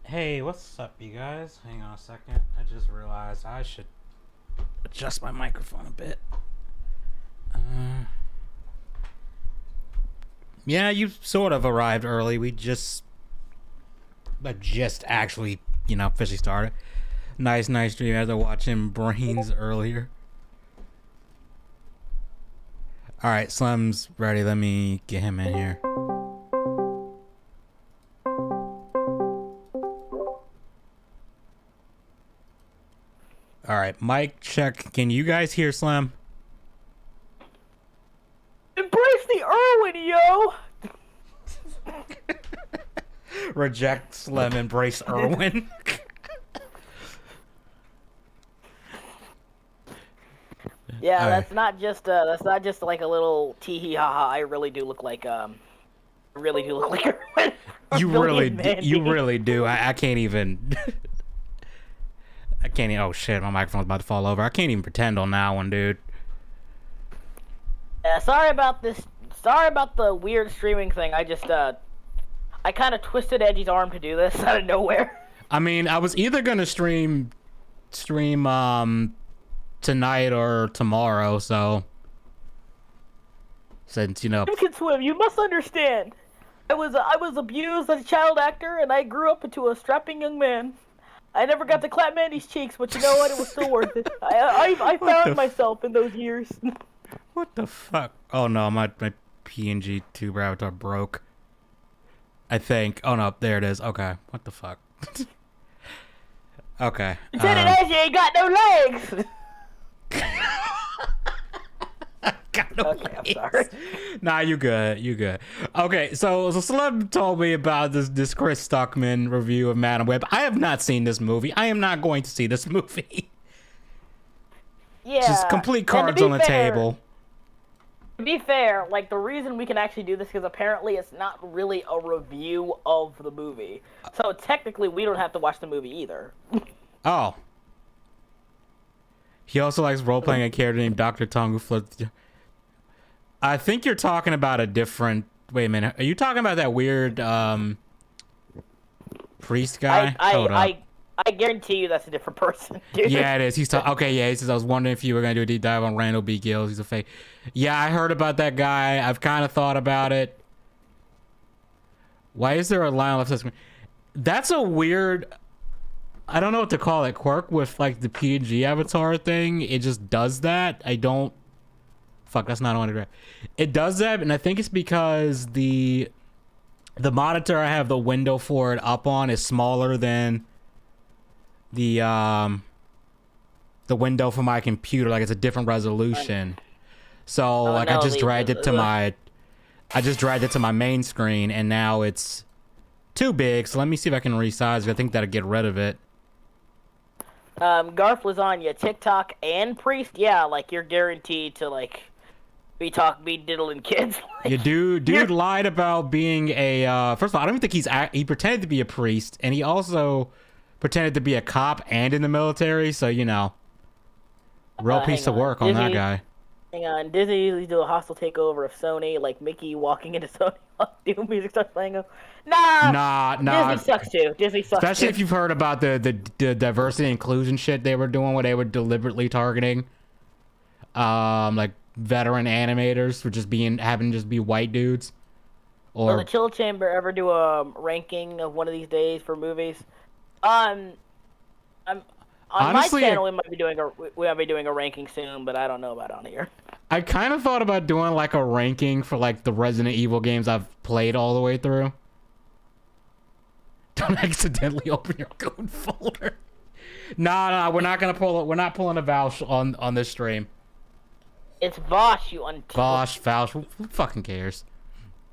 Hey, what's up, you guys? Hang on a second. I just realized I should adjust my microphone a bit. Yeah, you sort of arrived early. We just actually, officially started. Nice stream. As I was watching Brains earlier. All right, Slim's ready. Let me get him in here. All right, mic check. Can you guys hear Slim? Embrace the Irwin, yo! Reject Slim, embrace Irwin. Yeah, that's not just like a little tee hee ha ha. I really do look like Irwin. You really do. I can't even. I can't even. Oh shit, my microphone's about to fall over. I can't even pretend on that one, dude. Sorry about this. Sorry about the weird streaming thing. I just I kind of twisted Edgy's arm to do this out of nowhere. I mean, I was either gonna stream tonight or tomorrow, so since You can swim. You must understand. I was abused as a child actor, and I grew up into a strapping young man. I never got to clap Mandy's cheeks, but you know what? It was still worth it. I found myself in those years. What the fuck? Oh no, my PNG tube avatar broke. I think. Oh no, there it is. Okay. What the fuck? Okay. Lieutenant Edgy ain't got no legs. Got no okay, legs. I'm sorry. Nah, you good. Okay, so Celeb told me about this Chris Stuckman review of Madam Web. I have not seen this movie. I am not going to see this movie. Yeah. Just complete cards on the table. To be fair, like, the reason we can actually do this is because apparently it's not really a review of the movie. So technically we don't have to watch the movie either. Oh. He also likes role-playing a character named Dr. Tong who floats. I think you're talking about a different... Wait a minute. Are you talking about that weird priest guy? Hold up. I guarantee you that's a different person, dude. Yeah, it is. He's okay, yeah, he says, I was wondering if you were going to do a deep dive on Randall B. Gills. He's a fake. Yeah, I heard about that guy. I've kind of thought about it. Why is there a line left screen? That's a weird... I don't know what to call it. Quirk with, like, the PNG avatar thing. It just does that. I don't... Fuck, that's not on it. It does that, and I think it's because the monitor I have the window for it up on is smaller than the window for my computer. Like, it's a different resolution. So like I just dragged it to my main screen, and now it's too big. So let me see if I can resize it. I think that'll get rid of it. Garth Lasagna, TikTok, and Priest. Yeah, like, you're guaranteed to, like, be diddling kids. Like, yeah, dude lied about being a first of all, I don't even think he pretended to be a priest, and he also pretended to be a cop and in the military, so real piece of work on that guy. Hang on, Disney usually do a hostile takeover of Sony, like Mickey walking into Sony doing music starts playing. Nah. Disney sucks too. Especially if you've heard about the diversity and inclusion shit they were doing, where they were deliberately targeting like veteran animators for having to be white dudes. Will the Chill Chamber ever do a ranking of one of these days for movies? On Honestly, my channel, we might be doing a ranking soon, but I don't know about on here. I kind of thought about doing like a ranking for like the Resident Evil games I've played all the way through. Don't accidentally open your code folder. Nah, we're not gonna pull it. We're not pulling a Vouch on this stream. It's Vosh, you Vouch. Who fucking cares?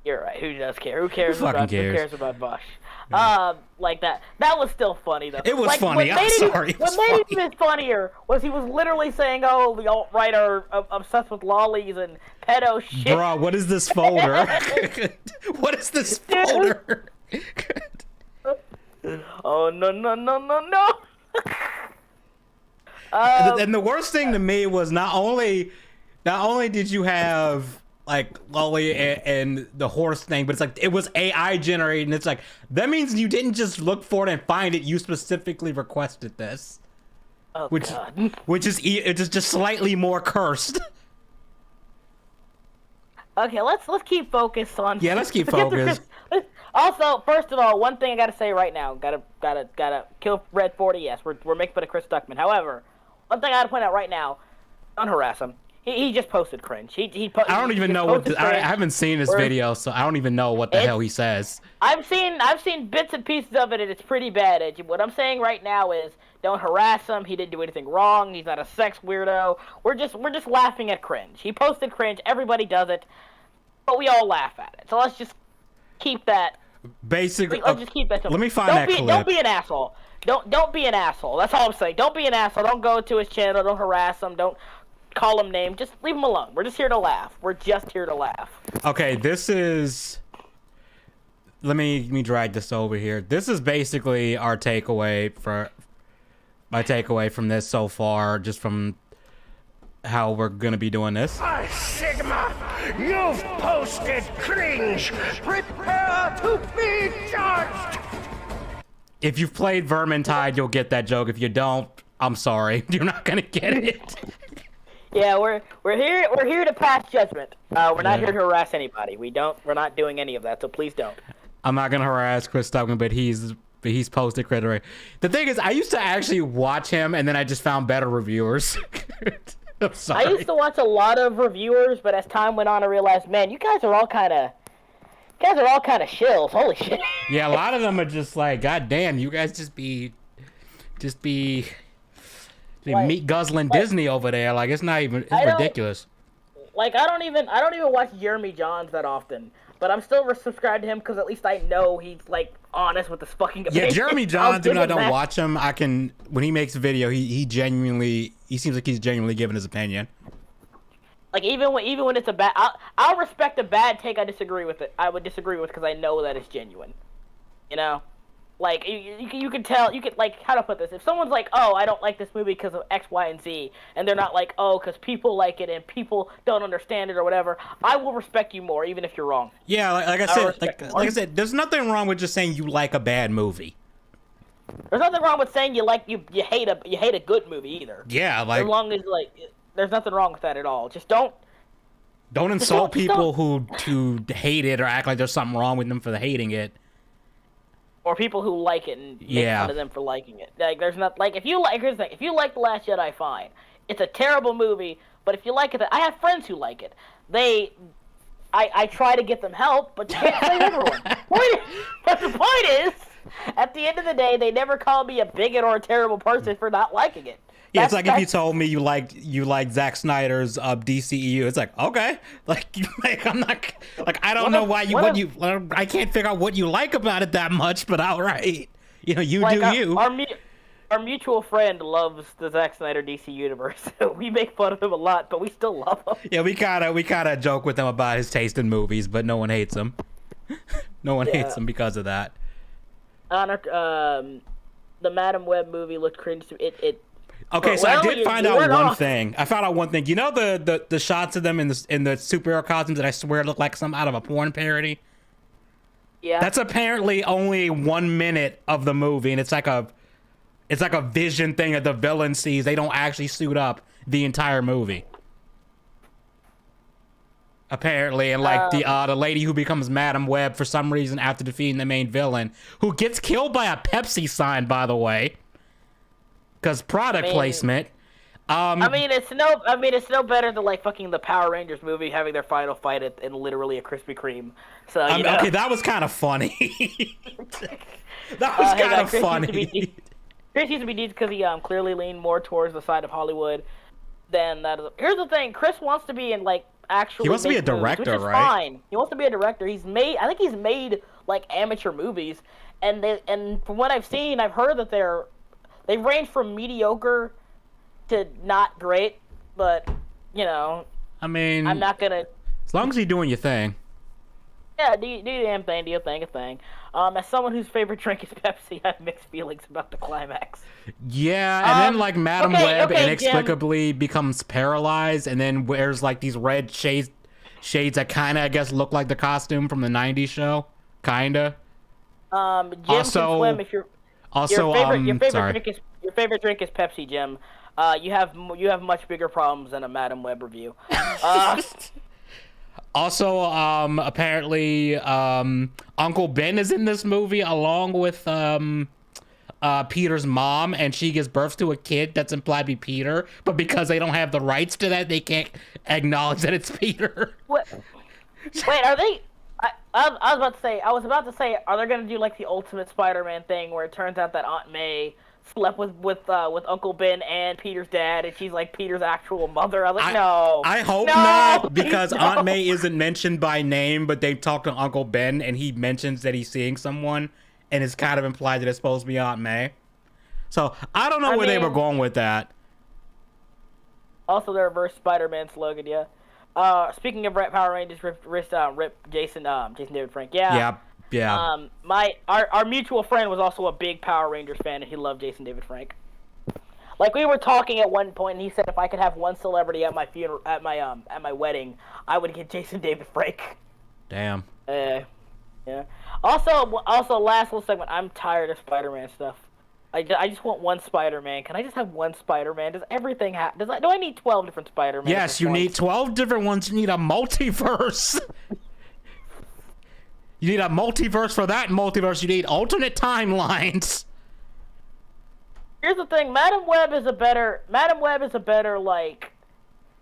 You're right. Who does care? Who cares? Who cares about Vosh? Like that. That was still funny though. It was like, funny. I'm sorry. What made it even funnier was he was literally saying, "Oh, the alt-right are obsessed with lollies and pedo shit." Bro, what is this folder? What is this folder? Oh no. And the worst thing to me was not only did you have like Lolly and the horse thing, but it's like it was AI generated, and it's like that means you didn't just look for it and find it. You specifically requested this, Oh, which God. it's just slightly more cursed. Okay, let's keep focused on. Yeah, let's keep forget the focused. Also, first of all, one thing I gotta say right now, gotta kill Red 40. Yes, we're making fun of Chris Stuckman. However, one thing I gotta point out right now, don't harass him. He just posted cringe. I don't even know what I haven't seen this video, so I don't even know what the hell he says. I've seen bits and pieces of it, and it's pretty bad. Edgy. What I'm saying right now is, don't harass him. He didn't do anything wrong. He's not a sex weirdo. We're just laughing at cringe. He posted cringe. Everybody does it, but we all laugh at it. So let's just keep that. Basically, let's just keep that. Let me find that clip. Don't be an asshole. Don't be an asshole. That's all I'm saying. Don't be an asshole. Don't go to his channel. Don't harass him. Don't call him names. Just leave him alone. We're just here to laugh. We're just here to laugh. Okay, this is. Let me drag this over here. This is basically our takeaway my takeaway from this so far, just from how we're gonna be doing this. Hi, Sigma! You've posted cringe! Prepare to be judged! If you've played Vermintide, you'll get that joke. If you don't, I'm sorry. You're not gonna get it. Yeah, we're here to pass judgment. We're not here to harass anybody. We're not doing any of that, so please don't. I'm not gonna harass Chris Stuckman, but he's posted credit. The thing is, I used to actually watch him, and then I just found better reviewers. I'm sorry. I used to watch a lot of reviewers, but as time went on, I realized, man, you guys are all kind of shills. Holy shit. Yeah, a lot of them are just like, God damn, you guys just be meat guzzling Disney over there. Like it's ridiculous. Like I don't even watch Jeremy Johns that often, but I'm still subscribed to him because at least I know he's like honest with his fucking opinion. Yeah, Jeremy Johns, even though I don't watch him, when he makes a video, he seems like he's genuinely giving his opinion. Like even when it's a bad, I'll respect a bad take. I disagree with it. I would disagree with because I know that it's genuine. You know, like you can tell. You can like how to put this. If someone's like, "Oh, I don't like this movie because of X, Y, and Z," and they're not like, "Oh, because people like it and people don't understand it or whatever," I will respect you more, even if you're wrong. Yeah, like I said, there's nothing wrong with just saying you like a bad movie. There's nothing wrong with saying you hate a good movie either. Yeah, like as long as like. There's nothing wrong with that at all. Just don't insult people who hate it or act like there's something wrong with them for hating it. Or people who like it and make fun of them for liking it. Like there's not like here's the thing. If you like The Last Jedi, fine. It's a terrible movie, but if you like it, I have friends who like it. I try to get them help, but you can't save everyone. But the point is, at the end of the day, they never call me a bigot or a terrible person for not liking it. Yeah, it's like if you told me you like Zack Snyder's DCEU, it's like okay, like I'm not like I don't know why I can't figure out what you like about it that much, but all right, you know you like do you. Our mutual friend loves the Zack Snyder DC universe. So we make fun of him a lot, but we still love him. Yeah, we kinda joke with him about his taste in movies, but no one hates him. No one hates him because of that. The Madam Web movie looked cringe to it. Okay, so I did find out one thing. I found out one thing. You know the shots of them in the superhero costumes that I swear look like some out of a porn parody? Yeah. That's apparently only 1 minute of the movie, and it's like a vision thing that the villain sees. They don't actually suit up the entire movie. Apparently, and like the lady who becomes Madam Web for some reason after defeating the main villain, who gets killed by a Pepsi sign, by the way. Because product placement. I mean, it's no better than like fucking the Power Rangers movie having their final fight in literally a Krispy Kreme. So you know. Okay, that was kind of funny. That was kind of funny. Chris used to be deep because he clearly leaned more towards the side of Hollywood than that. Here's the thing: Chris wants to be in like actually. He wants to be a director, movies, which is right? Fine. He wants to be a director. I think he's made like amateur movies. and from what I've seen, I've heard that they range from mediocre to not great, but you know, I mean, I'm not gonna. as long as you're doing your thing. Yeah, do your damn thing, do your thing. As someone whose favorite drink is Pepsi, I have mixed feelings about the climax. Yeah, and then like Madam Web okay, inexplicably becomes paralyzed, and then wears like these red shades that kind of, I guess, look like the costume from the '90s show, kinda. Jim Also, can swim if you're. Also, your favorite sorry. drink is Pepsi, Jim. You have much bigger problems than a Madam Web review. Also, apparently, Uncle Ben is in this movie along with Peter's mom, and she gives birth to a kid that's implied to be Peter, but because they don't have the rights to that, they can't acknowledge that it's Peter. What? Wait, are they? I was about to say, are they gonna do like the Ultimate Spider-Man thing where it turns out that Aunt May slept with Uncle Ben and Peter's dad, and she's like Peter's actual mother? I was like, no. I hope no, not, because no. Aunt May isn't mentioned by name, but they talk to Uncle Ben, and he mentions that he's seeing someone, and it's kind of implied that it's supposed to be Aunt May. So I don't know where they were going with that. Also, the reverse Spider-Man slogan, yeah. Speaking of Power Rangers, rip Jason David Frank, yeah. Yeah. Our mutual friend was also a big Power Rangers fan, and he loved Jason David Frank. Like, we were talking at one point, and he said if I could have one celebrity at my funeral, at my wedding, I would get Jason David Frank. Damn. Yeah. Also, last little segment. I'm tired of Spider-Man stuff. I just want one Spider-Man. Can I just have one Spider-Man? Does everything have? Do I need 12 different Spider-Man? Yes, you need 12 different ones. You need a multiverse. You need a multiverse for that multiverse. You need alternate timelines. Here's the thing. Madam Web is a better like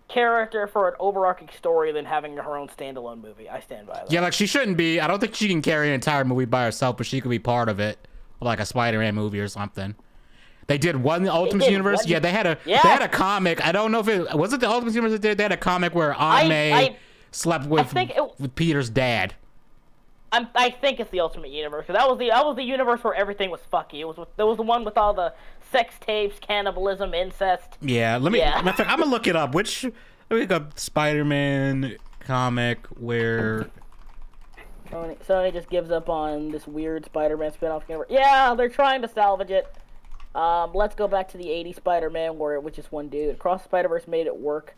character for an overarching story than having her own standalone movie. I stand by that. Yeah, like she shouldn't be. I don't think she can carry an entire movie by herself, but she could be part of it, like a Spider-Man movie or something. They did one Ultimate Universe. Yeah, they had a comic. I don't know if it was the Ultimate Universe. They had a comic where Aunt May slept with Peter's dad. I think it's the Ultimate Universe. That was the universe where everything was fucky. There was the one with all the sex tapes, cannibalism, incest. Yeah, I'm gonna look it up. Let me look up Spider-Man comic where Sony just gives up on this weird Spider-Man spin-off universe. Yeah, they're trying to salvage it. Let's go back to the '80s Spider-Man where it was just one dude. Across the Spider-Verse made it work.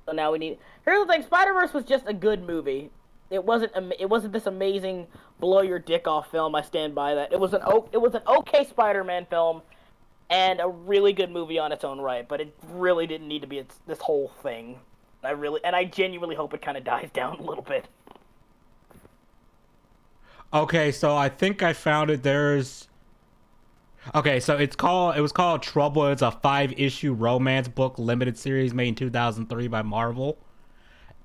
So now we need. Here's the thing: Spider-Verse was just a good movie. It wasn't this amazing blow your dick off film. I stand by that. It was an okay Spider-Man film, and a really good movie on its own right. But it really didn't need to be this whole thing. I genuinely hope it kind of dies down a little bit. Okay, so I think I found it. Okay, so it was called Trouble. It's a 5-issue romance book limited series made in 2003 by Marvel.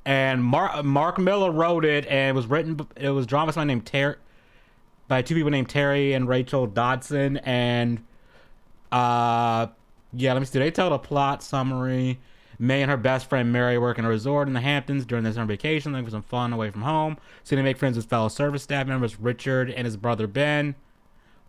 And Mark Miller wrote it, and it was drawn by someone named by two people named Terry and Rachel Dodson. And let me see. They tell the plot summary. May and her best friend Mary work in a resort in the Hamptons during their summer vacation, looking for some fun away from home. So they make friends with fellow service staff members Richard and his brother Ben.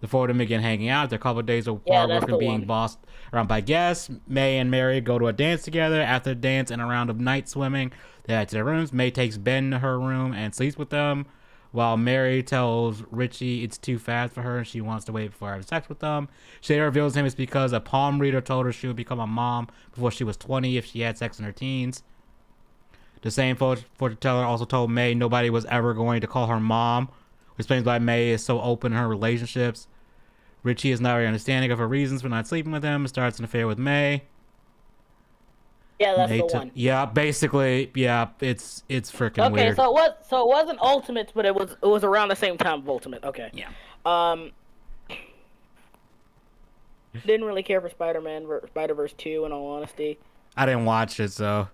The four of them begin hanging out. After a couple of days of hard work and being bossed around by guests, May and Mary go to a dance together. After the dance and a round of night swimming, they head to their rooms. May takes Ben to her room and sleeps with them, while Mary tells Richie it's too fast for her and she wants to wait before having sex with them. She later reveals to him it's because a palm reader told her she would become a mom before she was 20 if she had sex in her teens. The same fortune teller also told May nobody was ever going to call her mom, which explains why May is so open in her relationships. Richie is not very understanding of her reasons for not sleeping with him and starts an affair with May. Yeah, that's the one. Yeah, basically, yeah, it's freaking weird. Okay, so it wasn't Ultimate, but it was around the same time of Ultimate. Okay. Yeah. Didn't really care for Spider-Verse 2, in all honesty. I didn't watch it, so.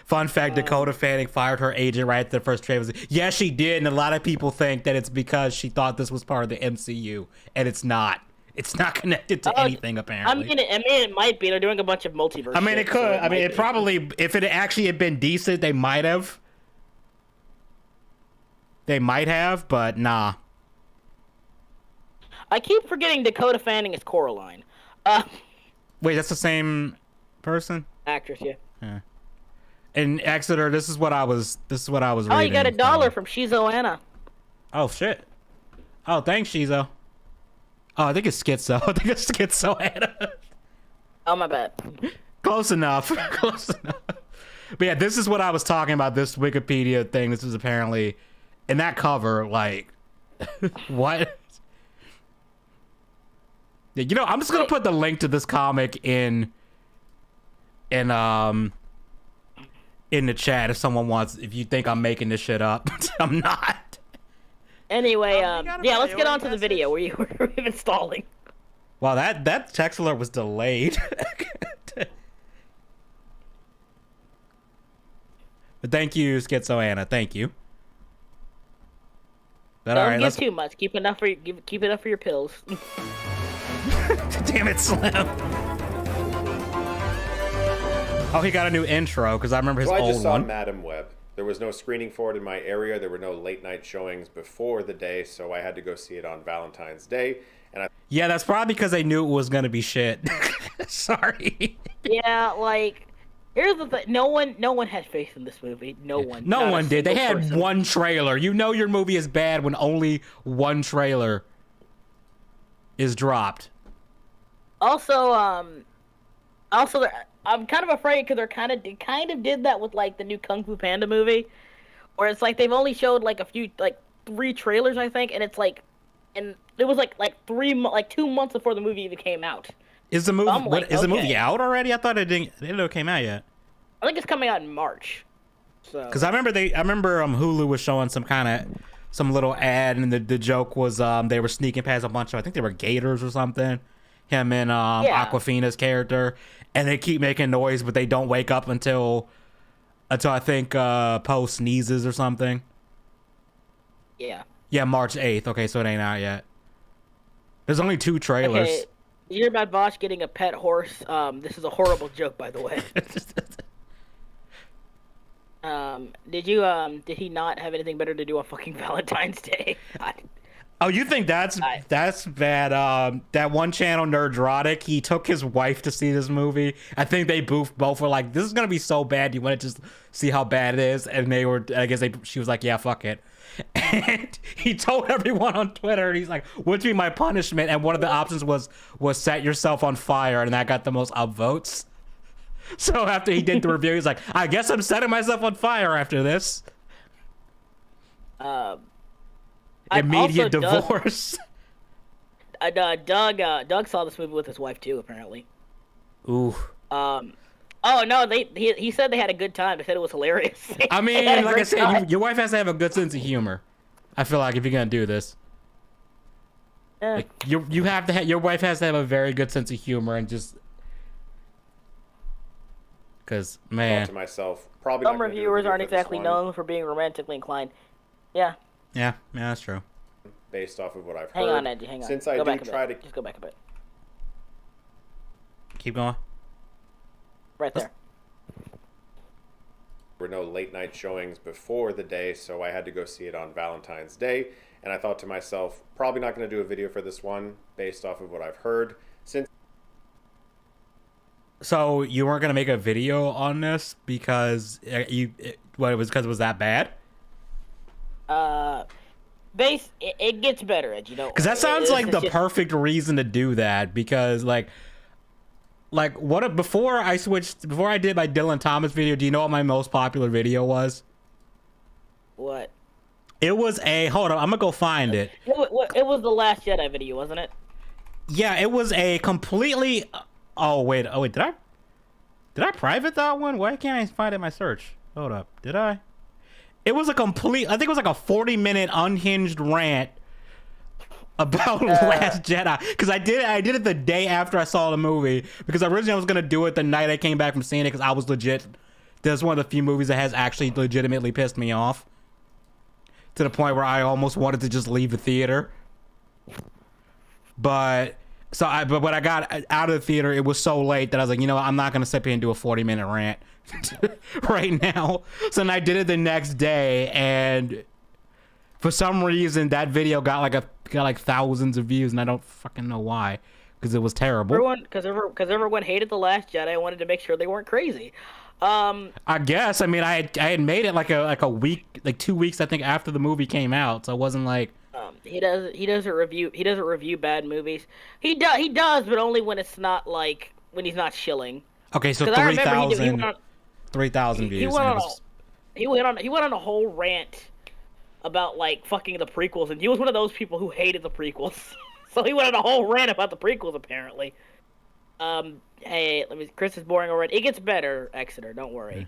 Fun fact, Dakota Fanning fired her agent right after the first trailer. Yeah, she did, and a lot of people think that it's because she thought this was part of the MCU, and it's not. It's not connected to anything, apparently. I mean, it might be. They're doing a bunch of multiverse. I mean, it could. So it probably, if it actually had been decent, they might have. But nah. I keep forgetting Dakota Fanning is Coraline. Wait, that's the same person? Actress, yeah. Yeah. In Exeter, this is what I was reading. Oh, you got $1 from Shizo Anna. Oh shit. Oh, thanks, Shizo. Oh, I think it's Schizo. I think it's Schizo Anna. Oh, my bad. Close enough. Close enough. But yeah, this is what I was talking about, this Wikipedia thing. This is apparently in that cover, like what? Yeah, you know, I'm just gonna put the link to this comic in the chat if someone wants, if you think I'm making this shit up. I'm not. Anyway, yeah, let's get on to the video where you were installing. Wow, that text alert was delayed. But thank you, Schizo Anna. Thank you. But, Don't give too much. Keep enough for your pills. Damn it, Slim. Oh, he got a new intro because I remember his old one. I just saw Madam Web. There was no screening for it in my area. There were no late night showings before the day, so I had to go see it on Valentine's Day. And yeah, that's probably because they knew it was gonna be shit. Sorry. Yeah, like, here's the thing. No one had faith in this movie. No one. No one did. They had person. one trailer. You know your movie is bad when only one trailer is dropped. Also, I'm kind of afraid because they kind of did that with like the new Kung Fu Panda movie, where it's like they've only showed like a few, like 3 trailers, I think, and it's like, and it was like 2 months before the movie even came out. Is the movie So the movie out already? I thought it didn't know it came out yet. I think it's coming out in March. So. Because I remember Hulu was showing some little ad, and the joke was they were sneaking past a bunch of, I think they were gators or something. Him and Aquafina's character, and they keep making noise, but they don't wake up until I think Poe sneezes or something. Yeah. Yeah, March 8th. Okay, so it ain't out yet. There's only 2 trailers. Okay. You hear about Vosh getting a pet horse? This is a horrible joke, by the way. Did he not have anything better to do on fucking Valentine's Day? Oh, you think that's bad? That one channel, Nerdrotic, he took his wife to see this movie. I think they both were like, "This is gonna be so bad. You want to just see how bad it is?" And they were, I guess she was like, "Yeah, fuck it." And he told everyone on Twitter, and he's like, "What'd be my punishment?" And one of the options was set yourself on fire, and that got the most upvotes. So after he did the review, he's like, "I guess I'm setting myself on fire after this." Immediate divorce. Doug saw this movie with his wife too, apparently. Ooh. Oh no, he said they had a good time. They said it was hilarious. I mean, like I said, your wife has to have a good sense of humor. I feel like if you're gonna do this, like you have to have, your wife has to have a very good sense of humor, and just because man, to myself, probably some reviewers aren't exactly known for being romantically inclined. Yeah. Yeah, that's true. Based off of what I've heard. Hang on, Edgy, hang on. Since I do try to just go back a bit. Keep going. Right there. There were no late night showings before the day, so I had to go see it on Valentine's Day. And I thought to myself, probably not going to do a video for this one based off of what I've heard. So you weren't gonna make a video on this because it was that bad? It gets better, Ed, you know. Because that sounds like the perfect reason to do that. Because like before I did my Dylan Thomas video, do you know what my most popular video was? What? It was hold on, I'm gonna go find it. It was the Last Jedi video, wasn't it? Yeah, it was a completely. Oh wait, did I private that one? Why can't I find it in my search? Hold up, did I? It was I think it was like a 40-minute unhinged rant about Last Jedi. Because I did it the day after I saw the movie. Because originally I was going to do it the night I came back from seeing it, because I was legit. This is one of the few movies that has actually legitimately pissed me off. To the point where I almost wanted to just leave the theater. But when I got out of the theater, it was so late that I was like, you know what, I'm not going to sit here and do a 40-minute rant right now. So then I did it the next day, and For some reason, that video got like thousands of views, and I don't fucking know why, because it was terrible. Because everyone hated The Last Jedi. I wanted to make sure they weren't crazy. I guess. I mean, I had made it like a week, like 2 weeks, I think, after the movie came out, so it wasn't like. He doesn't review bad movies. He does, but only when it's not like when he's not shilling. Okay, so 3,000 views. He went on a whole rant about like fucking the prequels, and he was one of those people who hated the prequels. So he went on a whole rant about the prequels apparently. Hey, Chris is boring already. It gets better, Exeter. Don't worry.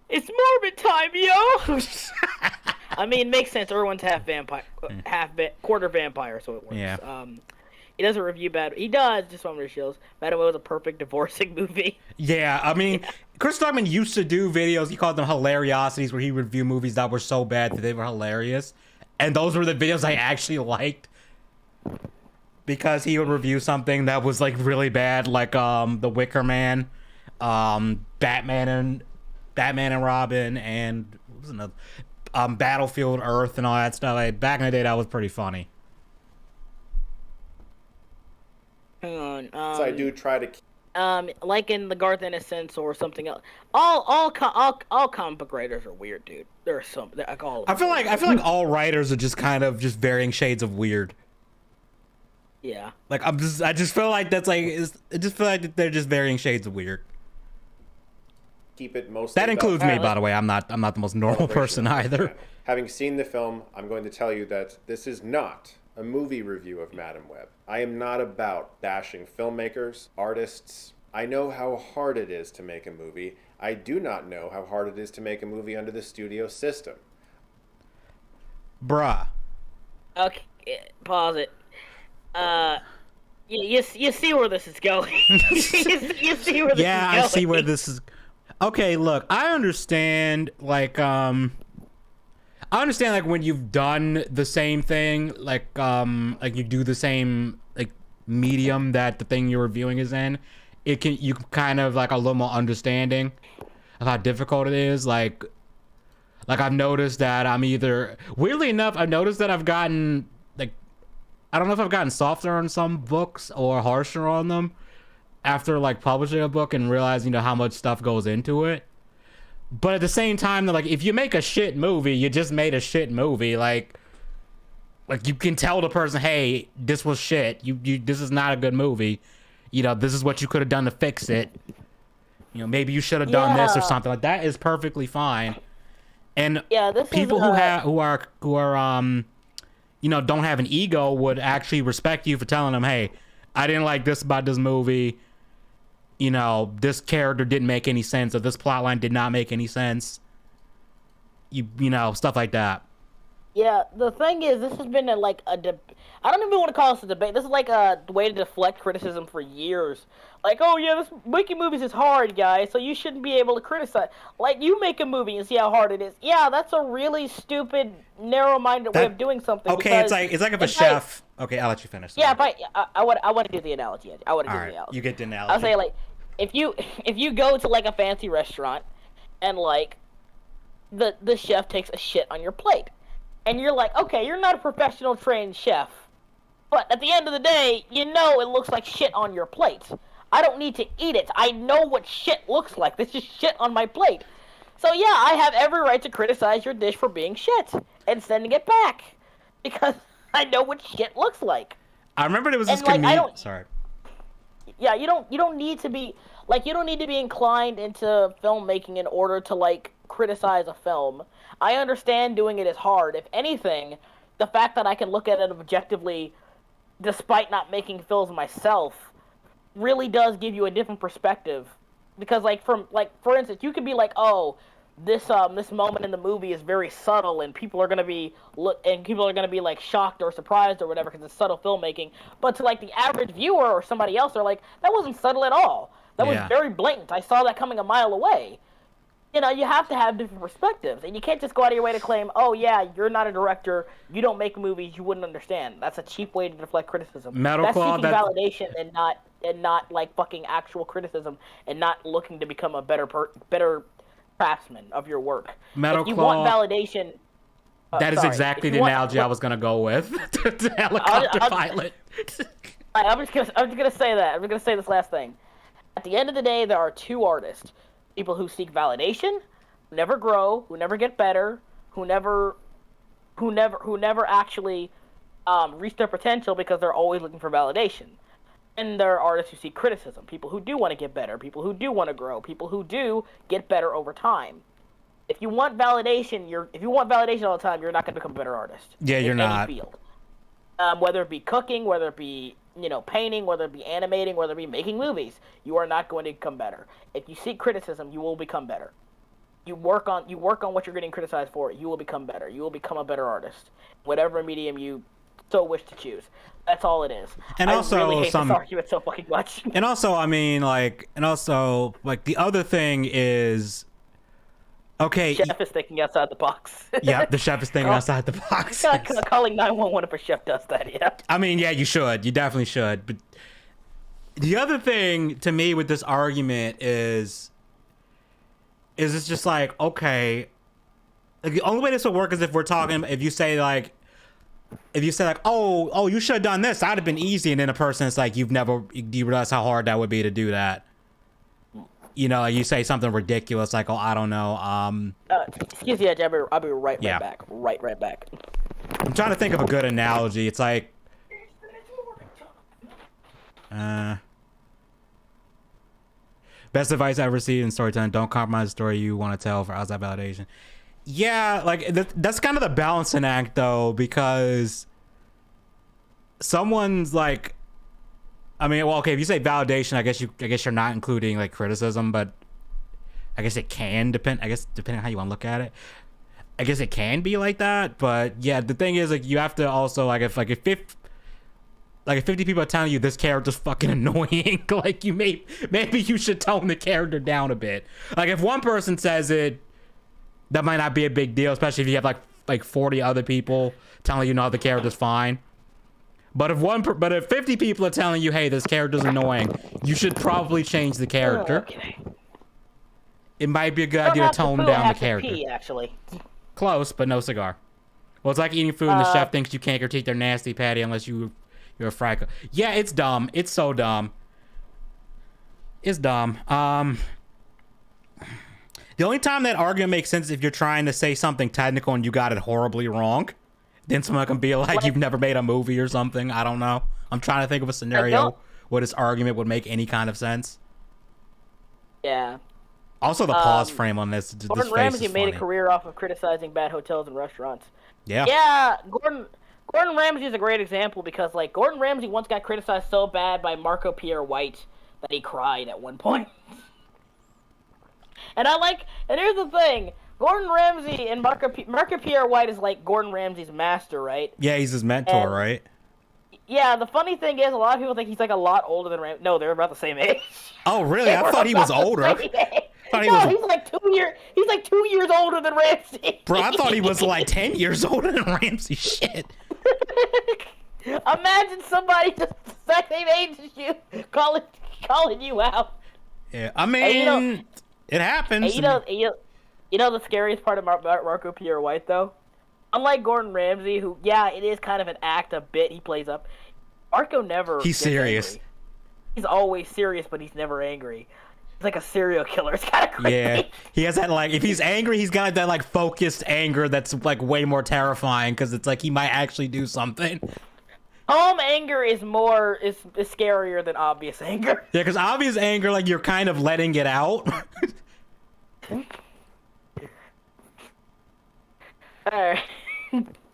It's morbid time, yo. I mean, it makes sense. Everyone's half vampire, quarter vampire, so it works. Yeah. He doesn't review bad. He does, just on shows. Bad Boy was a perfect divorcing movie. Yeah, I mean, Chris Darman used to do videos. He called them hilariosities, where he would review movies that were so bad that they were hilarious, and those were the videos I actually liked. Because he would review something that was like really bad, like The Wicker Man, Batman and Robin, and what was another? Battlefield Earth and all that stuff. Like, back in the day, that was pretty funny. Hang on. So I do try to. Like in the Garth Innocence or something else. All comic book writers are weird, dude. There are some. Like all. I feel like all writers are just kind of just varying shades of weird. Yeah. Like I just feel like that's like I just feel like they're just varying shades of weird. Keep it mostly. That includes me, by the way. I'm not the most normal person either. Having seen the film, I'm going to tell you that this is not a movie review of Madam Web. I am not about bashing filmmakers, artists. I know how hard it is to make a movie. I do not know how hard it is to make a movie under the studio system. Bruh. Okay, pause it. You see where this is going. you see where this is going. Yeah, I see where this is. Okay, look, I understand, like when you've done the same thing, like you do the same like medium that the thing you're reviewing is in, you kind of like a little more understanding of how difficult it is. Like I've noticed that weirdly enough, I've noticed that I've gotten like, I don't know if I've gotten softer on some books or harsher on them after like publishing a book and realizing, how much stuff goes into it. But at the same time, like, if you make a shit movie, you just made a shit movie. Like you can tell the person, hey, this was shit. This is not a good movie. This is what you could have done to fix it. Maybe you should have done this or something. Like, that is perfectly fine. And people who are don't have an ego would actually respect you for telling them, hey, I didn't like this about this movie. This character didn't make any sense, or this plotline did not make any sense. Stuff like that. Yeah, the thing is, this has been I don't even want to call this a debate. This is like a way to deflect criticism for years. Like, oh yeah, making movies is hard, guys, so you shouldn't be able to criticize. Like, you make a movie and see how hard it is. Yeah, that's a really stupid, narrow-minded way of doing something. Okay, it's like if a chef. Okay, I'll let you finish. Yeah, but I want to do the analogy. I want to do the analogy. You get the analogy. I'll say, like, if you go to like a fancy restaurant and like the chef takes a shit on your plate, and you're like, okay, you're not a professional trained chef, but at the end of the day, it looks like shit on your plate. I don't need to eat it. I know what shit looks like. This is shit on my plate. So yeah, I have every right to criticize your dish for being shit and sending it back because I know what shit looks like. I remember there was this comedian. Sorry. Yeah, you don't need to be inclined into filmmaking in order to like criticize a film. I understand doing it is hard. If anything, the fact that I can look at it objectively, despite not making films myself, really does give you a different perspective. Because for instance, you could be like, oh, this moment in the movie is very subtle, and people are gonna be like shocked or surprised or whatever because it's subtle filmmaking. But to like the average viewer or somebody else, they're like, that wasn't subtle at all. That was very blatant. I saw that coming a mile away. You have to have different perspectives, and you can't just go out of your way to claim, oh yeah, you're not a director, you don't make movies, you wouldn't understand. That's a cheap way to deflect criticism. That's seeking validation and not like fucking actual criticism, and not looking to become a better craftsman of your work. If you want validation, That is sorry. exactly If the you want- analogy I was gonna go with. The helicopter I'll- pilot. I'm just gonna say that. I'm just gonna say this last thing. At the end of the day, there are two artists: people who seek validation, who never grow, who never get better, who never actually reach their potential because they're always looking for validation. And there are artists who seek criticism, people who do want to get better, people who do want to grow, people who do get better over time. If you want validation, all the time, you're not going to become a better artist. Yeah, you're in not. any field. Whether it be cooking, whether it be painting, whether it be animating, whether it be making movies, you are not going to become better. If you seek criticism, you will become better. You work on what you're getting criticized for, you will become better. You will become a better artist, whatever medium you so wish to choose. That's all it is. And I also really hate this argument so fucking much. And also, I mean, like, the other thing is, okay. Chef is thinking outside the box. Yeah, the chef is thinking outside the box. Calling 911 if a chef does that, yeah. I mean, yeah, you should. You definitely should. But the other thing to me with this argument is it's just like, okay, like, the only way this would work is if you say like, oh, you should have done this, that'd have been easy, and then a person is like, you realize how hard that would be to do that. You say something ridiculous like, oh, I don't know. Excuse me, Edge, I'll be right Yeah. back. Right back. I'm trying to think of a good analogy. It's like, best advice I ever received in storytelling: don't compromise the story you want to tell for outside validation. Yeah, like that's kind of the balancing act, though, because someone's like, I mean, well, okay, if you say validation, I guess you're not including like criticism, but I guess it can depend. I guess depending on how you want to look at it, I guess it can be like that. But yeah, the thing is, like, you have to also if 50 people are telling you this character's fucking annoying, like, maybe you should tone the character down a bit. Like, if one person says it, that might not be a big deal, especially if you have like 40 other people telling you no, the character's fine. But if 50 people are telling you, hey, this character's annoying, you should probably change the character. Okay. It might be a good idea to tone down the character. Pee, actually. Close, but no cigar. Well, it's like eating food and the chef thinks you can't critique their nasty patty unless you're a fracker. Yeah, it's dumb. It's so dumb. It's dumb. The only time that argument makes sense is if you're trying to say something technical and you got it horribly wrong. Then someone can be like, you've never made a movie or something. I don't know. I'm trying to think of a scenario where this argument would make any kind of sense. Yeah. Also, the pause frame on this. Gordon Ramsay made a career off of criticizing bad hotels and restaurants. Yeah. Yeah, Gordon Ramsay is a great example because, like, Gordon Ramsay once got criticized so bad by Marco Pierre White that he cried at one point. And here's the thing. Gordon Ramsay and Marco Pierre White is like Gordon Ramsay's master, right? Yeah, he's his mentor, right? Yeah, the funny thing is, a lot of people think he's like a lot older than Ramsay. No, they're about the same age. Oh, really? I thought he was older. He's like 2 years. He's like 2 years older than Ramsay. Bro, I thought he was like 10 years older than Ramsay. Shit. Imagine somebody just the same age as you calling you out. Yeah, I mean, it happens. You know the scariest part of Marco Pierre White, though? Unlike Gordon Ramsay, who, yeah, it is kind of an act, a bit he plays up, Marco never He's gets serious. angry. He's always serious, but he's never angry. He's like a serial killer. It's kind of crazy. Yeah, he has that, like, if he's angry, he's got that, like, focused anger that's, like, way more terrifying, because it's like he might actually do something. Calm anger is scarier than obvious anger. Yeah, because obvious anger, like, you're kind of letting it out. Alright.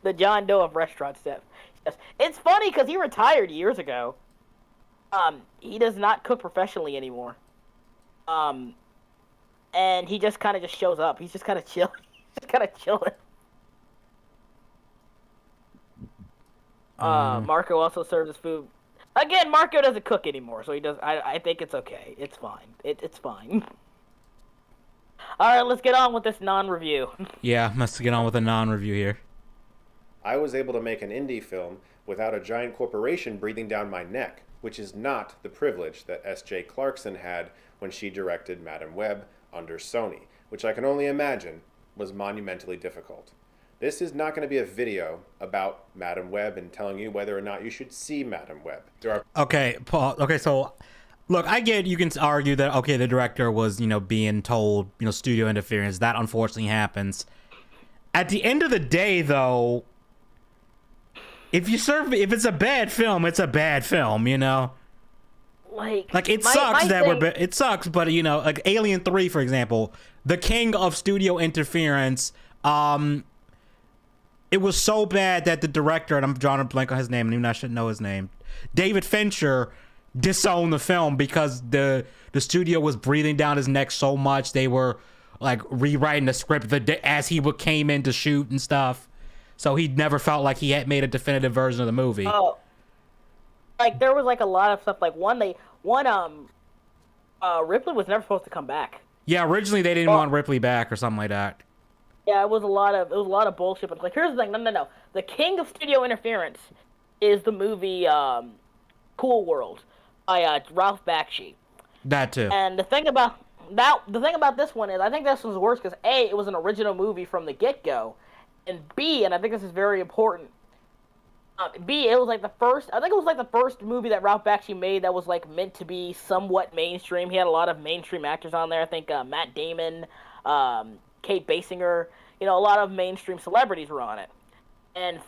The John Doe of restaurant stuff. It's funny because he retired years ago. He does not cook professionally anymore. And he just kind of shows up. He's just kind of chilling. Chilling. Marco also serves his food. Again, Marco doesn't cook anymore, so he does. I think it's okay. It's fine. It's fine. All right, let's get on with this non-review. Yeah, let's get on with a non-review here. I was able to make an indie film without a giant corporation breathing down my neck, which is not the privilege that S.J. Clarkson had when she directed Madam Web under Sony, which I can only imagine was monumentally difficult. This is not going to be a video about Madam Web and telling you whether or not you should see Madam Web. There are Okay, Paul. Okay, so look, I get you can argue that okay, the director was being told studio interference. That unfortunately happens. At the end of the day, though, if it's a bad film, it's a bad film. Like it sucks it sucks, but like Alien 3, for example, the king of studio interference. It was so bad that the director, and I'm drawing a blank on his name, and even I should know his name, David Fincher, disowned the film because the studio was breathing down his neck so much. They were like rewriting the script as he came in to shoot and stuff. So he never felt like he had made a definitive version of the movie. Oh, like there was like a lot of stuff. Like Ripley was never supposed to come back. Yeah, originally they didn't want Ripley back or something like that. Yeah, it was a lot of bullshit. But like, here's the thing. No. The king of studio interference is the movie Cool World by Ralph Bakshi. That too. And the thing about this one is, I think this was worse because A, it was an original movie from the get-go, and B, and I think this is very important. B, it was like the first movie that Ralph Bakshi made that was like meant to be somewhat mainstream. He had a lot of mainstream actors on there. I think Matt Damon, Kate Basinger, a lot of mainstream celebrities were on it. And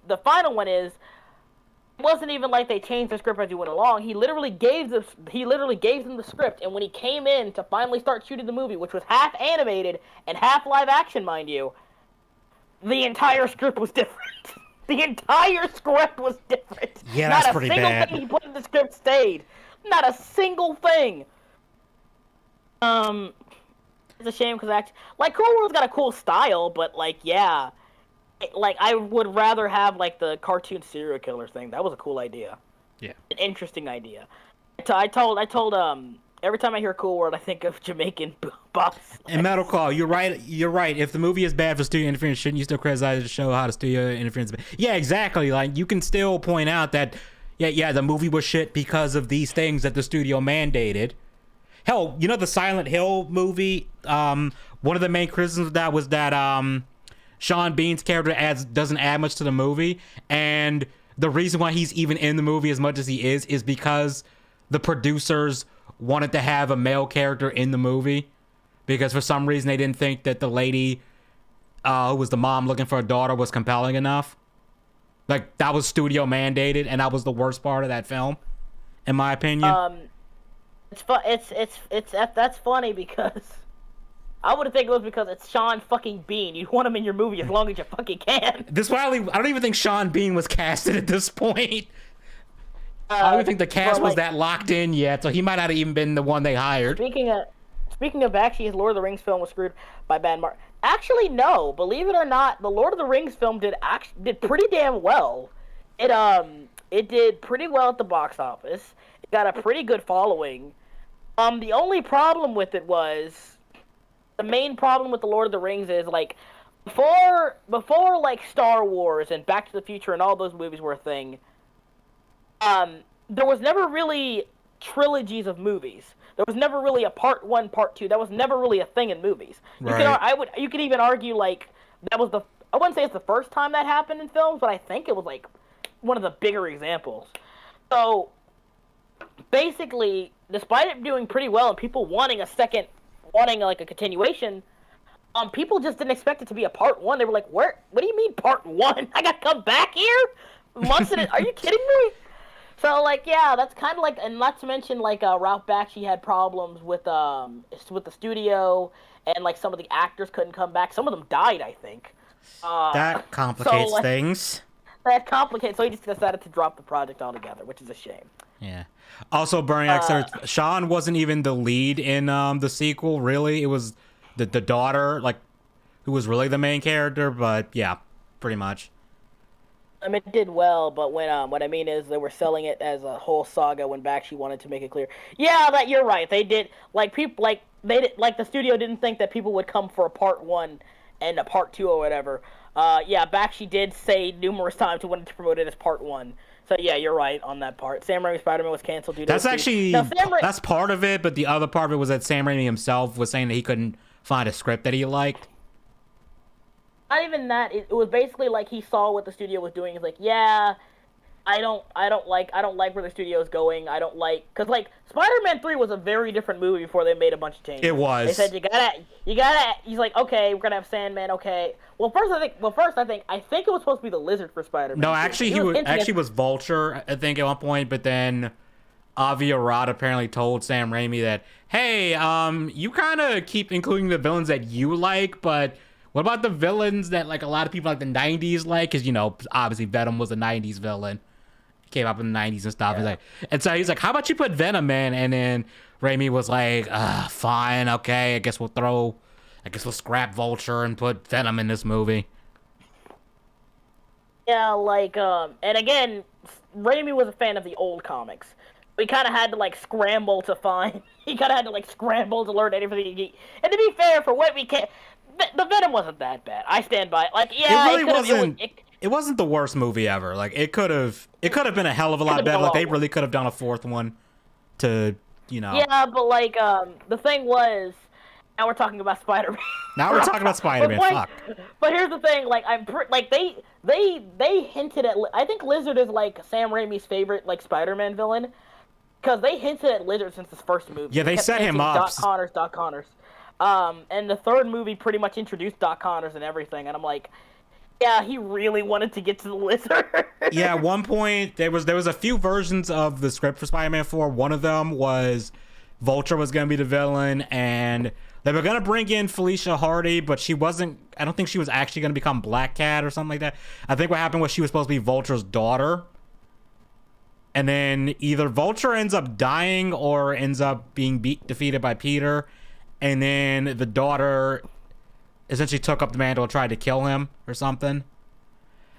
the final one is, it wasn't even like they changed the script as he went along. He literally gave them the script, and when he came in to finally start shooting the movie, which was half animated and half live action, mind you, the entire script was different. The entire script was different. Yeah, that's pretty bad. Not a single thing he put in the script stayed. Not a single thing. It's a shame because like Cool World's got a cool style, but like like I would rather have like the cartoon serial killer thing. That was a cool idea. Yeah, an interesting idea. I told every time I hear Cool World, I think of Jamaican boss. And Metal Claw, you're right. If the movie is bad for studio interference, shouldn't you still criticize the show how the studio interference is bad? Yeah, exactly. Like you can still point out that the movie was shit because of these things that the studio mandated. Hell, the Silent Hill movie, one of the main criticisms of that was that Sean Bean's character doesn't add much to the movie, and the reason why he's even in the movie as much as he is because the producers wanted to have a male character in the movie, because for some reason they didn't think that the lady who was the mom looking for a daughter was compelling enough. Like that was studio mandated, and that was the worst part of that film, in my opinion. That's funny because I would think it was because it's Sean fucking Bean. You want him in your movie as long as you fucking can. I don't even think Sean Bean was casted at this point. I don't think the cast was that locked in yet, so he might not have even been the one they hired. Speaking of actually, his Lord of the Rings film was screwed by bad mark. Actually, no. Believe it or not, the Lord of the Rings film did pretty damn well. It did pretty well at the box office. It got a pretty good following. The only problem with it was, the main problem with the Lord of the Rings is like before like Star Wars and Back to the Future and all those movies were a thing. There was never really trilogies of movies. There was never really a part 1, part 2. That was never really a thing in movies. Right. You could even argue like that was I wouldn't say it's the first time that happened in films, but I think it was like one of the bigger examples. So basically, despite it doing pretty well and people wanting like a continuation, people just didn't expect it to be a part 1. They were like, what do you mean part 1? I gotta come back here? Months in it? Are you kidding me? So like, yeah, that's kind of like, and not to mention like Ralph Bakshi had problems with the studio, and like some of the actors couldn't come back. Some of them died, I think. That complicates things. That complicates. So he just decided to drop the project altogether, which is a shame. Yeah. Also, Burning X, Sean wasn't even the lead in the sequel. Really, it was the daughter, like, who was really the main character. But yeah, pretty much. I mean, it did well, but when what I mean is they were selling it as a whole saga when Bakshi wanted to make it clear. Yeah, that you're right. They did the studio didn't think that people would come for a part 1 and a part 2 or whatever. Yeah, Bakshi did say numerous times he wanted to promote it as part 1. So yeah, you're right on that part. Sam Raimi's Spider-Man was canceled due to that's part of it, but the other part of it was that Sam Raimi himself was saying that he couldn't find a script that he liked. not even that. It was basically like he saw what the studio was doing. He's like, yeah, I don't like where the studio is going. I don't like, cause like Spider-Man 3 was a very different movie before they made a bunch of changes. It was. They said you gotta. He's like, okay, we're gonna have Sandman. Okay. Well, first I think it was supposed to be the Lizard for Spider-Man. No, actually he was Vulture, I think, at one point, but then Avi Arad apparently told Sam Raimi that, hey, you kind of keep including the villains that you like, but what about the villains that like a lot of people like the 90s like? Because, you know, obviously Venom was a 90s villain. He came up in the 90s and stuff. Yeah. And so he's like, how about you put Venom in? And then Raimi was like, fine, okay, I guess we'll scrap Vulture and put Venom in this movie. Yeah, like, and again, Raimi was a fan of the old comics. We kind of had to, like, scramble to find... He kind of had to, like, scramble to learn everything. And to be fair, for what we can... The Venom wasn't that bad. I stand by it. Like, yeah... It really wasn't... It wasn't the worst movie ever. Like, it could have been a hell of a lot better. Like, they really could have done a fourth one to, you know... Yeah, but, like, the thing was... Now we're talking about Spider-Man. Now we're talking about Spider-Man. Fuck. But here's the thing, like they hinted at. I think Lizard is like Sam Raimi's favorite like Spider-Man villain, because they hinted at Lizard since his first movie. Yeah, they set him up. Doc Connors. And the third movie pretty much introduced Doc Connors and everything, and I'm like, yeah, he really wanted to get to the Lizard. Yeah, at one point there was a few versions of the script for Spider-Man 4. One of them was Vulture was going to be the villain, and they were going to bring in Felicia Hardy, but she wasn't... I don't think she was actually going to become Black Cat or something like that. I think what happened was she was supposed to be Vulture's daughter. And then either Vulture ends up dying or ends up being defeated by Peter. And then the daughter essentially took up the mantle and tried to kill him or something.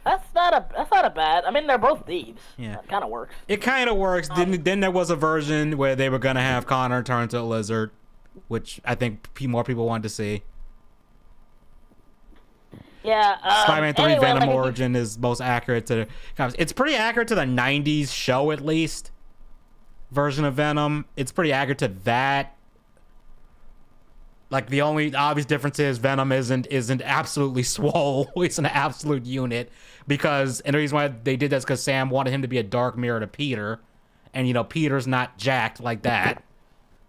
That's not a bad... I mean, they're both thieves. Yeah. It kind of works. It kind of works. Then there was a version where they were going to have Connor turn into a lizard, which I think more people wanted to see. Yeah. Spider-Man 3 anyway, Venom Origin is most accurate to the comics. It's pretty accurate to the 90s show, at least, version of Venom. It's pretty accurate to that. Like, the only obvious difference is Venom isn't absolutely swole. It's an absolute unit. And the reason why they did that is because Sam wanted him to be a dark mirror to Peter. And, you know, Peter's not jacked like that.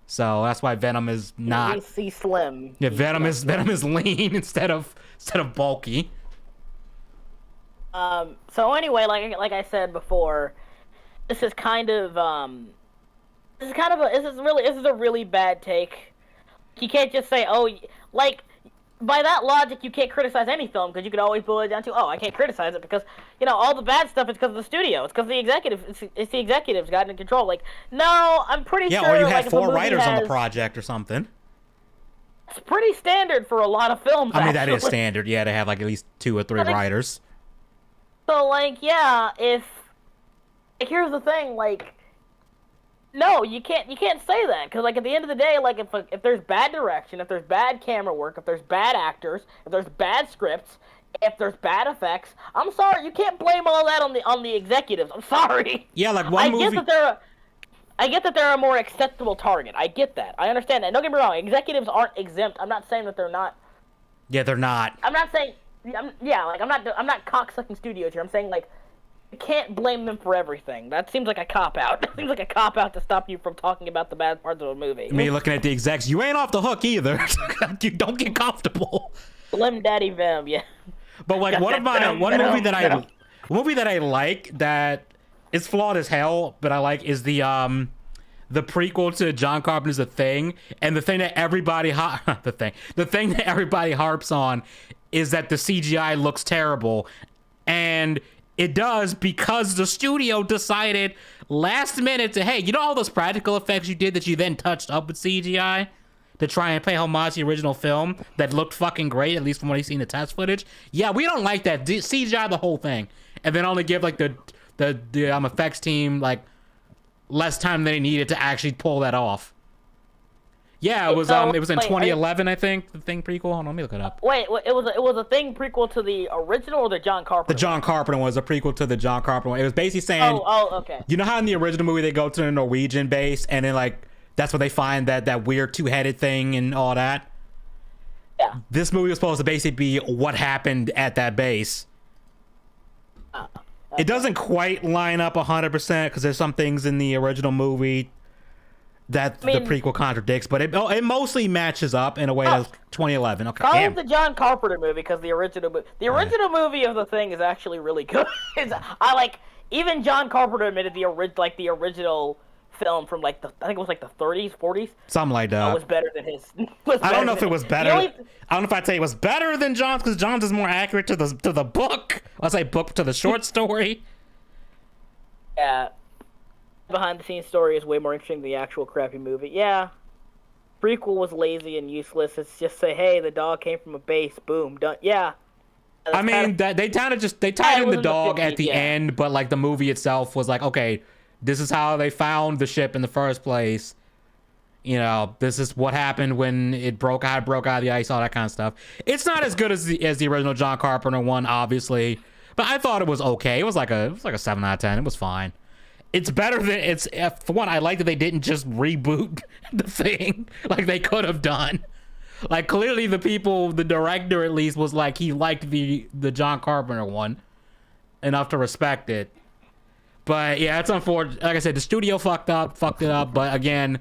So that's why Venom is not... He's slim. Yeah, Venom is lean instead of bulky. So anyway, like I said before, this is a really bad take. You can't just say, oh, like, by that logic, you can't criticize any film, because you could always boil it down to, oh, I can't criticize it because, you know, all the bad stuff is because of the studio. It's because the executives, it's the executives got in control. Like, no, I'm pretty sure... Yeah, or you had like, 4 writers on the project or something. It's pretty standard for a lot of films, I mean, that is standard. Yeah, they have, like, at least 2 or 3 writers. So, like, yeah, like, here's the thing, like... No, you can't say that, because, like, at the end of the day, like, if there's bad direction, if there's bad camera work, if there's bad actors, if there's bad scripts, if there's bad effects, I'm sorry, you can't blame all that on the executives. I'm sorry. Yeah, like, one movie... I get that they're a more acceptable target. I get that. I understand that. Don't get me wrong, executives aren't exempt. I'm not saying that they're not... Yeah, they're not. I'm not saying... I'm not cocksucking studios here. I'm saying, like, you can't blame them for everything. That seems like a cop-out. That seems like a cop-out to stop you from talking about the bad parts of a movie. I mean, looking at the execs, you ain't off the hook either. You don't get comfortable. Slim Daddy Vim, yeah. But, like, one movie that I like that is flawed as hell, but I like, is the prequel to John Carpenter's The Thing. And the thing that everybody harps on is that the CGI looks terrible. And it does, because the studio decided last minute to, hey, you know all those practical effects you did that you then touched up with CGI to try and pay homage to the original film that looked fucking great, at least from what I've seen the test footage? Yeah, we don't like that. CGI the whole thing. And then only give, like, the effects team, like, less time than they needed to actually pull that off. Yeah, it was in 2011, I think, the Thing prequel. Hold on, let me look it up. Wait, it was a Thing prequel to the original or the John Carpenter? The John Carpenter one was a prequel to the John Carpenter one. It was basically saying, okay. You know how in the original movie they go to the Norwegian base and then, like, that's where they find that weird 2-headed thing and all that? Yeah. This movie was supposed to basically be what happened at that base. It doesn't quite line up 100% because there's some things in the original movie that the prequel contradicts, but it mostly matches up in a way that's 2011. Okay, call damn. it the John Carpenter movie because the original movie of the thing is actually really good. Even John Carpenter admitted the original film from I think it was the 30s, 40s. Something like that. Was better than his. I don't know if it was better. I don't know if I'd say it was better than John's because John's is more accurate to the book. I'll say book to the short story. Yeah. Behind the scenes story is way more interesting than the actual crappy movie. Yeah. Prequel was lazy and useless. It's just say, hey, the dog came from a base. Boom. Done. Yeah. I mean, they tied in the dog at the end, but the movie itself was okay, this is how they found the ship in the first place. You know, this is what happened when it broke out of the ice, all that kind of stuff. It's not as good as the original John Carpenter one, obviously, but I thought it was okay. It was like a 7 out of 10. It was fine. It's better than for one. I like that they didn't just reboot the thing like they could have done. Clearly the director at least was he liked the John Carpenter one enough to respect it. But yeah, it's unfortunate. Like I said, the studio fucked it up. But again,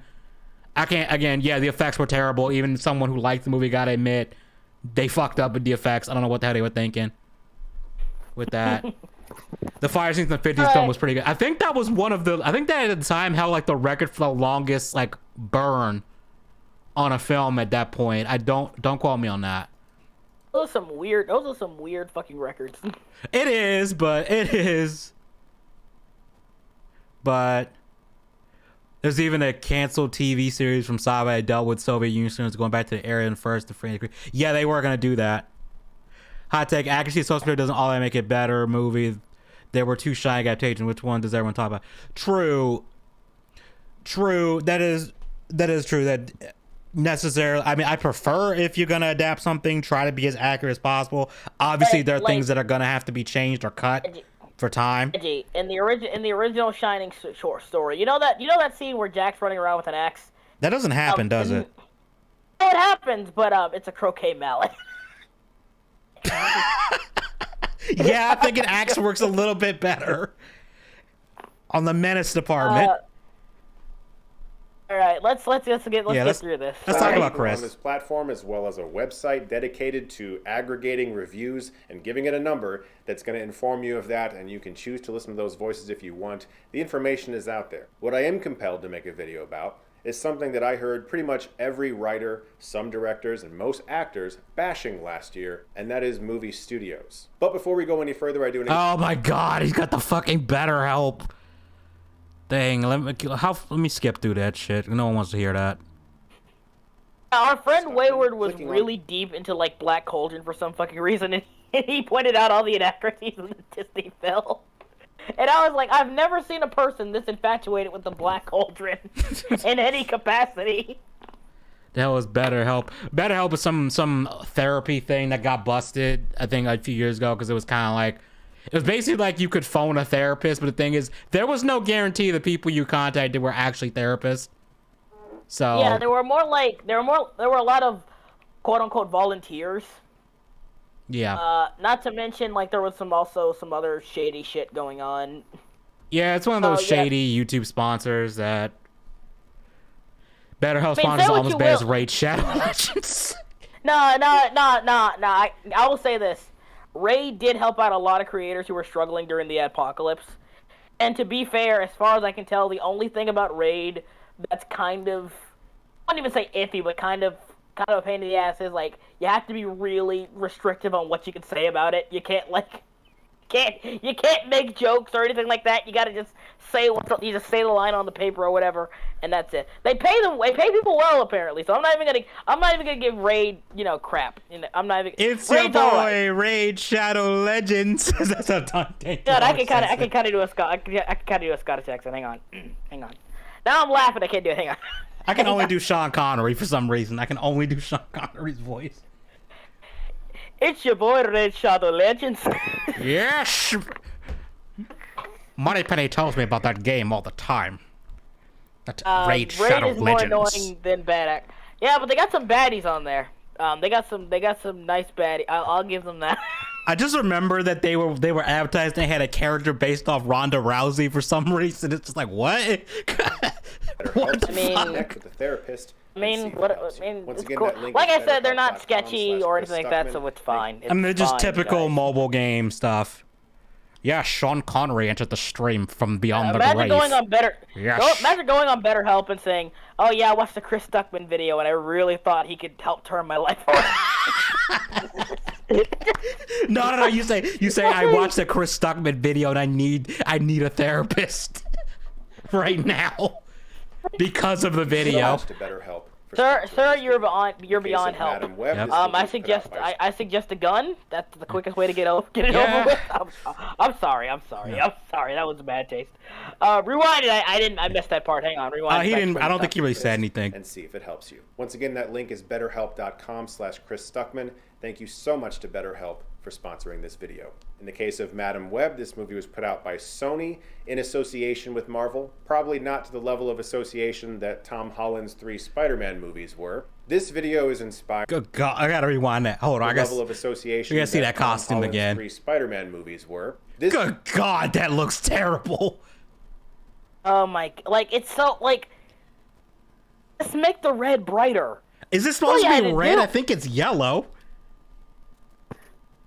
the effects were terrible. Even someone who liked the movie gotta admit they fucked up with the effects. I don't know what the hell they were thinking with that. The fire scenes in the 50s film was pretty good. I think that was I think that at the time held the record for the longest burn on a film at that point. I don't quote me on that. Those are some weird fucking records. It is. But there's even a canceled TV series from Sci-Fi that dealt with Soviet Union students going back to the area and first. Yeah, they were gonna do that. Hot take accuracy of social media doesn't always make it better. Movie, there were 2 shiny adaptations. Which one does everyone talk about? True. That is true. That necessarily. I mean, I prefer if you're gonna adapt something, try to be as accurate as possible. Obviously, there are things that are gonna have to be changed or cut for time. In the original Shining short story, you know that scene where Jack's running around with an axe. That doesn't happen, does it? It happens, but it's a croquet mallet. Yeah, I think an axe works a little bit better on the menace department. All right, let's get through this. Let's talk about Chris. On this platform, as well as a website dedicated to aggregating reviews and giving it a number that's going to inform you of that, and you can choose to listen to those voices if you want. The information is out there. What I am compelled to make a video about is something that I heard pretty much every writer, some directors, and most actors bashing last year, and that is movie studios. But before we go any further, I do need... Oh my god, he's got the fucking BetterHelp thing. Let me skip through that shit. No one wants to hear that. Our friend Wayward was really deep into Black Cauldron for some fucking reason, and he pointed out all the inaccuracies of the Disney film. And I was like, I've never seen a person this infatuated with the Black Cauldron in any capacity. That was BetterHelp. BetterHelp is some therapy thing that got busted, I think, a few years ago, because it was kind of it was basically you could phone a therapist, but the thing is, there was no guarantee the people you contacted were actually therapists. So yeah, there were a lot of quote unquote volunteers. Yeah. Not to mention there was some other shady shit going on. Yeah, it's one of those shady YouTube sponsors that BetterHelp sponsors almost as bad as Raid Shadow Legends. No. I will say this. Raid did help out a lot of creators who were struggling during the apocalypse. And to be fair, as far as I can tell, the only thing about Raid that's kind of, I wouldn't even say iffy, but kind of a pain in the ass is you have to be really restrictive on what you can say about it. You can't you can't make jokes or anything like that. You gotta just say you just say the line on the paper or whatever, and that's it. They pay people well apparently, so I'm not even gonna give Raid crap. I'm not even. It's your boy Raid Shadow Legends. That's a God, I can kind of do a Scottish accent. Hang on. Now I'm laughing. I can't do it. Hang on. I can only do Sean Connery for some reason. I can only do Sean Connery's voice. It's your boy, Raid Shadow Legends. Yes! Moneypenny tells me about that game all the time. That Raid Shadow is Legends. More annoying than bad. Yeah, but they got some baddies on there. They got some nice baddie. I'll give them that. I just remember that they were advertised. They had a character based off Ronda Rousey for some reason. It's just like what? What the fuck? Connect with the therapist. I mean, Once it's again, cool. that link Like is I said, they're not betterhelp.com/Chris sketchy or anything like that, Stuckman. so it's fine. I mean, they're just fine, typical guys. mobile game stuff. Yeah, Sean Connery entered the stream from beyond the Imagine grave. going on better. Yes. Imagine going on BetterHelp and saying, "Oh yeah, I watched the Chris Stuckman video, and I really thought he could help turn my life around." No. You say I watched the Chris Stuckman video and I need a therapist right now because of the video. To BetterHelp for Sir, sponsoring you're this beyond video. In case of help. Madam Web, Yep. this movie I was put suggest out by I suggest a gun. That's the quickest way to get it Yeah. over with. I'm sorry. I'm sorry. That was a bad taste. Rewind it. I missed that part. Hang on. Rewind. He back didn't. to I don't the think he really said anything. and see if it helps you. Once again, that link is betterhelp.com/Chris Stuckman. Thank you so much to BetterHelp for sponsoring this video. In the case of Madam Web, this movie was put out by Sony in association with Marvel, probably not to the level of association that Tom Holland's 3 Spider-Man movies were. This video is inspired Good God, I gotta rewind that. Hold on, I the guess. level of association we gotta see that Tom costume Holland's again. 3 Spider-Man movies were. This Good God, that looks terrible. Oh my! Like it's so like. Let's make the red brighter. Is this supposed yeah, to be it red? do. I think it's yellow.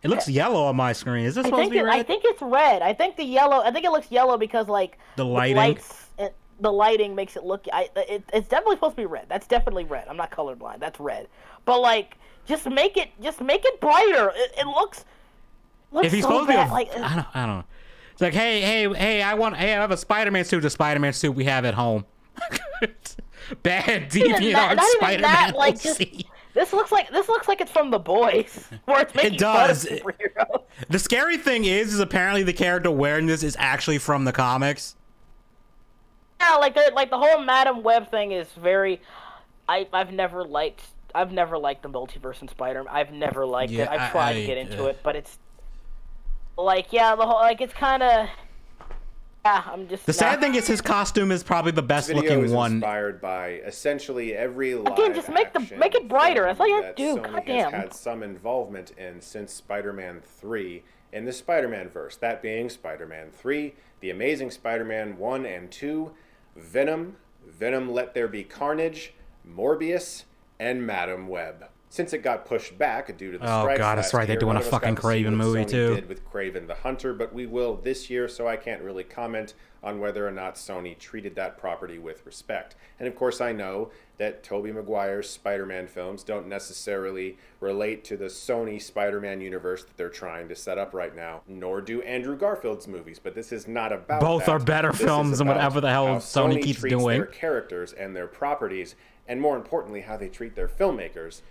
It looks yellow on my screen. Is this supposed to be red? I think it's red. I think the yellow. I think it looks yellow because like The lighting? the lighting makes it look. It's definitely supposed to be red. That's definitely red. I'm not colorblind. That's red. But like, just make it brighter. It looks. If he's so supposed to be, bad. Like, I don't know. It's like, hey, I have a Spider-Man suit. The Spider-Man suit we have at home. Bad deviant not art even Spider-Man. that, like, OC. just- This looks like it's from The Boys, where it's making does. fun of superheroes. The scary thing is apparently the character wearing this is actually from the comics. Yeah, like the whole Madam Web thing is very. I've never liked the multiverse in Spider-Man. I've never liked it. I've tried to get into it, but it's like the whole it's kind of. Yeah, I'm just. The sad thing is his costume is probably the best video looking is one. inspired by essentially every live Again, just make it brighter. That's all you have to film do. that Sony Goddamn. has had some involvement in since Spider-Man 3 in the Spider-Man verse. That being Spider-Man 3, The Amazing Spider-Man 1 and 2, Venom, Let There Be Carnage, Morbius, and Madam Web. Since it got pushed back due to the Oh, strikes God, that's last right, they're year, doing none a of us fucking got to see Kraven what movie, Sony too. did with Kraven the Hunter, but we will this year, so I can't really comment on whether or not Sony treated that property with respect. And of course, I know that Tobey Maguire's Spider-Man films don't necessarily relate to the Sony Spider-Man universe that they're trying to set up right now, nor do Andrew Garfield's movies, but this is not about Both that. are better This is films than about whatever the hell how Sony keeps treats doing. their characters and their properties, and more importantly, how they treat their filmmakers.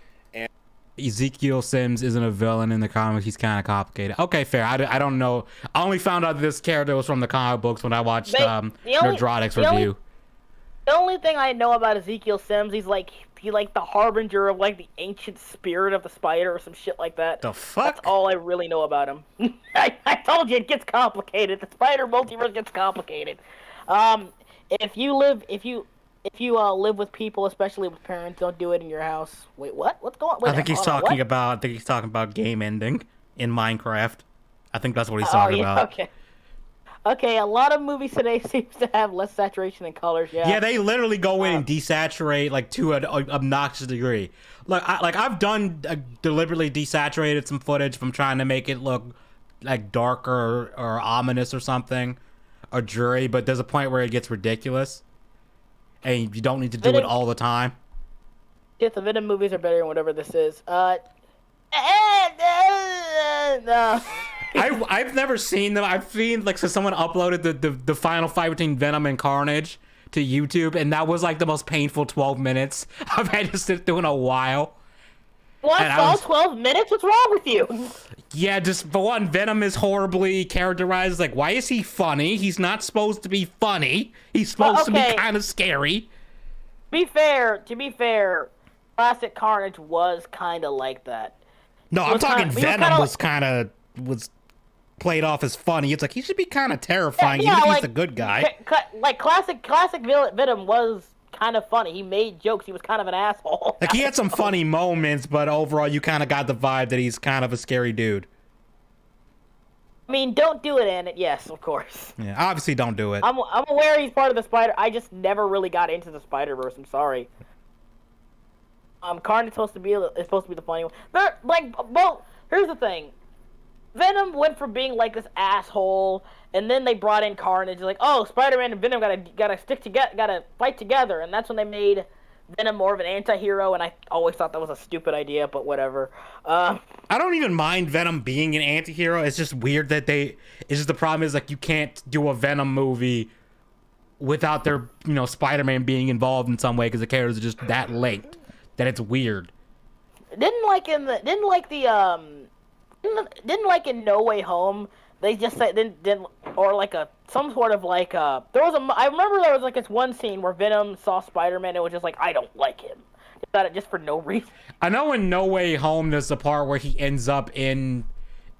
Ezekiel Sims isn't a villain in the comics. He's kind of complicated. Okay, fair. I don't know. I only found out this character was from the comic books when I watched Nerdrotic's review. The only thing I know about Ezekiel Sims, he's like the harbinger of like the ancient spirit of the spider or some shit like that. The fuck? That's all I really know about him. I told you it gets complicated. The spider multiverse gets complicated. If you live with people, especially with parents, don't do it in your house. Wait, what? What's going on? I think he's talking about game ending in Minecraft. I think that's what he's Oh, talking yeah, about. Okay, a lot of movies today seems to have less saturation in colors. Yeah, they literally go in and desaturate like to an obnoxious degree. Look, I've done deliberately desaturated some footage from trying to make it look like darker or ominous or something, or dreary. But there's a point where it gets ridiculous, and you don't need to do it all the time. Yeah, the Venom movies are better than whatever this is. No. I've never seen them. I've seen so someone uploaded the final fight between Venom and Carnage to YouTube, and that was like the most painful 12 minutes I've had to sit through in a while. What? And All 12 minutes? What's wrong with you? Yeah, just for one, Venom is horribly characterized. Like, why is he funny? He's not supposed to be funny. He's supposed to be kind of scary. To be fair, classic Carnage was kind of like that. No, I'm talking Venom was played off as funny. It's like he should be kind of terrifying, even if he's the good guy. Like classic Venom was kind of funny. He made jokes. He was kind of an asshole. Like, he had some funny moments, but overall, you kind of got the vibe that he's kind of a scary dude. I mean, don't do it, Annette. Yes, of course. Yeah, obviously don't do it. I'm aware he's part of the Spider. I just never really got into the Spider-Verse. I'm sorry. Carnage is supposed to be the funny one. They're like, well, here's the thing. Venom went from being like this asshole, and then they brought in Carnage. Like, oh, Spider-Man and Venom gotta stick together, gotta fight together, and that's when they made Venom more of an anti-hero. And I always thought that was a stupid idea, but whatever. I don't even mind Venom being an anti-hero. It's just weird that it's just the problem is like you can't do a Venom movie without their Spider-Man being involved in some way because the characters are just that linked that it's weird. Didn't like in No Way Home, they just said didn't or like some sort of like I remember there was like this one scene where Venom saw Spider-Man and was just like, I don't like him. Just for no reason. I know in No Way Home there's the part where he ends up in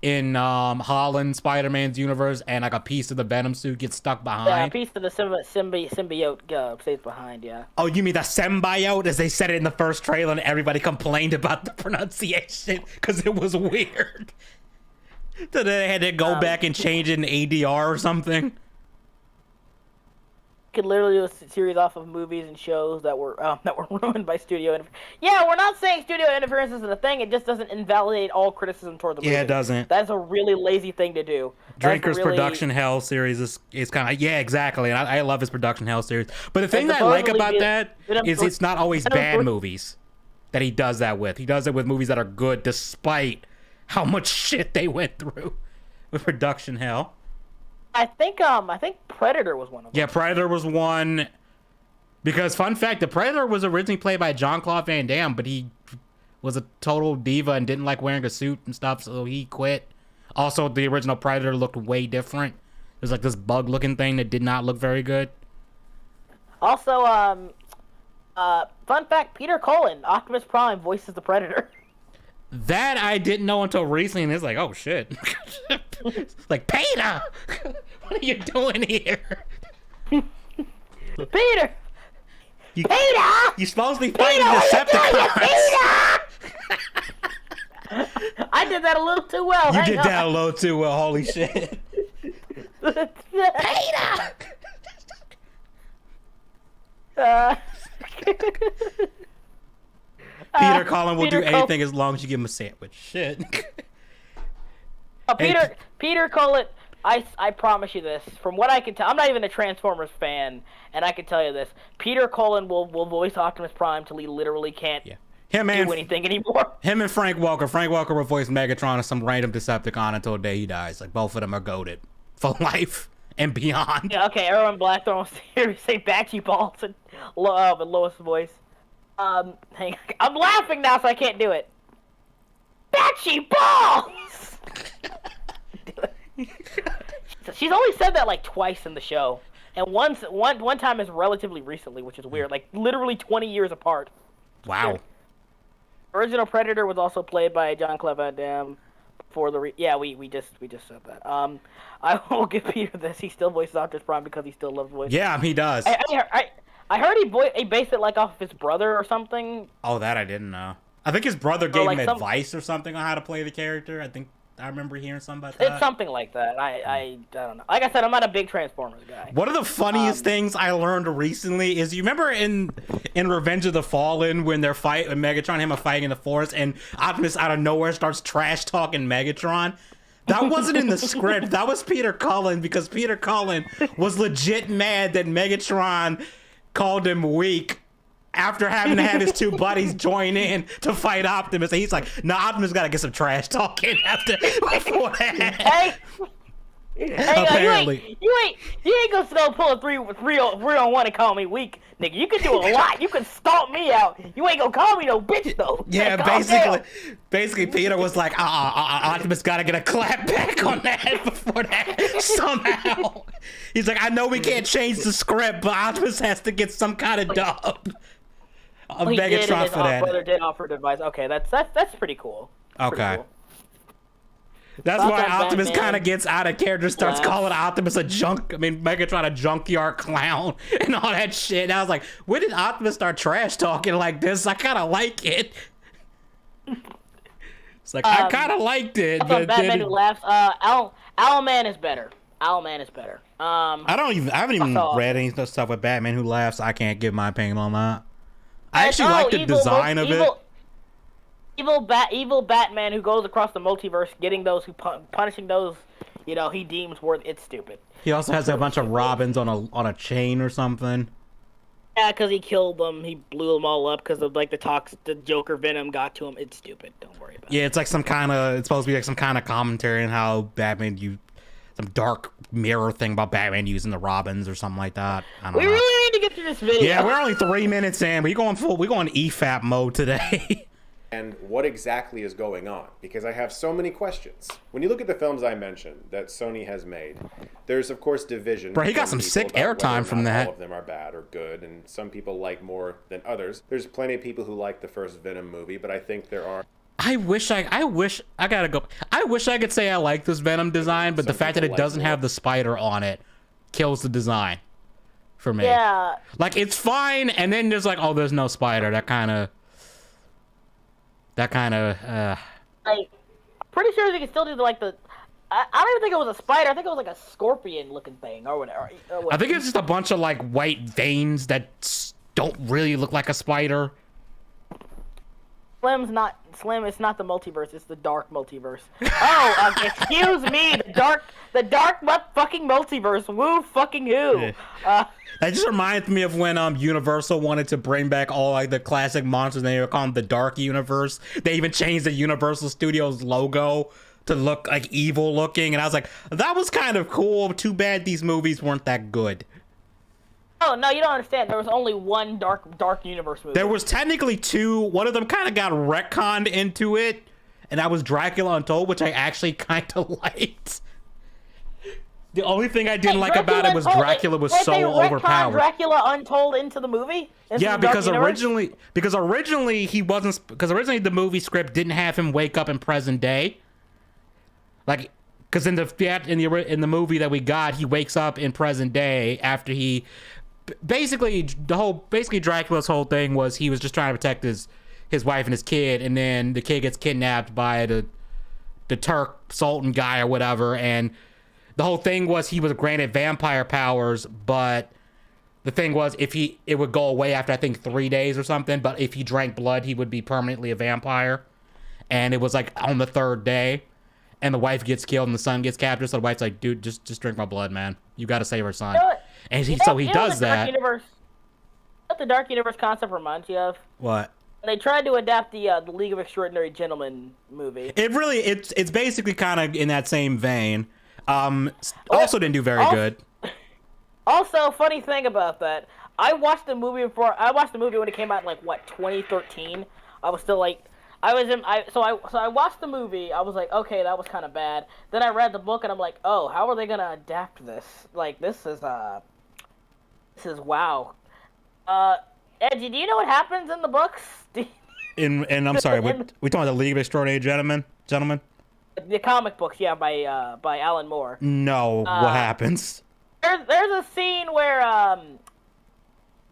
Holland Spider-Man's universe and like a piece of the Venom suit gets stuck behind. Yeah, a piece of the symbiote stays behind, yeah. Oh, you mean the symbiote, as they said it in the first trailer and everybody complained about the pronunciation because it was weird. So they had to go back and change it in ADR or something. Could literally do a series off of movies and shows that were ruined by studio interference. Yeah, we're not saying studio interference isn't a thing. It just doesn't invalidate all criticism toward the movie. Yeah, it doesn't. That's a really lazy thing to do. Drinker's production hell series is kind of exactly, and I love his production hell series. But the thing that I like about that is it's not always bad movies that he does that with. He does it with movies that are good despite how much shit they went through with production hell. I think Predator was one of them. Yeah, Predator was one. Because, fun fact, the Predator was originally played by Jean-Claude Van Damme, but he was a total diva and didn't like wearing a suit and stuff, so he quit. Also, the original Predator looked way different. It was like this bug-looking thing that did not look very good. Also, fun fact, Peter Cullen, Optimus Prime, voices the Predator. That I didn't know until recently, and it's like, oh shit. Like, Peter! What are you doing here? Peter! Peter! You're supposed to be fighting Decepticons! I did that a little too well. You did that a little too well, holy shit. Peter! Peter Cullen will do anything as long as you give him a sandwich. Shit. Peter Cullen, I promise you this. From what I can tell, I'm not even a Transformers fan, and I can tell you this. Peter Cullen will voice Optimus Prime till he literally can't do anything anymore. Him and Frank Welker. Frank Welker will voice Megatron as some random Decepticon until the day he dies. Like, both of them are goated for life and beyond. Yeah, okay, Erwin Blackthorne wants to hear me say Batchy Balls in Lois' voice. Hang on. I'm laughing now, so I can't do it. Batchy Balls! She's only said that like twice in the show, and one time is relatively recently, which is weird. Like literally 20 years apart. Wow. Original Predator was also played by Jean-Claude Van Damme. We just said that. I will give Peter this. He still voices Optimus Prime because he still loves voice. Yeah, he does. I heard he based it like off of his brother or something. Oh, that I didn't know. I think his brother gave him advice or something on how to play the character. I think I remember hearing something about that. It's something like that. I don't know. Like I said, I'm not a big Transformers guy. One of the funniest things I learned recently is you remember in Revenge of the Fallen when Megatron and him are fighting in the forest and Optimus out of nowhere starts trash talking Megatron? That wasn't in the script. That was Peter Cullen because Peter Cullen was legit mad that Megatron called him weak after having to have his two buddies join in to fight Optimus. And he's like, nah, Optimus got to get some trash talking before that. Apparently. You ain't gonna pull a 3-on-1 and call me weak, nigga. You can do a lot. You can stomp me out. You ain't gonna call me no bitch though. Yeah, basically Peter was like, Optimus gotta get a clap back on that before that somehow. He's like, I know we can't change the script, but Optimus has to get some kind of dub. Megatron for that. Brother did offer advice. Okay, that's pretty cool. Okay. That's Thoughts why on Optimus Batman? kind of gets out of character, starts Laugh. calling Optimus a Megatron a junkyard clown and all that shit. And I was like, when did Optimus start trash talking like this? I kind of like it. It's like, I kind of liked it. Thoughts on But Batman then Who Laughs. Owlman is better. Owlman is better. I haven't even read any stuff with Batman Who Laughs. I can't give my opinion on that. I actually like the design of it. Evil Batman who goes across the multiverse, getting those who punishing those, he deems worth. It's stupid. He also has a bunch of Robins on a chain or something. Yeah, because he killed them. He blew them all up because of the Joker venom got to him. It's stupid. Don't worry about it. Yeah, it's like it's supposed to be like some kind of commentary on how Batman some dark mirror thing about Batman using the Robins or something like that. I don't know. We really need to get through this video. Yeah, we're only 3 minutes in. We going EFAP mode today. And what exactly is going on? Because I have so many questions. When you look at the films I mentioned that Sony has made, there's of course division. Bro, he got some sick airtime from that. All of them are bad or good, and some people like more than others. There's plenty of people who like the first Venom movie, but I think there are. I wish I could say I like this Venom design, but the fact that it doesn't have the spider on it kills the design for me. Yeah. Like, it's fine, and then there's like, oh, there's no spider. That kind of I'm pretty sure they can still do I don't even think it was a spider. I think it was like a scorpion looking thing or whatever. I think it's just a bunch of like white veins that don't really look like a spider. Slim. It's not the multiverse. It's the dark multiverse. Oh, excuse me. The dark fucking multiverse. Woo fucking who? That just reminds me of when Universal wanted to bring back all like the classic monsters. And they were calling them the Dark Universe. They even changed the Universal Studios logo to look like evil looking, and I was like, that was kind of cool. Too bad these movies weren't that good. Oh no, you don't understand. There was only one dark universe movie. There was technically two. One of them kind of got retconned into it, and that was Dracula Untold, which I actually kind of liked. The only thing I didn't like about it was Dracula was so overpowered. Dracula Untold into the movie? Yeah, because originally he wasn't, because originally the movie script didn't have him wake up in present day. Like, because in the movie that we got, he wakes up in present day after he basically Dracula's whole thing was he was just trying to protect his wife and his kid, and then the kid gets kidnapped by the Turk Sultan guy or whatever, and the whole thing was he was granted vampire powers, but the thing was it would go away after I think 3 days or something, but if he drank blood he would be permanently a vampire. And it was like on the 3rd day, and the wife gets killed and the son gets captured, so the wife's like, dude, just drink my blood, man, you gotta save her son. And he does that. What the Dark Universe concept reminds you of? What? They tried to adapt the League of Extraordinary Gentlemen movie. It's basically kind of in that same vein. Also didn't do very good. Also, funny thing about that, I watched the movie when it came out in like 2013. I was still like, so I watched the movie. I was like, okay, that was kind of bad. Then I read the book and I'm like, oh, how are they gonna adapt this? Like, this is wow. Edgy, do you know what happens in the books? And I'm sorry, we talking about the League of Extraordinary Gentlemen? The comic books, yeah, by Alan Moore. No, what happens? There's a scene where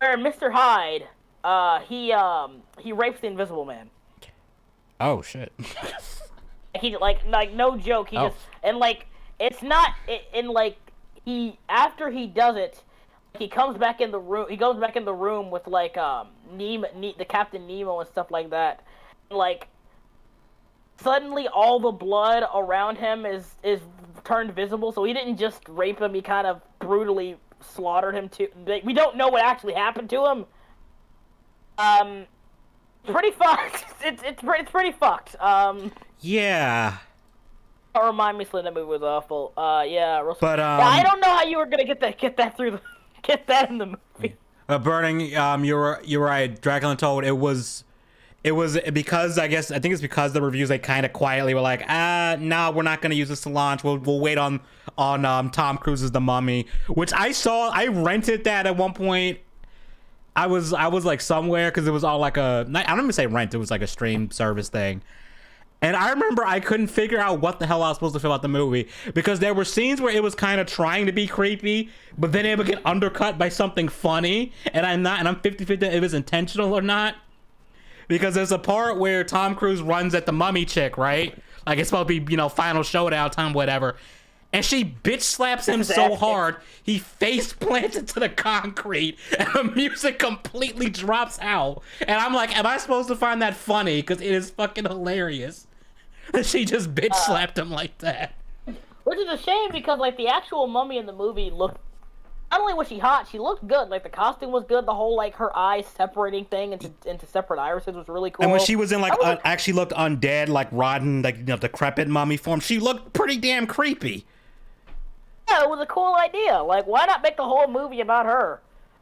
Mr. Hyde he rapes the Invisible Man. Oh shit. He like no joke. He just and like it's not and like after he does it, he comes back in the room. He goes back in the room with like the Captain Nemo and stuff like that. Like suddenly all the blood around him is turned visible. So he didn't just rape him. He kind of brutally slaughtered him too. We don't know what actually happened to him. Pretty fucked. It's pretty fucked. Yeah. Don't remind me, Slim, that movie was awful. Yeah. But I don't know how you were gonna get that in the movie. Burning. You're right. Dracula Untold. It was because I think it's because the reviews they kind of quietly were like, no, we're not gonna use this to launch. We'll wait on Tom Cruise's The Mummy, which I saw. I rented that at one point. I was like somewhere because it was all like I don't even say rent. It was like a stream service thing, And I remember I couldn't figure out what the hell I was supposed to feel about the movie because there were scenes where it was kind of trying to be creepy, but then it would get undercut by something funny, and I'm 50-50 if it was intentional or not. Because there's a part where Tom Cruise runs at the mummy chick, right? Like it's supposed to be, final showdown time, whatever. And she bitch slaps him so hard, he face plants into the concrete, and the music completely drops out. And I'm like, am I supposed to find that funny? Because it is fucking hilarious that she just bitch slapped him like that. Which is a shame because like the actual mummy in the movie looked. Not only was she hot, she looked good. Like the costume was good. The whole like her eyes separating thing into separate irises was really cool. And when she was in actually looked undead, like rotten, like decrepit mummy form, she looked pretty damn creepy. Yeah, it was a cool idea. Like, why not make the whole movie about her?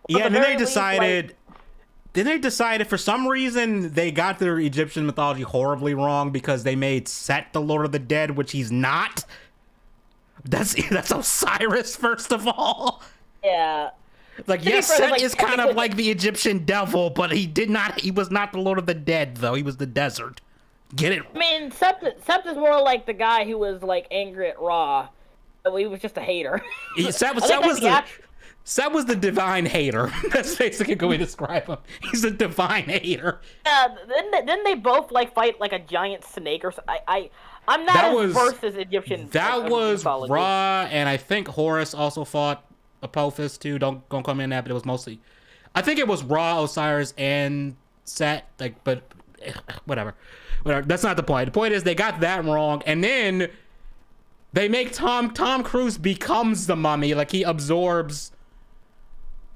Yeah, and then they decided for some reason they got their Egyptian mythology horribly wrong because they made Set the Lord of the Dead, which he's not. That's Osiris, first of all. Yeah. Like, yes, Set is kind of like the Egyptian devil, but he was not the Lord of the Dead, though. He was the desert. Get it? I mean, Sept is more like the guy who was, like, angry at Ra. He was just a hater. Set was the divine hater. That's basically how we describe him. He's a divine hater. Yeah, then they both, like, fight, like, a giant snake or something. I'm not as versed as Egyptian. That was mythology. Ra, and I think Horus also fought Apophis too. Don't come in that, but it was mostly, I think it was Ra, Osiris, and Set. Like, but whatever. That's not the point. The point is they got that wrong, and then they make Tom Cruise becomes the mummy. Like he absorbs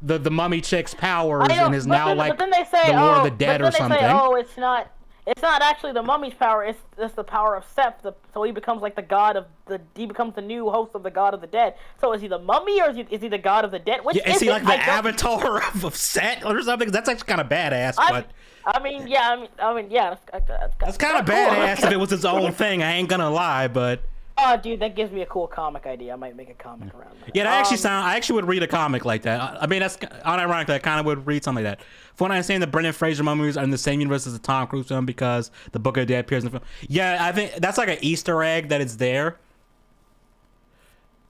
the mummy chick's powers and is now like the Lord of the Dead or something. It's not actually the mummy's power. It's the power of Sept. So he becomes like he becomes the new host of the God of the Dead. So is he the mummy or is he the God of the Dead? Is he like the avatar of Set or something? That's actually kind of badass. That's kind of badass if it was his own thing. I ain't gonna lie, but. Oh, dude, that gives me a cool comic idea. I might make a comic around that. Yeah, I actually would read a comic like that. I mean, that's unironically, I kind of would read something like that. From what I understand, the Brendan Fraser movies are in the same universe as the Tom Cruise film because the Book of the Dead appears in the film. Yeah, I think that's like an Easter egg that it's there.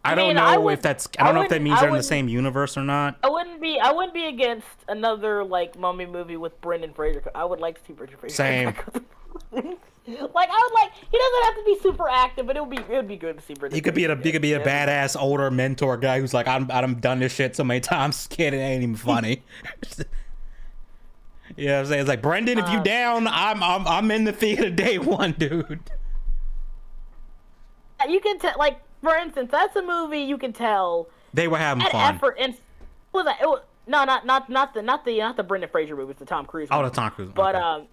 I don't know if that means they're in the same universe or not. I wouldn't be against another like mummy movie with Brendan Fraser. I would like to see Brendan Fraser. Same. He doesn't have to be super active, but it would be good to see Brendan. He could be a badass older mentor guy who's like, I'm done this shit so many times, kid, it ain't even funny. You know what I'm saying? It's like, Brendan, if you down, I'm in the theater day one, dude. You can tell, like, for instance, that's a movie you can tell they were having fun. Effort and not the Brendan Fraser movie, it's the Tom Cruise movie. Oh, the Tom Cruise. But okay.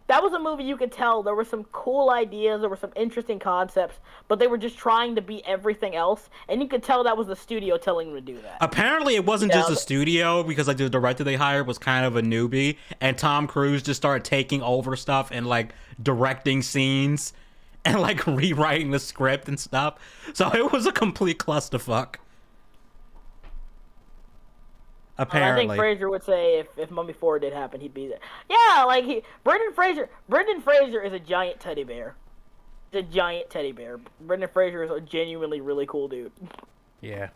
That was a movie you could tell there were some cool ideas, there were some interesting concepts, but they were just trying to be everything else, and you could tell that was the studio telling them to do that. Apparently, it wasn't just the studio, because like the director they hired was kind of a newbie, and Tom Cruise just started taking over stuff and like directing scenes and like rewriting the script and stuff. So it was a complete clusterfuck. Apparently. I think Fraser would say if Mummy 4 did happen, he'd be there. Yeah, like Brendan Fraser is a giant teddy bear. He's a giant teddy bear. Brendan Fraser is a genuinely really cool dude. Yeah.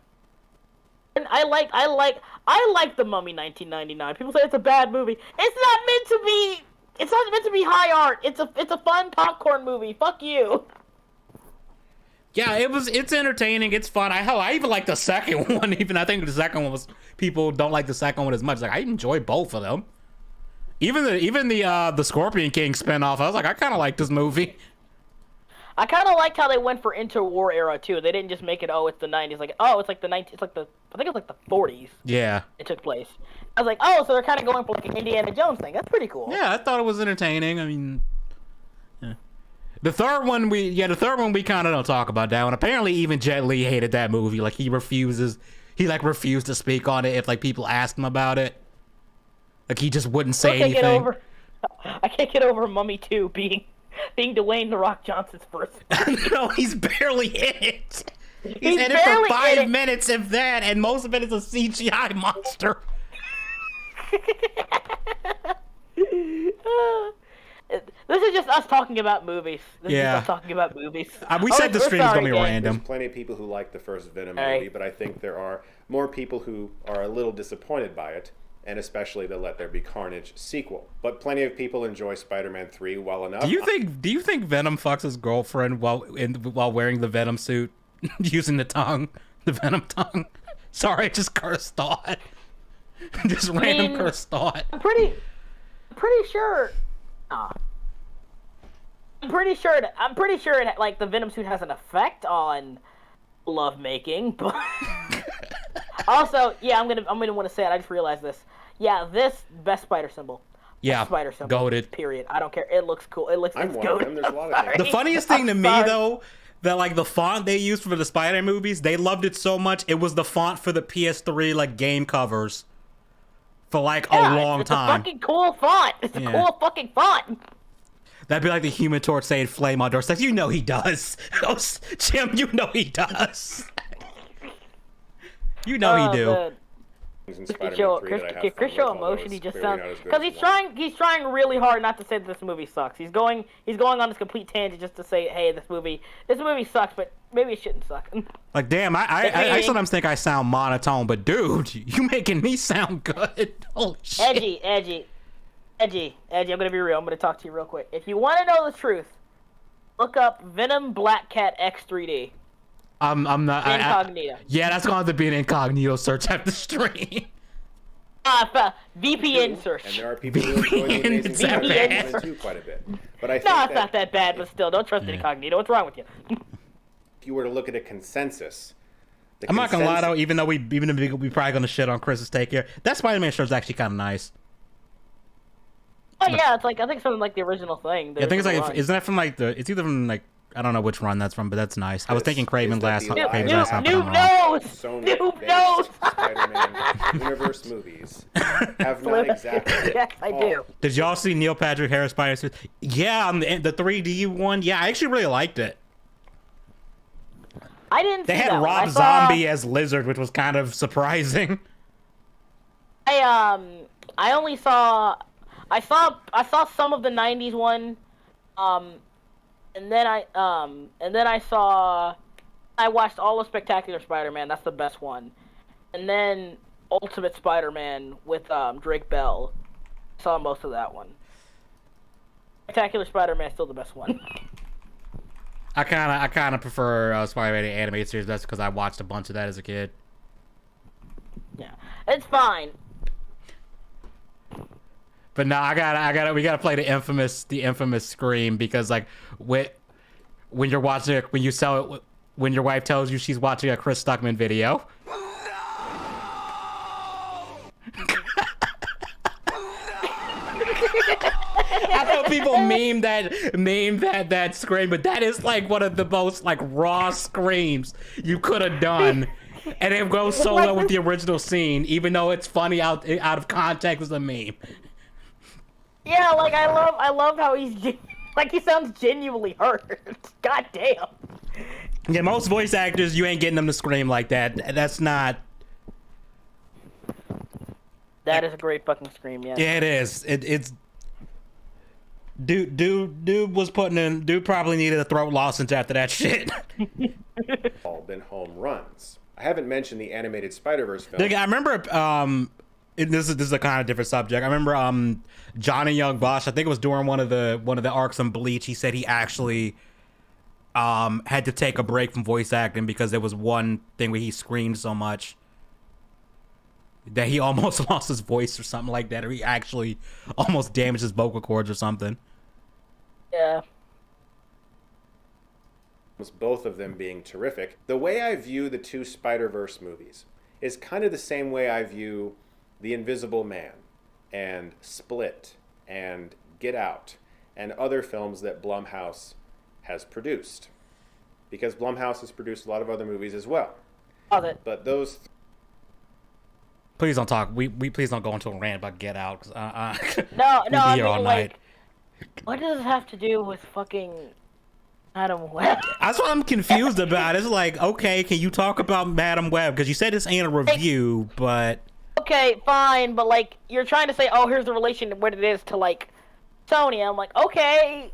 And I like The Mummy 1999. People say it's a bad movie. It's not meant to be high art. It's a fun popcorn movie. Fuck you. Yeah, it's entertaining. It's fun. I even like the second one. Even I think the second one was, people don't like the second one as much. Like I enjoy both of them. Even the Scorpion King spinoff. I was like, I kind of like this movie. I kind of liked how they went for interwar era too. They didn't just make it it's the 90s. Like it's like the 90s. It's like I think it's like the 40s. Yeah. It took place. I was like, so they're kind of going for like an Indiana Jones thing. That's pretty cool. Yeah, I thought it was entertaining. I mean. Yeah. The third one we kind of don't talk about that one. Apparently even Jet Li hated that movie. Like he refused to speak on it if like people asked him about it. Like he just wouldn't say anything. I can't get over Mummy 2 being Dwayne The Rock Johnson's first. No, he's barely in it. He's in it for 5 minutes if that, and most of it is a CGI monster. This is just us talking about movies. This is Yeah. just us talking about movies. We said the We're stream is sorry, gonna be gang. random. There's plenty of people who like the first Venom Alright. movie, but I think there are more people who are a little disappointed by it, and especially the Let There Be Carnage sequel. But plenty of people enjoy Spider-Man 3 well enough. Do you think Venom fucks his girlfriend while wearing the Venom suit, using the Venom tongue? Sorry, I just cursed thought. Just random cursed thought. I'm pretty sure. I'm pretty sure it, like the Venom suit has an effect on lovemaking, but also, yeah, I'm gonna want to say it. I just realized this. Yeah, this best spider symbol. Yeah, Spider symbol. goated. Period. I don't care. It looks cool. It looks. I'm it's one of goated. them. There's a lot of I'm things. The funniest thing to I'm me sorry. though, that like the font they used for the Spider movies, they loved it so much. It was the font for the PS3 like game covers for like Yeah, a long it's time. a fucking cool font. It's a Yeah. cool fucking font. That'd be like the Human Torch saying "Flame on door." It's like, you know he does. Oh, Jim, you know he does. You know he do. Man. In Chris Spider-Man show, 3 Chris, that I have Chris fun show with, although emotion. it's He just clearly sounds not as good because as he's trying really hard not to say that this movie sucks. He's going on this complete tangent just to say, hey, this movie sucks, but maybe it shouldn't suck. Like, damn, I sometimes think I sound monotone, but dude, you making me sound good. Holy shit. Edgy. I'm gonna be real. I'm gonna talk to you real quick. If you want to know the truth, look up Venom Black Cat X3D. I'm not. Incognito. Yeah, that's gonna have to be an incognito search after stream. VPN search. And there are people who enjoy the Amazing Is that Spider-Man bad? 1 and 2 quite a bit. But I think No, it's not that bad, but still, don't trust incognito. What's wrong with you? if you were to look at a consensus, I'm not gonna lie though, even though we probably gonna shit on Chris's take here, that Spider-Man shirt is actually kind of nice. Oh yeah, it's like I think something like the original thing. Yeah, I think it's like, Run. isn't that from like it's either from like, I don't know which run that's from, but that's nice. I was thinking Craven is that last the time. Craven Noob last time, but I'm Noob wrong. knows. Sony Noob knows. Spider-Man universe movies have not exactly. Yes, I do. Did y'all see Neil Patrick Harris Spider suit? Yeah, on the 3D one. Yeah, I actually really liked it. I didn't. They see had that one. Rob I saw- Zombie as Lizard, which was kind of surprising. I only saw. I saw some of the '90s one, and then I watched all of Spectacular Spider-Man. That's the best one, and then Ultimate Spider-Man with Drake Bell. Saw most of that one. Spectacular Spider-Man is still the best one. I kind of prefer Spider-Man the animated series. That's because I watched a bunch of that as a kid. Yeah, it's fine. But no, we gotta play the infamous scream, because like when you're watching it, when your wife tells you she's watching a Chris Stuckman video. I know people meme that scream, but that is like one of the most like raw screams you could have done. And it goes so well with the original scene, even though it's funny out of context as a meme. Yeah, like I love how like he sounds genuinely hurt. God damn. Yeah, most voice actors, you ain't getting them to scream like that. That's not. That is a great fucking scream, yeah. Yeah, it is. It's. Dude was putting in. Dude probably needed a throat lozenge after that shit. All been home runs. I haven't mentioned the animated Spider-Verse film. I remember. This is a kind of different subject. I remember Johnny Young Bosch. I think it was during one of the arcs on Bleach. He said he actually had to take a break from voice acting because there was one thing where he screamed so much that he almost lost his voice or something like that, or he actually almost damaged his vocal cords or something. Yeah. Both of them being terrific. The way I view the two Spider-Verse movies is kind of the same way I view The Invisible Man and Split and Get Out and other films that Blumhouse has produced. Because Blumhouse has produced a lot of other movies as well. Love it. But those... Please don't talk. We please don't go into a rant about Get Out. Cause, No, we'll I be here all mean, night. like, what does it have to do with fucking Adam Webb? That's what I'm confused about. It's like, okay, can you talk about Madam Web? Because you said this ain't a review, but... Okay, fine, but like, you're trying to say, oh, here's the relation, what it is to like Sony. I'm like, okay,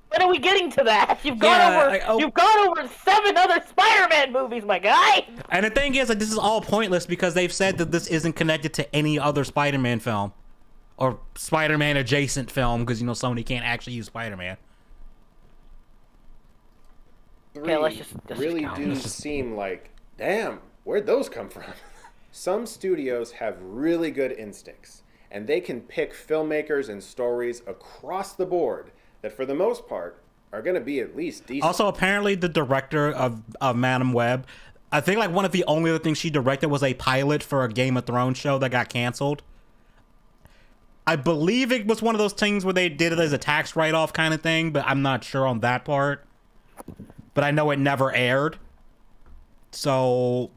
when are we getting to that? You've gone over 7 other Spider-Man movies, my guy. And the thing is, like, this is all pointless because they've said that this isn't connected to any other Spider-Man film or Spider-Man adjacent film because, you know, Sony can't actually use Spider-Man. Okay, let's really go. do seem like, damn, where'd those come from? Some studios have really good instincts, and they can pick filmmakers and stories across the board that, for the most part, are going to be at least decent. Also, apparently, the director of Madam Web, I think like one of the only other things she directed was a pilot for a Game of Thrones show that got canceled. I believe it was one of those things where they did it as a tax write-off kind of thing, but I'm not sure on that part. But I know it never aired. So,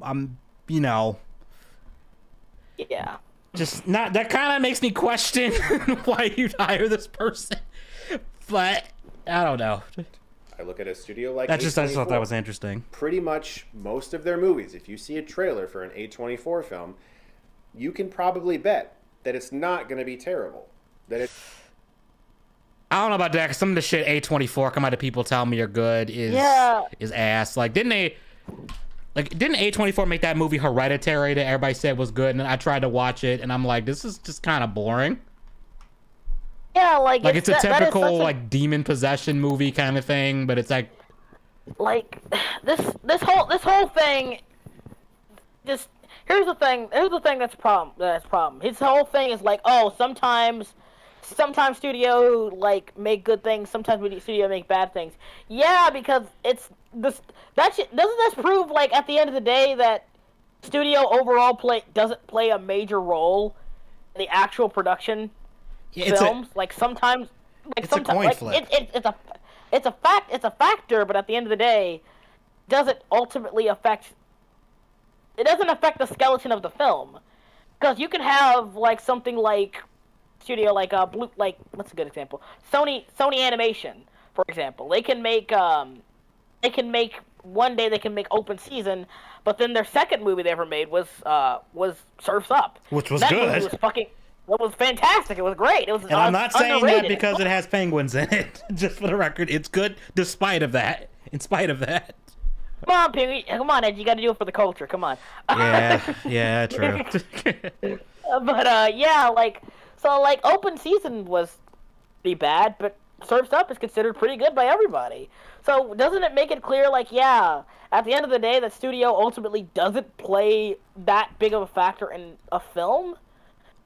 you know. Yeah. Just not, that kind of makes me question why you'd hire this person. But, I don't know. I look at a studio like I just thought A24. that was interesting. Pretty much most of their movies, if you see a trailer for an A24 film, you can probably bet that it's not going to be terrible. That it. I don't know about that, because some of the shit A24 come out of people tell me are good is ass. Like, didn't A24 make that movie Hereditary that everybody said was good, and then I tried to watch it, and I'm like, this is just kind of boring. Yeah, like it's a typical like demon possession movie kind of thing, but it's like this whole thing. Just here's the thing that's problem. His whole thing is like, oh, sometimes studio like make good things, sometimes studio make bad things. Yeah, because it's this doesn't this prove like at the end of the day that studio overall doesn't play a major role in the actual production films. Sometimes it's a coin flip. It's a factor, but at the end of the day, doesn't ultimately affect. It doesn't affect the skeleton of the film, because you can have like something like studio like what's a good example? Sony Animation, for example. They can make one day they can make Open Season, but then their second movie they ever made was Surf's Up, which was that good. Movie was it was fantastic. It was great. It was. And I'm not saying underrated. that because it has penguins in it. Just for the record, it's good despite of that. In spite of that. Come on, Penguin. Come on, Ed. You got to do it for the culture. Come on. Yeah, true. But yeah, Open Season was pretty bad, but Surf's Up is considered pretty good by everybody. So doesn't it make it clear, like, yeah, at the end of the day, that studio ultimately doesn't play that big of a factor in a film?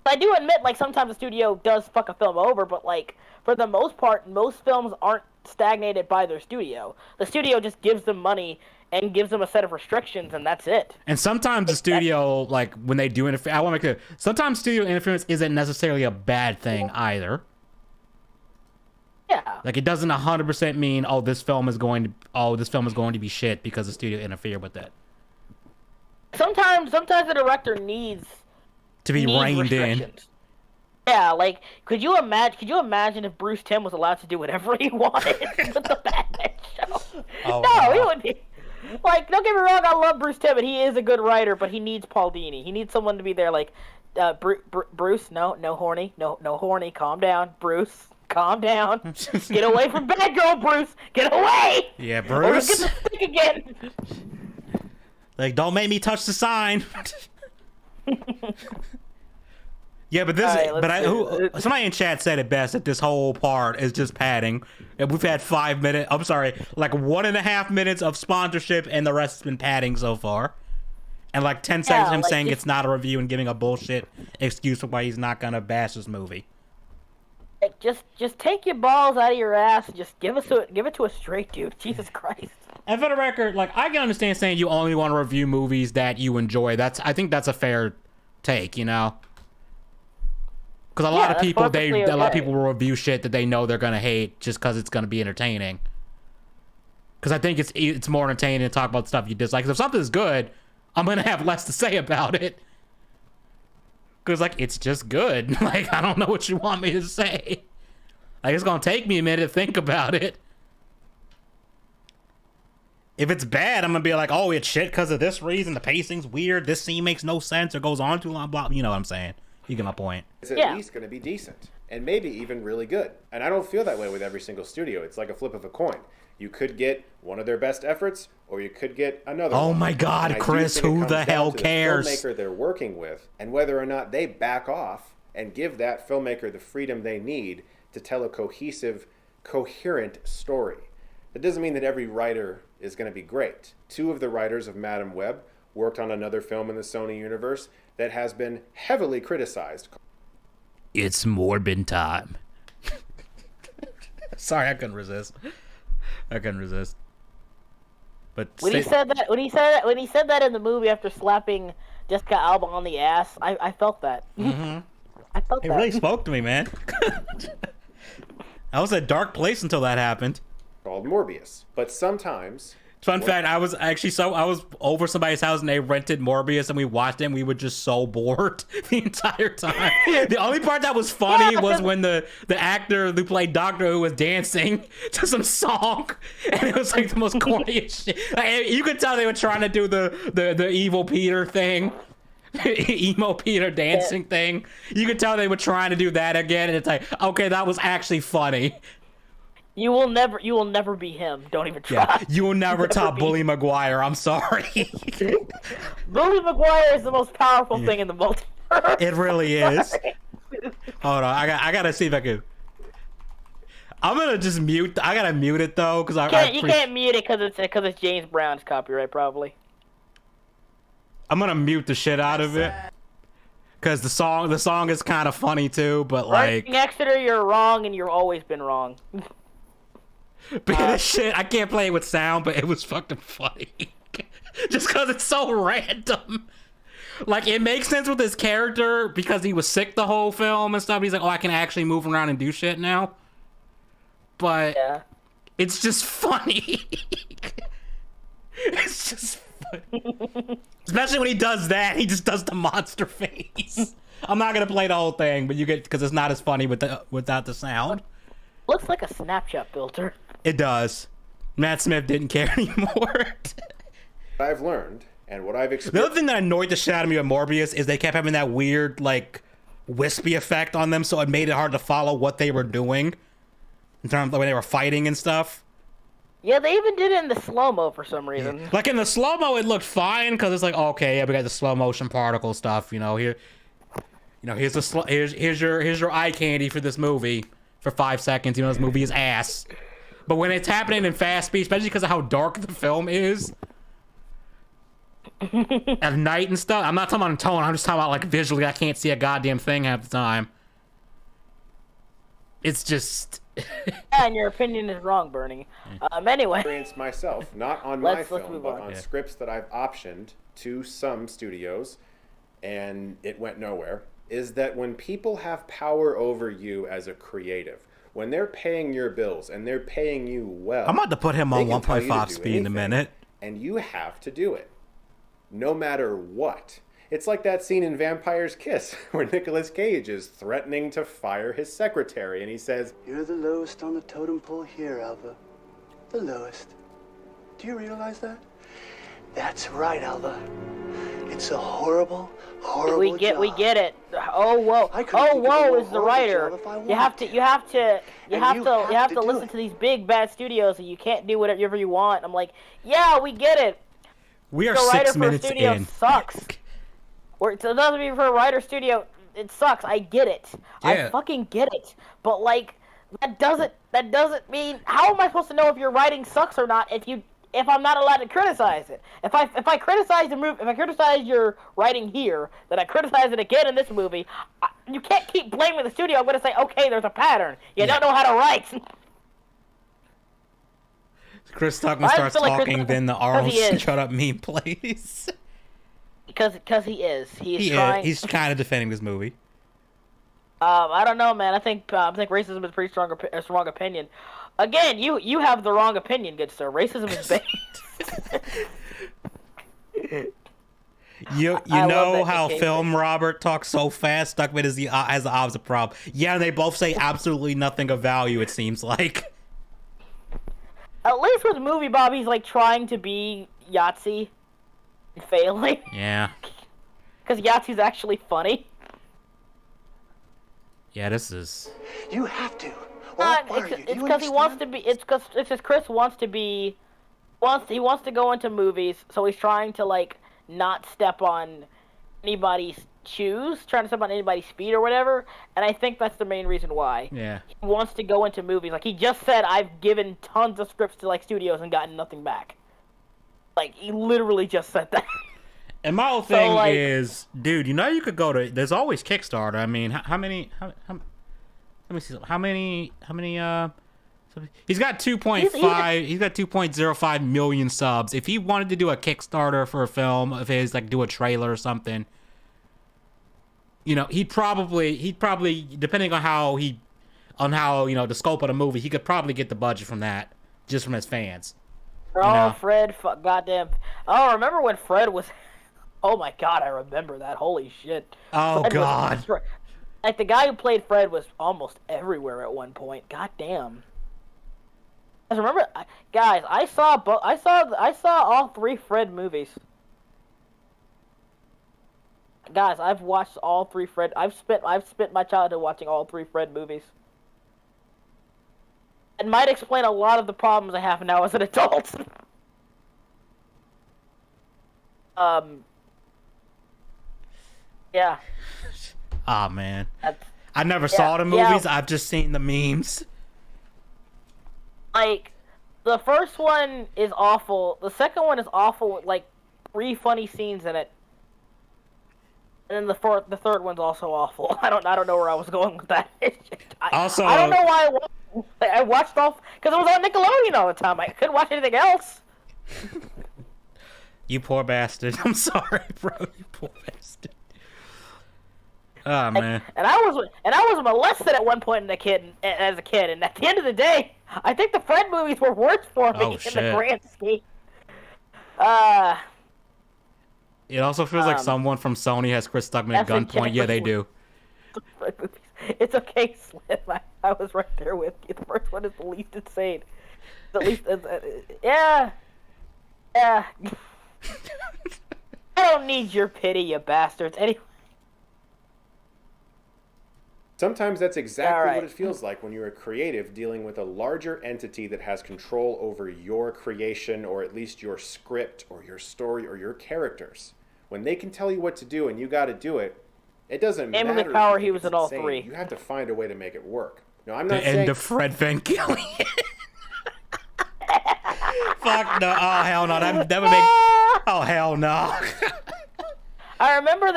I do admit, like, sometimes the studio does fuck a film over, but, like, for the most part, most films aren't stagnated by their studio. The studio just gives them money and gives them a set of restrictions, and that's it. And sometimes the studio, like, when they do interfere, I want to make it clear, sometimes studio interference isn't necessarily a bad thing either. Yeah. Like, it doesn't 100% mean, this film is going to be shit because the studio interfered with it. Sometimes the director needs to be reined in. Yeah, like, could you imagine if Bruce Timm was allowed to do whatever he wanted with the Batman show? He wouldn't be. Like, don't get me wrong, I love Bruce Timm, and he is a good writer, but he needs Paul Dini. He needs someone to be there, like, Bruce, no horny, no horny, calm down, Bruce, calm down. Get away from Batgirl, Bruce, get away! Yeah, Bruce. Or get the stick again. Like, don't make me touch the sign. Yeah, but somebody in chat said it best that this whole part is just padding. And we've had 1.5 minutes of sponsorship, and the rest has been padding so far. And like 10 seconds of him saying it's not a review and giving a bullshit excuse for why he's not gonna bash this movie. Like, just take your balls out of your ass and just give it to a straight dude. Jesus Christ. And for the record, like, I can understand saying you only want to review movies that you enjoy. I think that's a fair take, you know. Because a lot of people will review shit that they know they're gonna hate just because it's gonna be entertaining. Because I think it's more entertaining to talk about stuff you dislike. 'Cause if something's good, I'm gonna have less to say about it. Because like, it's just good. Like, I don't know what you want me to say. Like, it's gonna take me a minute to think about it. If it's bad, I'm gonna be like, oh, it's shit because of this reason. The pacing's weird. This scene makes no sense or goes on too long. Blah. You know what I'm saying? You get my point. It's at least going to be decent. and maybe even really good. And I don't feel that way with every single studio. It's like a flip of a coin. You could get one of their best efforts, or you could get another one. Oh my God, Chris, who the hell cares? The filmmaker they're working with, and whether or not they back off and give that filmmaker the freedom they need to tell a cohesive, coherent story. That doesn't mean that every writer is going to be great. 2 of the writers of Madam Web worked on another film in the Sony universe that has been heavily criticized. It's Morbin time. Sorry, I couldn't resist. But When he said that in the movie after slapping Jessica Alba on the ass, I felt that. Mm-hmm. I felt It that. really spoke to me, man. I was in a dark place until that happened. Called Morbius. But sometimes... Fun fact, I was over somebody's house and they rented Morbius and we watched it and we were just so bored the entire time. The only part that was funny was when the actor who played Doctor Who was dancing to some song and it was like the most corniest shit. Like, you could tell they were trying to do the evil Peter thing. Emo Peter dancing thing. You could tell they were trying to do that again and it's like, okay, that was actually funny. You will never be him. Don't even try. Yeah, you will never top Bully Maguire. I'm sorry. Bully Maguire is the most powerful thing in the multiverse. It really is. Hold on, I gotta see if I can. I'm gonna just mute. I gotta mute it though, because You can't mute it because it's James Brown's copyright probably. I'm gonna mute the shit out of it. Because the song is kind of funny too, but like. Exeter, you're wrong, and you've always been wrong. But shit, I can't play it with sound, but it was fucking funny. Just because it's so random. Like, it makes sense with his character because he was sick the whole film and stuff. He's like, oh, I can actually move around and do shit now. But Yeah. it's just funny. It's just funny. Especially when he does that, he just does the monster face. I'm not gonna play the whole thing, but you get, because it's not as funny without the sound. Looks like a Snapchat filter. It does. Matt Smith didn't care anymore. I've learned, and what I've The experienced... other thing that annoyed the shit out of me with Morbius is they kept having that weird, like, wispy effect on them, so it made it hard to follow what they were doing in terms of when they were fighting and stuff. Yeah, they even did it in the slow-mo for some reason. Yeah. Like, in the slow-mo, it looked fine, because it's like, okay, yeah, we got the slow-motion particle stuff, you know, here... You know, here's your eye candy for this movie for 5 seconds, you know, this movie is ass. But when it's happening in fast speed, especially because of how dark the film is, at night and stuff, I'm not talking about in tone, I'm just talking about, like, visually, I can't see a goddamn thing half the time. It's just... And your opinion is wrong, Bernie. Anyway. Experienced myself, not on my Let's film, move but on. on scripts that I've optioned to some studios, and it went nowhere, is that when people have power over you as a creative, when they're paying your bills and they're paying you well, I'm about to put him on they can tell you to 1.5 do speed in a anything, minute. and you have to do it, no matter what. It's like that scene in Vampire's Kiss where Nicolas Cage is threatening to fire his secretary, and he says, You're the lowest on the totem pole here, Alva. The lowest. Do you realize that? That's right, Alva. It's a horrible, horrible We get job. it. Oh whoa. I couldn't Oh think of a whoa more is the horrible writer. job if I You have to to listen do to these big bad studios and you can't do whatever you want. I'm like, yeah, we get it. We are The writer 6 for a minutes studio in. sucks. Or it doesn't mean for a writer studio, it sucks. I get it. Yeah. I fucking get it. But like, that doesn't mean, how am I supposed to know if your writing sucks or not if I'm not allowed to criticize it? If I criticize the movie, if I criticize your writing here, then I criticize it again in this movie, you can't keep blaming the studio. I'm gonna say, okay, there's a pattern. You don't know how to write. Chris Tuckman I starts feel like talking, Chris- then the because Arnold he is. shut up meme plays. Because he is. He's trying. He's kind of defending this movie. I don't know, man. I think racism is a pretty strong opinion. Again, you have the wrong opinion, good sir. Racism is base. You I love know that how Nick Cage Film Robert talks so fast? Stuckman has the opposite problem. Yeah, and they both say absolutely nothing of value, it seems like. At least with Movie Bob, he's like trying to be Yahtzee and failing. Yeah. Because Yahtzee's actually funny. Yeah, this is. You have to. Or I'll fire you. Do It's you because he wants to understand? be. It's because Chris wants to be. He wants to go into movies, so he's trying to like not step on anybody's shoes, trying to step on anybody's feet or whatever. And I think that's the main reason why. Yeah. He wants to go into movies. Like he just said, I've given tons of scripts to like studios and gotten nothing back. Like he literally just said that. And my whole thing is, dude, you know you could go to. There's always Kickstarter. I mean, how many? Let me see. How many? He's got 2.5. He's got 2.05 million subs. If he wanted to do a Kickstarter for a film, if he's like do a trailer or something, you know, he'd probably depending on how the scope of the movie, he could probably get the budget from that just from his fans. Oh, know? Fred, goddamn! Oh, remember when Fred was? Oh my God, I remember that. Holy shit! Oh Fred God! Like the guy who played Fred was almost everywhere at one point. God damn! Guys, remember, guys, I saw all 3 Fred movies. Guys, I've watched all 3 Fred. I've spent my childhood watching all 3 Fred movies. It might explain a lot of the problems I have now as an adult. Yeah. Oh man, I never saw the movies. I've just seen the memes. Like, the first one is awful. The second one is awful with like 3 funny scenes in it. And then the third one's also awful. I don't know where I was going with that. I don't know why I watched all because it was on Nickelodeon all the time. I couldn't watch anything else. You poor bastard. I'm sorry, bro. You poor bastard. Oh man. And I was molested at one point as a kid, and at the end of the day, I think the Fred movies were worse for me in the grand scheme. It also feels like someone from Sony has Chris Stuckman at gunpoint. Yeah, they do. It's okay, Slim. I was right there with you. The first one is the least insane. The least, yeah. I don't need your pity, you bastards. Anyway. Sometimes that's exactly what it feels like when you're a creative dealing with a larger entity that has control over your creation, or at least your script or your story or your characters. When they can tell you what to do and you got to do it, it doesn't matter. Emily Power, he was in all 3. You have to find a way to make it work. No, I'm the not saying... end of Fred Van Gillian. Fuck no. Oh, hell no. That would make... Oh, hell no. I remember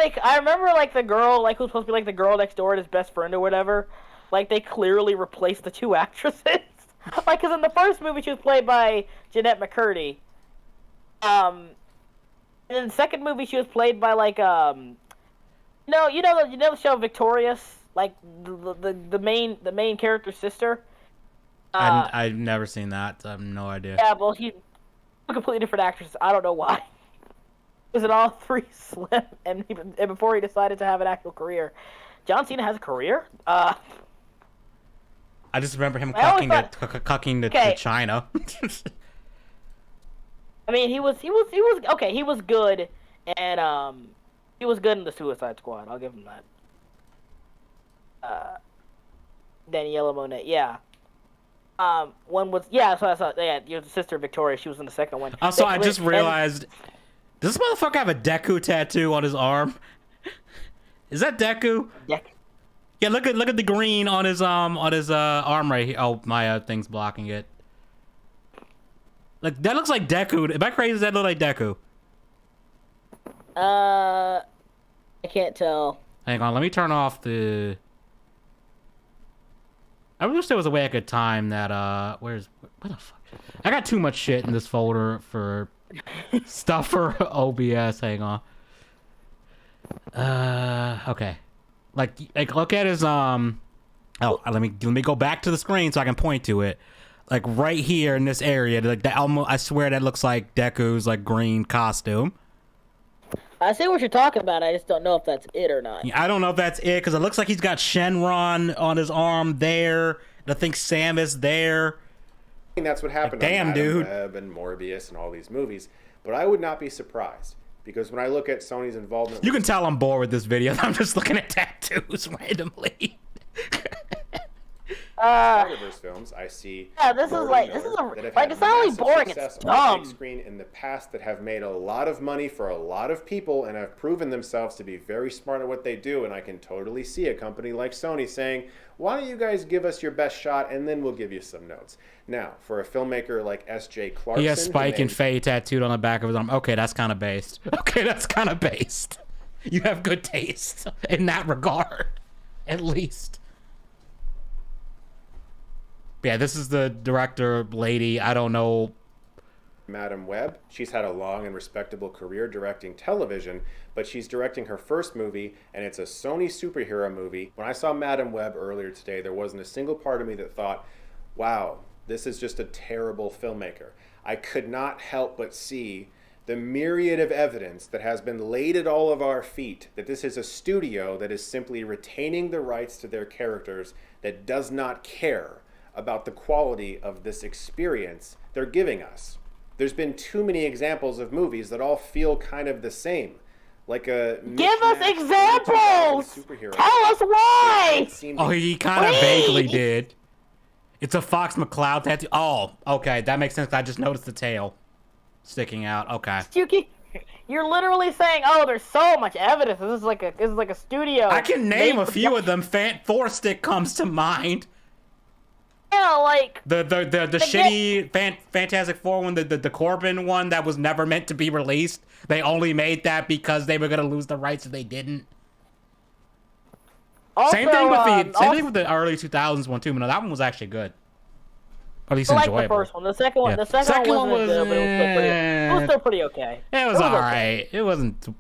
like the girl like who's supposed to be like the girl next door and his best friend or whatever. Like they clearly replaced the 2 actresses. Like, cause in the first movie she was played by Jeanette McCurdy. And in the second movie she was played by like you know the show Victorious, like the main character's sister. I've never seen that. So I have no idea. Yeah, well, he's a completely different actress. I don't know why. Was in all 3 Slim, and before he decided to have an actual career. John Cena has a career? I just remember him cucking to China. I mean, he was okay. He was good, and he was good in the Suicide Squad. I'll give him that. Daniela Monet, yeah. One was So I saw your sister Victoria. She was in the second one. Also, I just realized. Does this motherfucker have a Deku tattoo on his arm? Is that Deku? Yeah, look at the green on his arm right here. Oh, my thing's blocking it. Like that looks like Deku. Am I crazy? Does that look like Deku? I can't tell. Hang on, let me turn off the. I wish there was a way I could time that. What the fuck? I got too much shit in this folder for. Stuff for OBS. Hang on. Okay. Like look at his Oh, let me go back to the screen so I can point to it. Like right here in this area, like that. I swear that looks like Deku's like green costume. I see what you're talking about. I just don't know if that's it or not. I don't know if that's it because it looks like he's got Shenron on his arm there. And I think Samus there. That's what happened on Madam Web and Morbius and all these movies, but I would not be surprised because when I look at Sony's involvement, you can tell I'm bored with this video. I'm just looking at tattoos randomly. Spider-Verse films, I see. Yeah, this is like that have like had it's not only massive boring, success it's on the dumb. big screen in the past that have made a lot of money for a lot of people and have proven themselves to be very smart at what they do. And I can totally see a company like Sony saying, "Why don't you guys give us your best shot, and then we'll give you some notes." Now, for a filmmaker like S.J. Clarkson, He has Spike who and Faye tattooed on the back of his arm. Okay, that's kind of based. Okay, that's kind of based. You have good taste in that regard, at least. Yeah, this is the director lady. I don't know. Madam Web. She's had a long and respectable career directing television, but she's directing her first movie, and it's a Sony superhero movie. When I saw Madam Web earlier today, there wasn't a single part of me that thought, wow, this is just a terrible filmmaker. I could not help but see the myriad of evidence that has been laid at all of our feet that this is a studio that is simply retaining the rights to their characters, that does not care about the quality of this experience they're giving us. There's been too many examples of movies that all feel kind of the same. Like a Give us mishmash examples! superhero. Tell us why! Oh, he kind of vaguely did. It's a Fox McCloud tattoo. Oh, okay, that makes sense. I just noticed the tail sticking out. Okay. You're literally saying, "Oh, there's so much evidence. This is like a studio." I can name a few of them. Thor Stick comes to mind. Yeah, like The shitty Fantastic Four one, the Corbin one that was never meant to be released. They only made that because they were gonna lose the rights if they didn't. also, Same thing with the early 2000s one too. No, that one was actually good. Or at least I like enjoyable. the first one. The second one, Yeah. the second one wasn't was, good, but it was still pretty okay. It was okay. alright. It wasn't.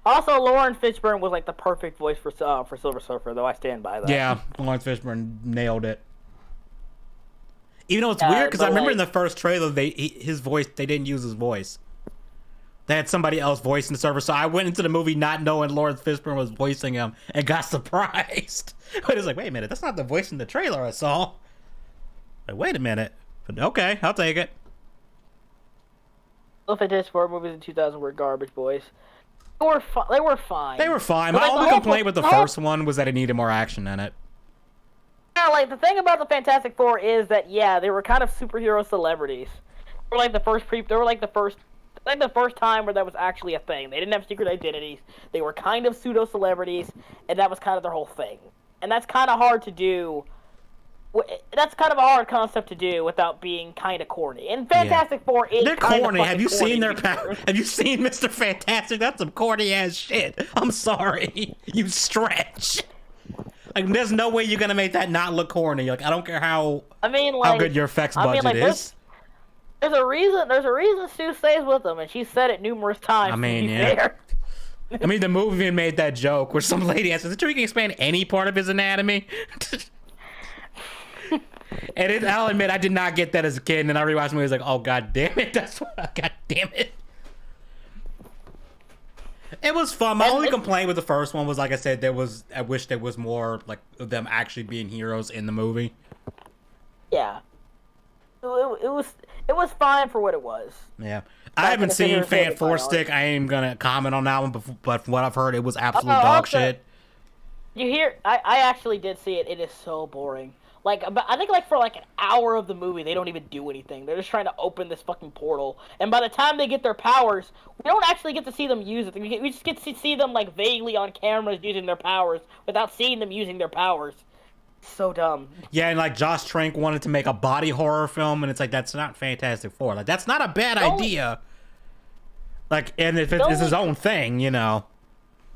Also, Lauren Fishburne was like the perfect voice for Silver Surfer, though I stand by that. Yeah, Lawrence Fishburne nailed it. Even though it's Yeah, weird because I but, remember like- in the first trailer they didn't use his voice. They had somebody else voicing the server, so I went into the movie not knowing Lawrence Fishburne was voicing him and got surprised. But it's like, wait a minute, that's not the voice in the trailer I saw. Like, wait a minute. But okay, I'll take it. The Fantastic Four movies in 2000 were garbage, boys. They were fine. They were fine. But, My like, only the whole- complaint with the the whole- first one was that it needed more action in it. Yeah, like the thing about the Fantastic Four is that they were kind of superhero celebrities. They were like the first time where that was actually a thing. They didn't have secret identities. They were kind of pseudo celebrities, and that was kind of their whole thing. And that's kind of hard to do. That's kind of a hard concept to do without being kind of corny. And Fantastic Four is They're kind corny. of Have you seen their power? Have you seen Mr. Fantastic? That's some corny ass shit. I'm sorry. You stretch. Like, there's no way you're gonna make that not look corny. Like, I don't care how good your effects budget is. There's a reason Sue stays with them, and she said it numerous times. I mean, to be yeah. fair. I mean, the movie even made that joke where some lady asked, "Is it true you can expand any part of his anatomy?" And I'll admit, I did not get that as a kid, and then I rewatched the movie. I was like, "Oh god damn it! God damn it!" It was fun. My only complaint with the first one was, like I said, I wish there was more like of them actually being heroes in the movie. Yeah. It was fine for what it was. Yeah, I haven't seen Fan Four Stick. I ain't gonna comment on that one, but from what I've heard, it was absolute dog shit. You hear? I actually did see it. It is so boring. Like, I think like for like an hour of the movie, they don't even do anything. They're just trying to open this fucking portal, and by the time they get their powers, we don't actually get to see them use it. We just get to see them like vaguely on cameras using their powers without seeing them using their powers. So dumb. Yeah, and like Josh Trank wanted to make a body horror film, and it's like, that's not Fantastic Four. Like, that's not a bad idea. Like, and if it's his own thing, you know.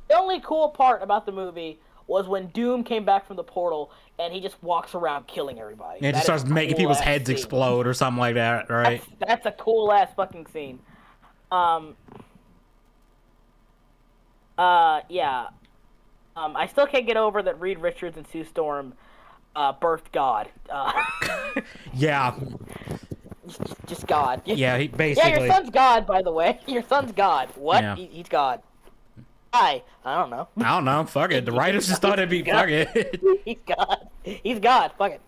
The only cool part about the movie was when Doom came back from the portal and he just walks around killing everybody. And it just starts making people's heads explode or something like that, right? That's a cool ass fucking scene. Yeah. I still can't get over that Reed Richards and Sue Storm birthed God. Yeah. Just God. Yeah, he basically. Yeah, your son's God, by the way. Your son's God. What? Yeah. He's God. Why? I don't know. I don't know. Fuck it. The writers just thought it'd be fuck it. He's God. He's God. Fuck it.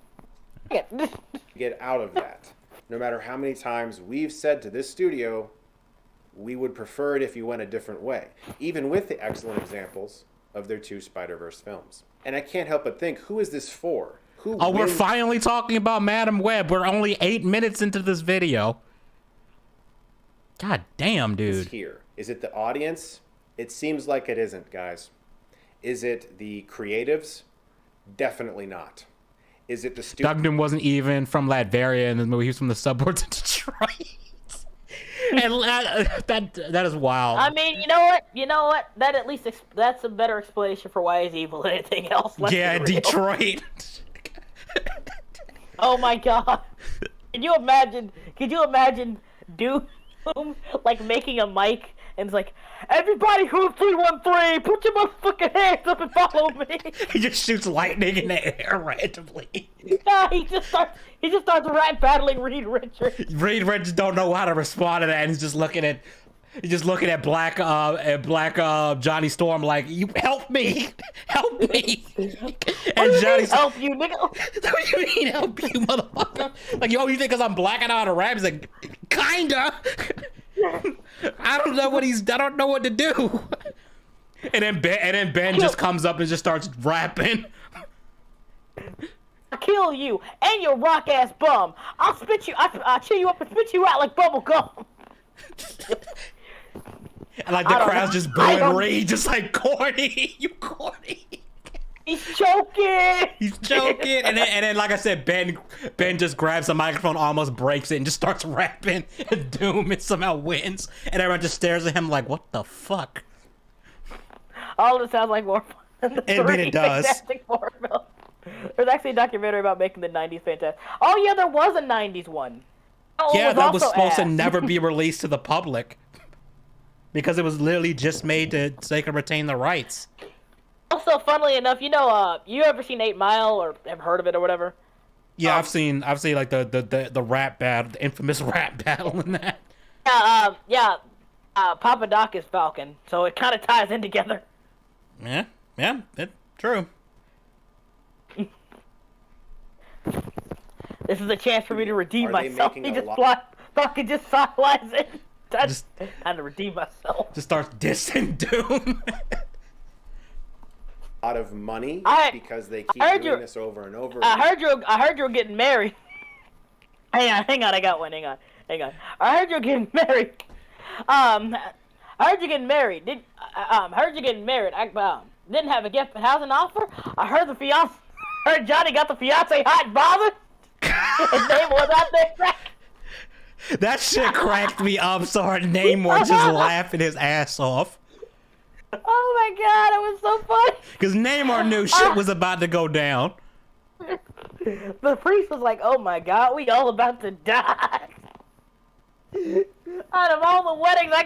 Fuck it. Get out of that. No matter how many times we've said to this studio, we would prefer it if you went a different way, even with the excellent examples of their two Spider-Verse films. And I can't help but think, who is this for? who Oh, we're wins finally talking about Madam Web. We're only 8 minutes into this video. God damn, dude. here? Is it the audience? It seems like it isn't, guys. Is it the creatives? Definitely not. Is it the studio? Duggan wasn't even from Latveria in this movie. He was from the suburbs of Detroit. And that is wild. I mean, you know what? That at least that's a better explanation for why he's evil than anything else. Yeah, Detroit. Oh my god! Can you imagine? Doom like making a mic and it's like, everybody who's 313, put your motherfucking hands up and follow me. He just shoots lightning in the air randomly. Yeah, he just starts rat battling Reed Richards. Reed Richards don't know how to respond to that, and he's just looking at Black Johnny Storm like, you help me. And Johnny Help you, nigga. What do you mean help you, motherfucker? Like, yo, you think because I'm blacking out a rap? He's like, kinda. I don't know what to do. And then Ben just comes up and just starts rapping. I'll kill you and your rock ass bum. I'll chew you up and spit you out like bubble gum. And like the crowd's just booing Reed, just like, corny, you corny. He's choking. And then like I said, Ben just grabs the microphone, almost breaks it, and just starts rapping. And Doom and somehow wins. And everyone just stares at him like, what the fuck? All of it sounds like more fun than the I mean, it does. Fantastic Four films. There's actually a documentary about making the 90s fantastic. Oh yeah, there was a 90s one. Yeah, that was supposed to never be released to the public. Because it was literally just made to so they could retain the rights. Also, funnily enough, you ever seen 8 Mile or have heard of it or whatever? Yeah, I've seen like the rap battle, the infamous rap battle in that. Papa Doc is Falcon, so it kind of ties in together. Yeah, it's true. This is a chance for me to redeem Are they myself. making He a just fucking just sidelines it. Just time to redeem myself. Just starts dissing Doom. Lot of money because they keep doing this over and over. I heard you're getting married. Hang on, I got one. Hang on. I heard you're getting married. I heard you're getting married. I didn't have a gift but housing offer. I heard Johnny got the fiance hot and bothered. His name was out there. That shit cracked me up so hard. Namor just laughing his ass off. Oh my god, it was so funny. Because Namor knew shit was about to go down. The priest was like, "Oh my god, we all about to die." Out of all the weddings, I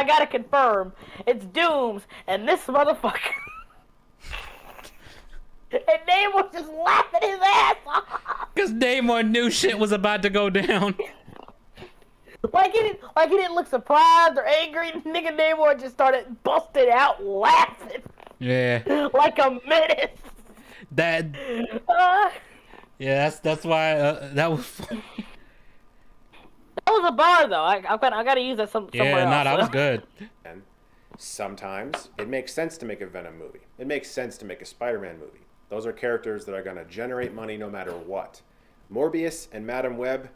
gotta confirm it's Doom's and this motherfucker. And Namor just laughing his ass off. Because Namor knew shit was about to go down. Like he didn't look surprised or angry. Nigga Namor just started busting out laughing. Yeah. Like a menace. Yeah, that's why that was funny. That was a bar though. I gotta use that somewhere else. Yeah, that was good. And sometimes it makes sense to make a Venom movie. It makes sense to make a Spider-Man movie. Those are characters that are going to generate money no matter what. Morbius and Madam Web,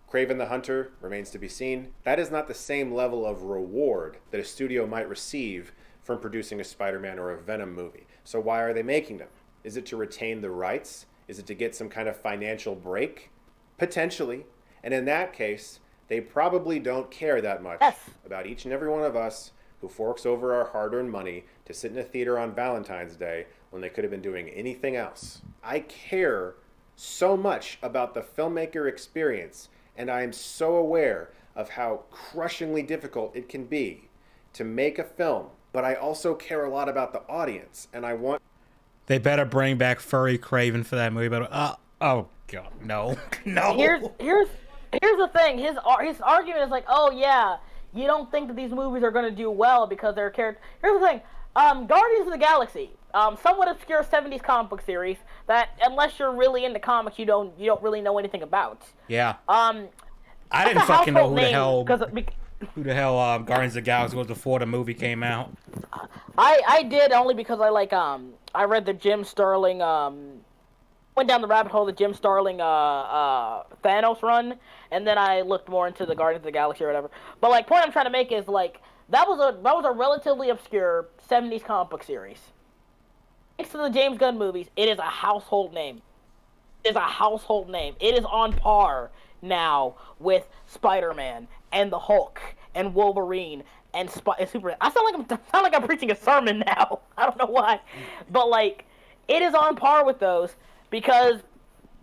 Kraven the Hunter, remains to be seen. That is not the same level of reward that a studio might receive from producing a Spider-Man or a Venom movie. So why are they making them? Is it to retain the rights? Is it to get some kind of financial break? Potentially. And in that case, they probably don't care that much about each and every one of us who forks over our hard-earned money to sit in a theater on Valentine's Day when they could have been doing anything else. I care so much about the filmmaker experience, and I am so aware of how crushingly difficult it can be to make a film, but I also care a lot about the audience, and I want... They better bring back Furry Kraven for that movie, but oh god, no. Here's the thing. His argument is like, oh yeah, you don't think that these movies are going to do well because they're characters. Here's the thing. Guardians of the Galaxy, somewhat obscure 70s comic book series that, unless you're really into comics, you don't really know anything about. Yeah. I didn't fucking know who the hell. Who the hell Guardians of the Galaxy was before the movie came out? I did only because I read the Jim Starlin went down the rabbit hole of the Jim Starlin Thanos run, and then I looked more into the Guardians of the Galaxy or whatever. But like, point I'm trying to make is like that was a relatively obscure 70s comic book series. Thanks to the James Gunn movies, it is a household name. It is a household name. It is on par now with Spider-Man and the Hulk and Wolverine and Superman. I sound like I'm preaching a sermon now. I don't know why, but like, it is on par with those because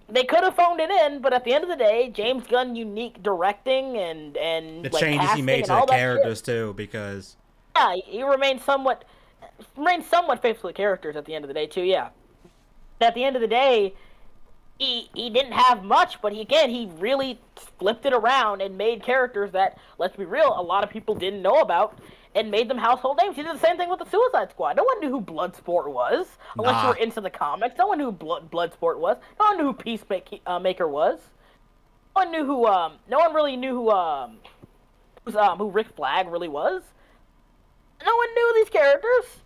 they could have phoned it in, but at the end of the day, James Gunn unique directing and The like, changes he made to the characters too, because yeah, he remained somewhat faithful to the characters at the end of the day too. Yeah, at the end of the day, he didn't have much, but he really flipped it around and made characters that, let's be real, a lot of people didn't know about, and made them household names. He did the same thing with the Suicide Squad. No one knew who Bloodsport was, unless you were into the comics. No one knew who Bloodsport was. No one knew who Peacemaker was. No one knew who. No one really knew who Rick Flag really was. No one knew these characters.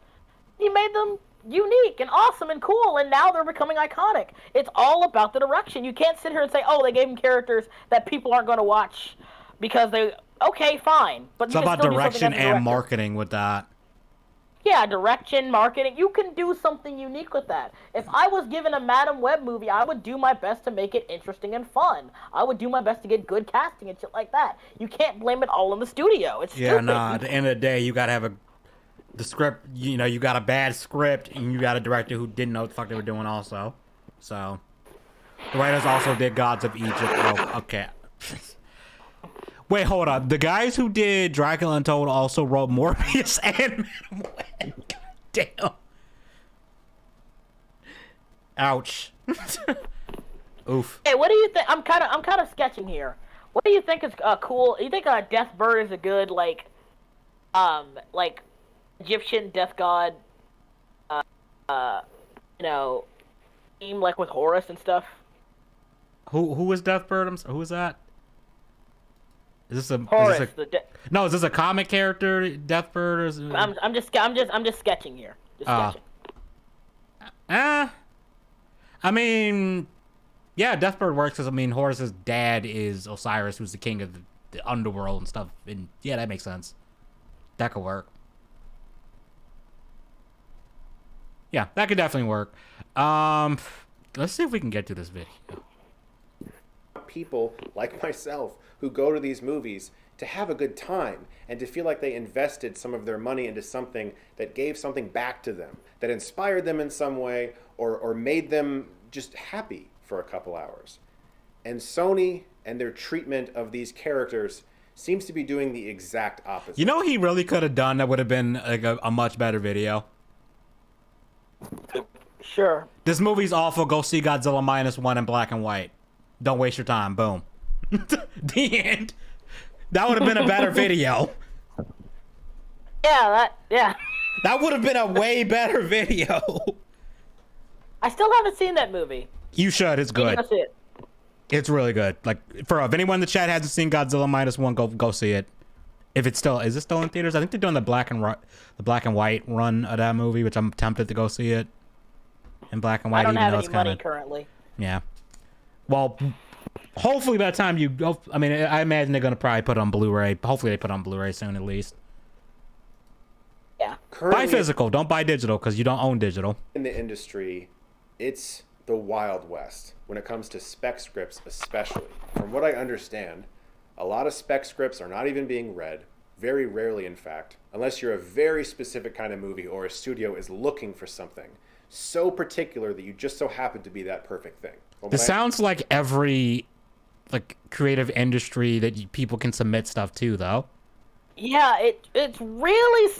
He made them unique and awesome and cool, and now they're becoming iconic. It's all about the direction. You can't sit here and say, "Oh, they gave them characters that people aren't going to watch because they." Okay, fine, but it's about direction and marketing with that. Yeah, direction, marketing. You can do something unique with that. If I was given a Madam Web movie, I would do my best to make it interesting and fun. I would do my best to get good casting and shit like that. You can't blame it all on the studio. It's stupid. Yeah, nah. At the end of the day, you gotta have the script. You know, you got a bad script, and you got a director who didn't know what the fuck they were doing. Also, so the writers also did Gods of Egypt. Oh, okay. Wait, hold up. The guys who did Dracula Untold also wrote Morbius and Madam Web. Damn. Ouch. Oof. Hey, what do you think? I'm kind of sketching here. What do you think is cool? You think Deathbird is a good like Egyptian death god? Theme like with Horus and stuff. Who was Deathbird? Who is that? Is this a Horus? No, is this a comic character, Deathbird? Or is it... I'm just sketching here. Just sketching. I mean, yeah, Deathbird works because I mean Horus's dad is Osiris, who's the king of the underworld and stuff, and yeah, that makes sense. That could work. Yeah, that could definitely work. Let's see if we can get to this video. People like myself who go to these movies to have a good time and to feel like they invested some of their money into something that gave something back to them, that inspired them in some way or made them just happy for a couple hours. And Sony and their treatment of these characters seems to be doing the exact opposite. You know what he really could have done that would have been like a much better video? Sure. This movie's awful. Go see Godzilla -1 in black and white. Don't waste your time. Boom. The end. That would have been a better video. Yeah, That would have been a way better video. I still haven't seen that movie. You should. It's good. See it. It's really good. Like, if anyone in the chat hasn't seen Godzilla -1, go see it. If it's still, is it still in theaters? I think they're doing the black and white run of that movie, which I'm tempted to go see it in black and white. I don't even have though any it's kinda, money currently. Yeah. Well, hopefully by the time you go, I mean, I imagine they're gonna probably put it on Blu-ray. Hopefully they put it on Blu-ray soon at least. Yeah. Buy physical. Don't buy digital because you don't own digital. In the industry, it's the Wild West when it comes to spec scripts, especially. From what I understand, a lot of spec scripts are not even being read, very rarely in fact, unless you're a very specific kind of movie or a studio is looking for something so particular that you just so happen to be that perfect thing. It sounds like every creative industry that people can submit stuff to, though. Yeah, it really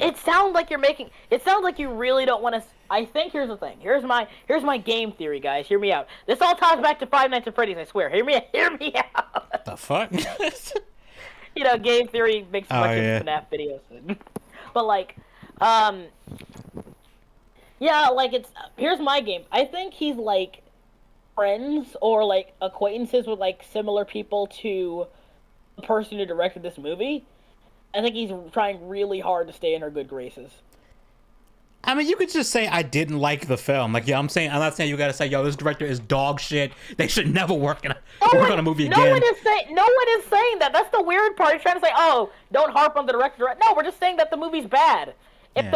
it sounds like you're making it sounds like you really don't want to. I think here's the thing. Here's my game theory, guys. Hear me out. This all ties back to Five Nights at Freddy's. I swear. Hear me out. The fuck? You know, game theory makes a bunch of FNAF videos. But yeah, here's my game. I think he's friends or acquaintances with similar people to the person who directed this movie. I think he's trying really hard to stay in her good graces. I mean, you could just say I didn't like the film. Like, yeah, I'm not saying you gotta say, yo, this director is dog shit. They should never work on a movie again. No one is saying that. That's the weird part. He's trying to say, oh, don't harp on the director. No, we're just saying that the movie's bad. If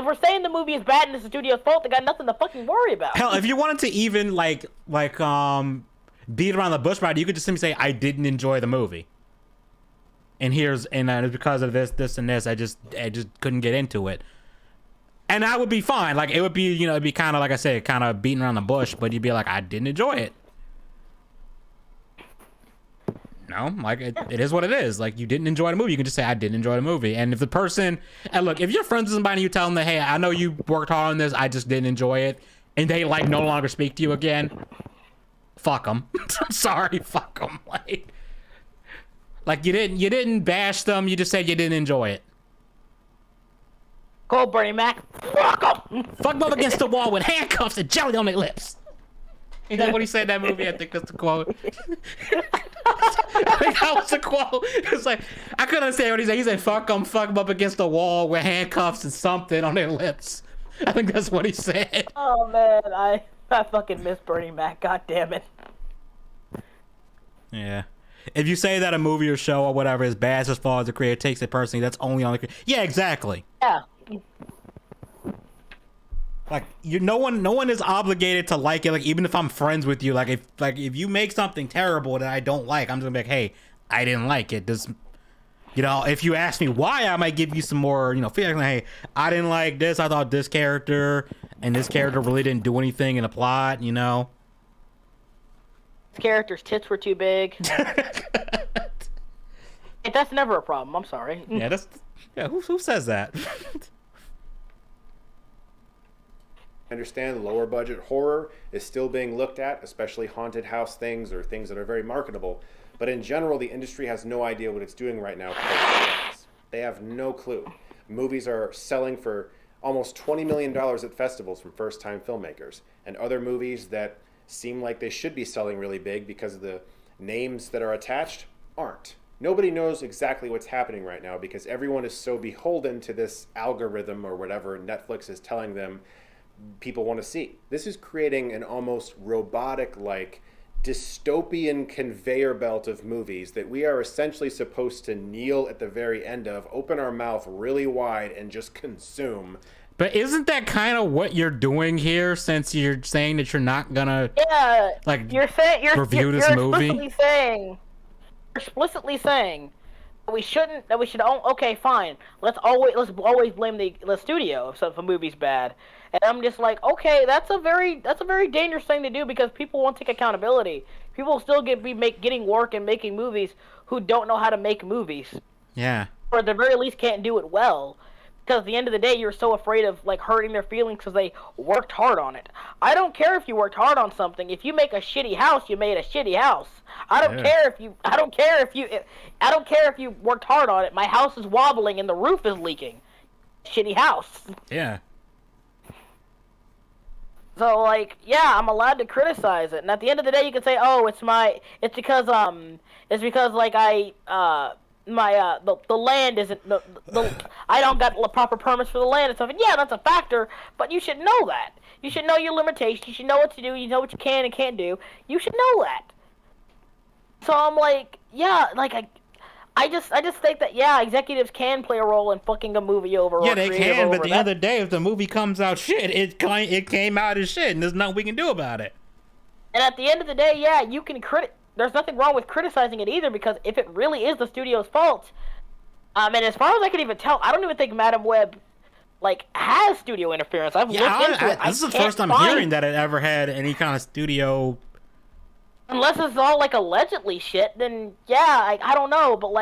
we're saying the movie is bad and it's the studio's fault, they got nothing to fucking worry about. Hell, if you wanted to even like beat around the bush about it, you could just simply say I didn't enjoy the movie. And it's because of this and this. I just couldn't get into it. And that would be fine. Like, it would be, it'd be kind of, like I said, kind of beating around the bush, but you'd be like, I didn't enjoy it. No, like, it is what it is. Like, you didn't enjoy the movie. You can just say, I didn't enjoy the movie. And if the person, and look, if you're friends with somebody and you tell them that, hey, I know you worked hard on this, I just didn't enjoy it, and they, like, no longer speak to you again, fuck them. I'm sorry, fuck them. Like, you didn't bash them, you just said you didn't enjoy it. Cold Bernie Mac. Fuck them. Fuck them up against the wall with handcuffs and jelly on their lips. Is that what he said in that movie? I think that's the quote. I think that was the quote. It's like, I couldn't understand what he said. He said, fuck them up against the wall with handcuffs and something on their lips. I think that's what he said. Oh, man. I fucking miss Bernie Mac. God damn it. Yeah. If you say that a movie or show or whatever is bad as far as the creator takes it personally, that's only on the... Yeah, exactly. Yeah. Like, no one is obligated to like it. Like, even if I'm friends with you, like if you make something terrible that I don't like, I'm just gonna be like, hey, I didn't like it. This, if you ask me why, I might give you some more, feedback. Like, hey, I didn't like this. I thought this character and this character really didn't do anything in the plot. This character's tits were too big. That's never a problem. I'm sorry. Yeah. Who says that? I understand lower budget horror is still being looked at, especially haunted house things or things that are very marketable. But in general, the industry has no idea what it's doing right now. They have no clue. Movies are selling for almost $20 million at festivals from first-time filmmakers. And other movies that seem like they should be selling really big because of the names that are attached aren't. Nobody knows exactly what's happening right now because everyone is so beholden to this algorithm or whatever Netflix is telling them people want to see. This is creating an almost robotic-like dystopian conveyor belt of movies that we are essentially supposed to kneel at the very end of, open our mouth really wide, and just consume. But isn't that kind of what you're doing here, since you're saying that you're not gonna review this movie? You're explicitly saying we shouldn't. That we should. Okay, fine. Let's always blame the studio if a movie's bad. And I'm just like, okay, that's a very dangerous thing to do because people won't take accountability. People will still getting work and making movies who don't know how to make movies. Yeah. Or at the very least can't do it well. Because at the end of the day, you're so afraid of hurting their feelings because they worked hard on it. I don't care if you worked hard on something. If you make a shitty house, you made a shitty house. I don't care if you worked hard on it. My house is wobbling and the roof is leaking. Shitty house. Yeah. So I'm allowed to criticize it. And at the end of the day, you can say, oh, it's because the land isn't I don't got the proper permits for the land and stuff. And yeah, that's a factor, but you should know that. You should know your limitations. You should know what to do. You know what you can and can't do. You should know that. So I'm like, yeah, I just think that executives can play a role in fucking a movie over. Yeah, they can, but at the end of the day, if the movie comes out shit, it came out as shit, and there's nothing we can do about it. And at the end of the day, yeah, you can there's nothing wrong with criticizing it either, because if it really is the studio's fault, and as far as I can even tell, I don't even think Madam Web has studio interference. I've looked into it. This is the first I'm hearing that it ever had any kind of studio. Unless it's all allegedly shit, then yeah, I don't know, but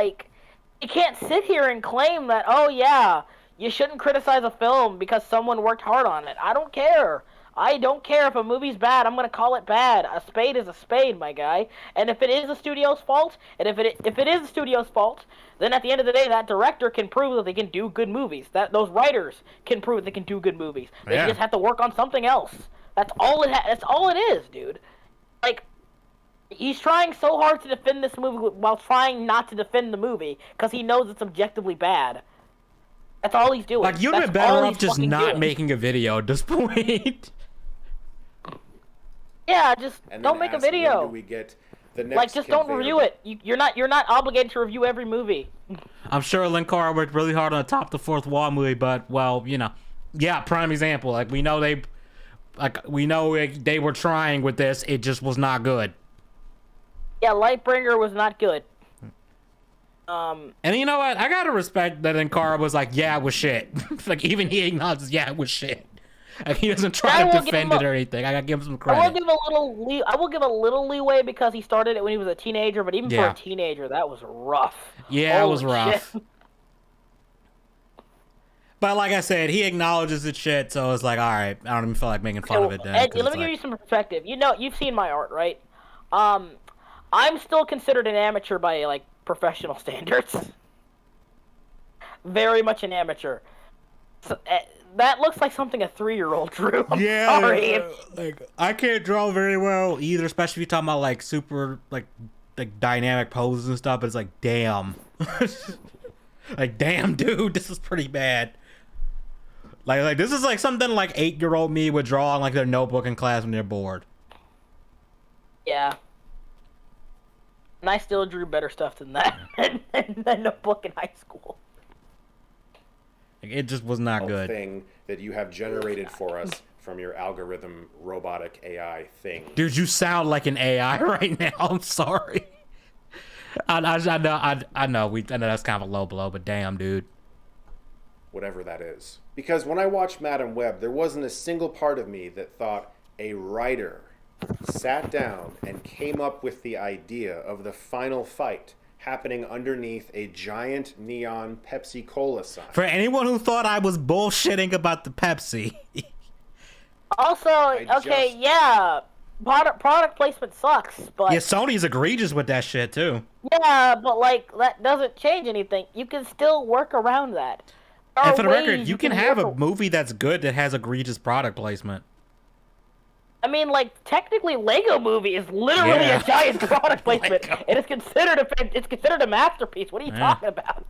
you can't sit here and claim that, oh yeah, you shouldn't criticize a film because someone worked hard on it. I don't care. I don't care if a movie's bad. I'm gonna call it bad. A spade is a spade, my guy. And if it is the studio's fault, and if it is the studio's fault, then at the end of the day, that director can prove that they can do good movies. That those writers can prove they can do good movies. They just have to work on something else. That's all it is, dude. He's trying so hard to defend this movie while trying not to defend the movie because he knows it's objectively bad. That's all he's doing. Like, you'd have been better off just not making a video at this point. Yeah, just And don't then make a ask, when video. do we get the next Like, just don't conveyor review it. You're not obligated to review every movie. I'm sure Linkara worked really hard on the Top the Fourth Wall movie, but, well, you know. Yeah, prime example. Like, we know they were trying with this. It just was not good. Yeah, Lightbringer was not good. And you know what? I gotta respect that Linkara was like, yeah, it was shit. Like, even he acknowledges, yeah, it was shit. Like, he doesn't try to defend it or anything. I gotta give him some credit. I will give a little leeway because he started it when he was a teenager, but even for a teenager, that was rough. Yeah, Holy it was rough. shit. But like I said, he acknowledges it's shit, so it's like, all right, I don't even feel like making fun of it then. Ed, let me give you some perspective. You know, you've seen my art, right? I'm still considered an amateur by, like, professional standards. Very much an amateur. So, that looks like something a 3-year-old drew. I'm sorry. Like, I can't draw very well either, especially if you're talking about, like, super, like dynamic poses and stuff, but it's like, damn. Like, damn, dude, this is pretty bad. Like this is like something like 8-year-old me would draw on, like, their notebook in class when they're bored. Yeah. And I still drew better stuff than that in the notebook in high school. Like, it just was not good. Thing that you have generated for us from your algorithm robotic AI thing. Dude, you sound like an AI right now. I'm sorry. I know that's kind of a low blow, but damn, dude. Whatever that is. Because when I watched Madam Web, there wasn't a single part of me that thought a writer sat down and came up with the idea of the final fight happening underneath a giant neon Pepsi Cola sign. For anyone who thought I was bullshitting about the Pepsi. Also, yeah, product placement sucks, but... Yeah, Sony's egregious with that shit, too. Yeah, but, like, that doesn't change anything. You can still work around that. And for the record, you can have a movie that's good that has egregious product placement. I mean, like, technically, Lego Movie is literally a giant product placement. It is considered a masterpiece. What are you talking about?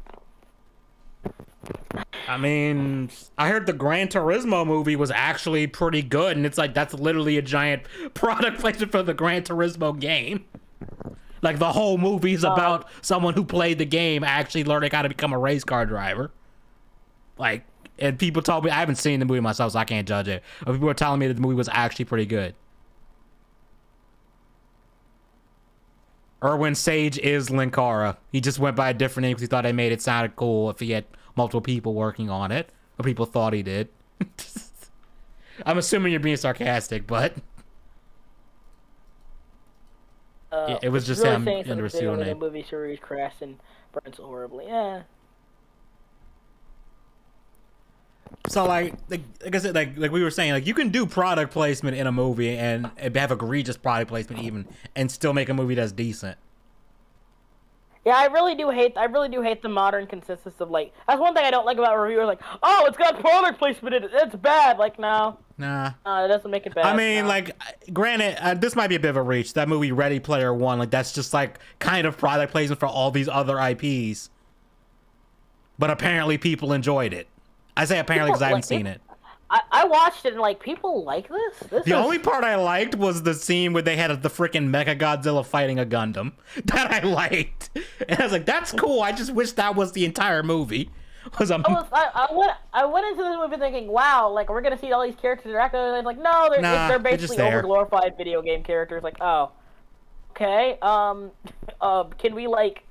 I mean, I heard the Gran Turismo movie was actually pretty good, and it's like, that's literally a giant product placement for the Gran Turismo game. Like, the whole movie's about someone who played the game actually learning how to become a race car driver. Like, and people told me, I haven't seen the movie myself, so I can't judge it. But people were telling me that the movie was actually pretty good. Erwin Sage is Linkara. He just went by a different name because he thought it made it sounded cool if he had multiple people working on it. Or people thought he did. I'm assuming you're being sarcastic, but... yeah, it was just him under a pseudonym. The movie series crashed and burned so horribly. Yeah. So like I said, like we were saying, like, you can do product placement in a movie and have egregious product placement even, and still make a movie that's decent. Yeah, I really do hate the modern consensus of, like, that's one thing I don't like about reviewers, like, oh, it's got product placement in it, it's bad. Like, no. Nah. It doesn't make it bad. I mean, like, granted, this might be a bit of a reach. That movie Ready Player One, like, that's just like kind of product placement for all these other IPs. But apparently people enjoyed it. I say apparently because I haven't seen it. I watched it and, like, people like this. The only part I liked was the scene where they had the freaking Mechagodzilla fighting a Gundam. That I liked. And I was like, that's cool. I just wish that was the entire movie. I went into this movie thinking, wow, like, we're going to see all these characters interact. And like, no, they're basically over-glorified video game characters. Like, oh, okay. Can we, like,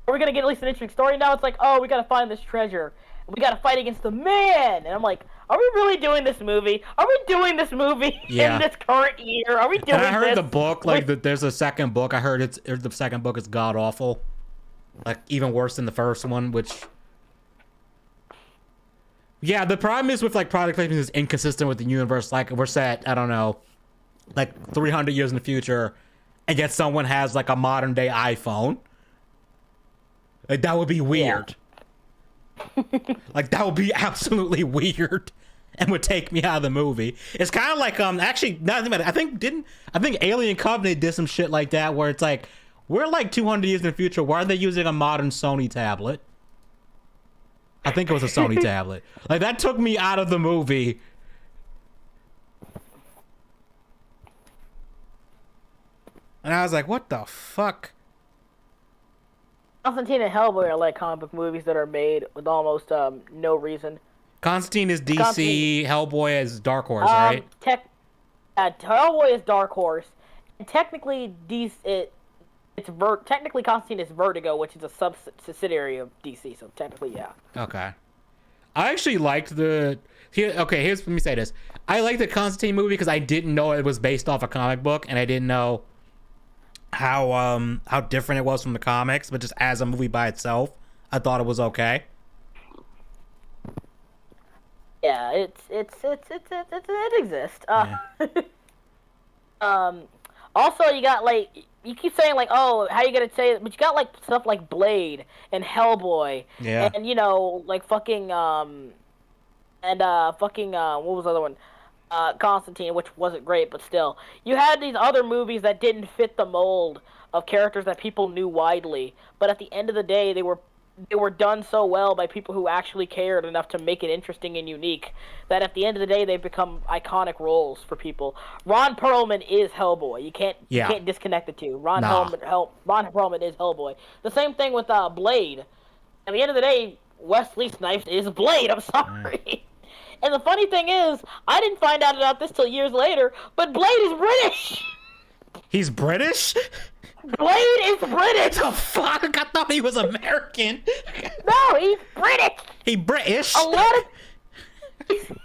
are we going to get at least an interesting story now? It's like, oh, we got to find this treasure. We got to fight against the man. And I'm like, are we really doing this movie? Are we doing this movie in this current year? Are we doing this? And I heard the book, like, there's a second book. I heard the second book is god-awful. Like, even worse than the first one, which... Yeah, the problem is with, like, product placement is inconsistent with the universe. Like, we're set, I don't know, like, 300 years in the future, and yet someone has, like, a modern-day iPhone. Like, that would be weird. Yeah. Like, that would be absolutely weird. and would take me out of the movie. It's kind of like actually nothing about it. I think Alien Covenant did some shit like that where it's like we're like 200 years in the future. Why are they using a modern Sony tablet? I think it was a Sony tablet. Like that took me out of the movie. And I was like, what the fuck? Constantine and Hellboy are like comic book movies that are made with almost no reason. Constantine is DC, Hellboy is Dark Horse, right? Hellboy is Dark Horse. And technically, technically Constantine is Vertigo, which is a subsidiary of DC, so technically, yeah. Okay. I actually liked let me say this. I liked the Constantine movie because I didn't know it was based off a comic book, and I didn't know how different it was from the comics, but just as a movie by itself, I thought it was okay. Yeah, it exists. Also, you got like you keep saying like, oh, how you gonna say it? But you got like stuff like Blade and Hellboy, and you know like fucking what was the other one? Constantine, which wasn't great, but still, you had these other movies that didn't fit the mold of characters that people knew widely. But at the end of the day, they were done so well by people who actually cared enough to make it interesting and unique that at the end of the day, they've become iconic roles for people. Ron Perlman is Hellboy. You can't disconnect the two. Ron Perlman is Hellboy. The same thing with Blade. At the end of the day, Wesley Snipes is Blade. I'm sorry. And the funny thing is, I didn't find out about this till years later, but Blade is British! He's British? Blade is British! The fuck? I thought he was American. No, he's British! He British? A lot of...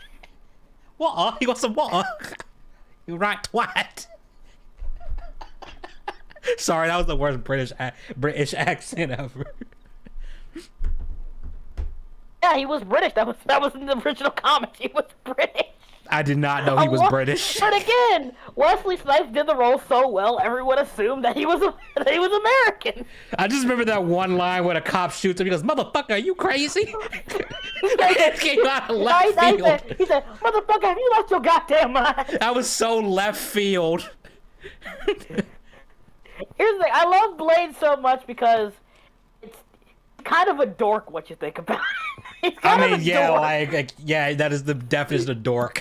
What? He got some water? You right twat. Sorry, that was the worst British accent ever. Yeah, he was British. That was in the original comics. He was British. I did not know he was British. But again, Wesley Snipes did the role so well, everyone assumed that he was American. I just remember that one line where a cop shoots him. He goes, "Motherfucker, are you crazy?" It came out of left field. He said, "Motherfucker, have you lost your goddamn mind?" That was so left field. Here's the thing. I love Blade so much because it's kind of a dork. What you think about it? I mean, yeah, that is the definition of dork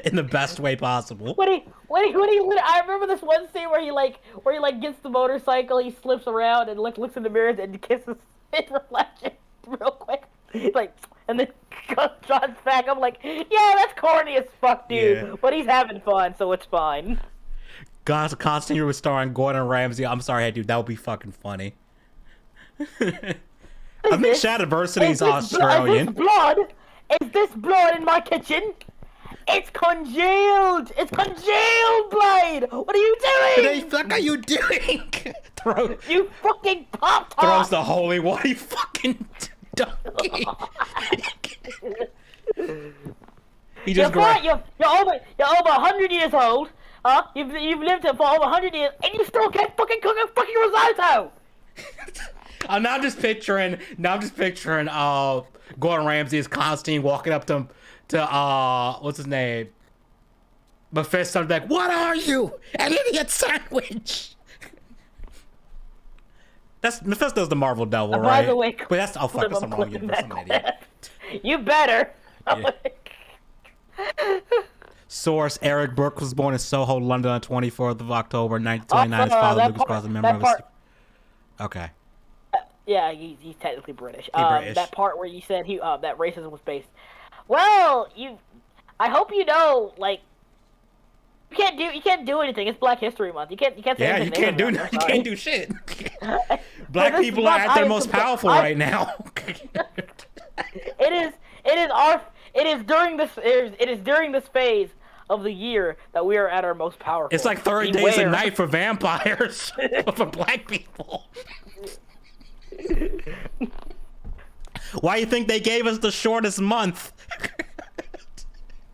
in the best way possible. When he, I remember this one scene where he gets the motorcycle, he slips around and looks in the mirrors and kisses his reflection real quick. He's like, and then John's back. I'm like, yeah, that's corny as fuck, dude. Yeah. But he's having fun, so it's fine. Constantine was starring Gordon Ramsay. I'm sorry, dude, that would be fucking funny. I think Shadiversity's Australian. Is this blood in my kitchen? It's congealed! It's congealed, Blade! What are you doing? What the fuck are you doing? You fucking pop-tart! Throws the holy water, you fucking donkey. He just you're over 100 years old. You've lived here for over 100 years, and you still can't fucking cook a fucking risotto! Now I'm just picturing Gordon Ramsay as Constantine walking up to what's his name? Mephisto, like, what are you? An idiot sandwich. That's Mephisto's the Marvel devil, right? By the way, but that's fuck, that's the wrong universe. I'm an idiot. You better. Yeah. Source: Eric Brooke was born in Soho, London on 24th of October 1929. His father, Lucas Cross, a member of his... Okay. Yeah, he's technically British. British. That part where you said that racism was based. Well, I hope you know, like, you can't do anything. It's Black History Month. You can't say anything. Yeah, you can't do nothing. You can't do shit. Black people are at their most powerful right now. It is during this phase of the year that we are at our most powerful. It's like 30 days a night for vampires, but for black people. Why do you think they gave us the shortest month?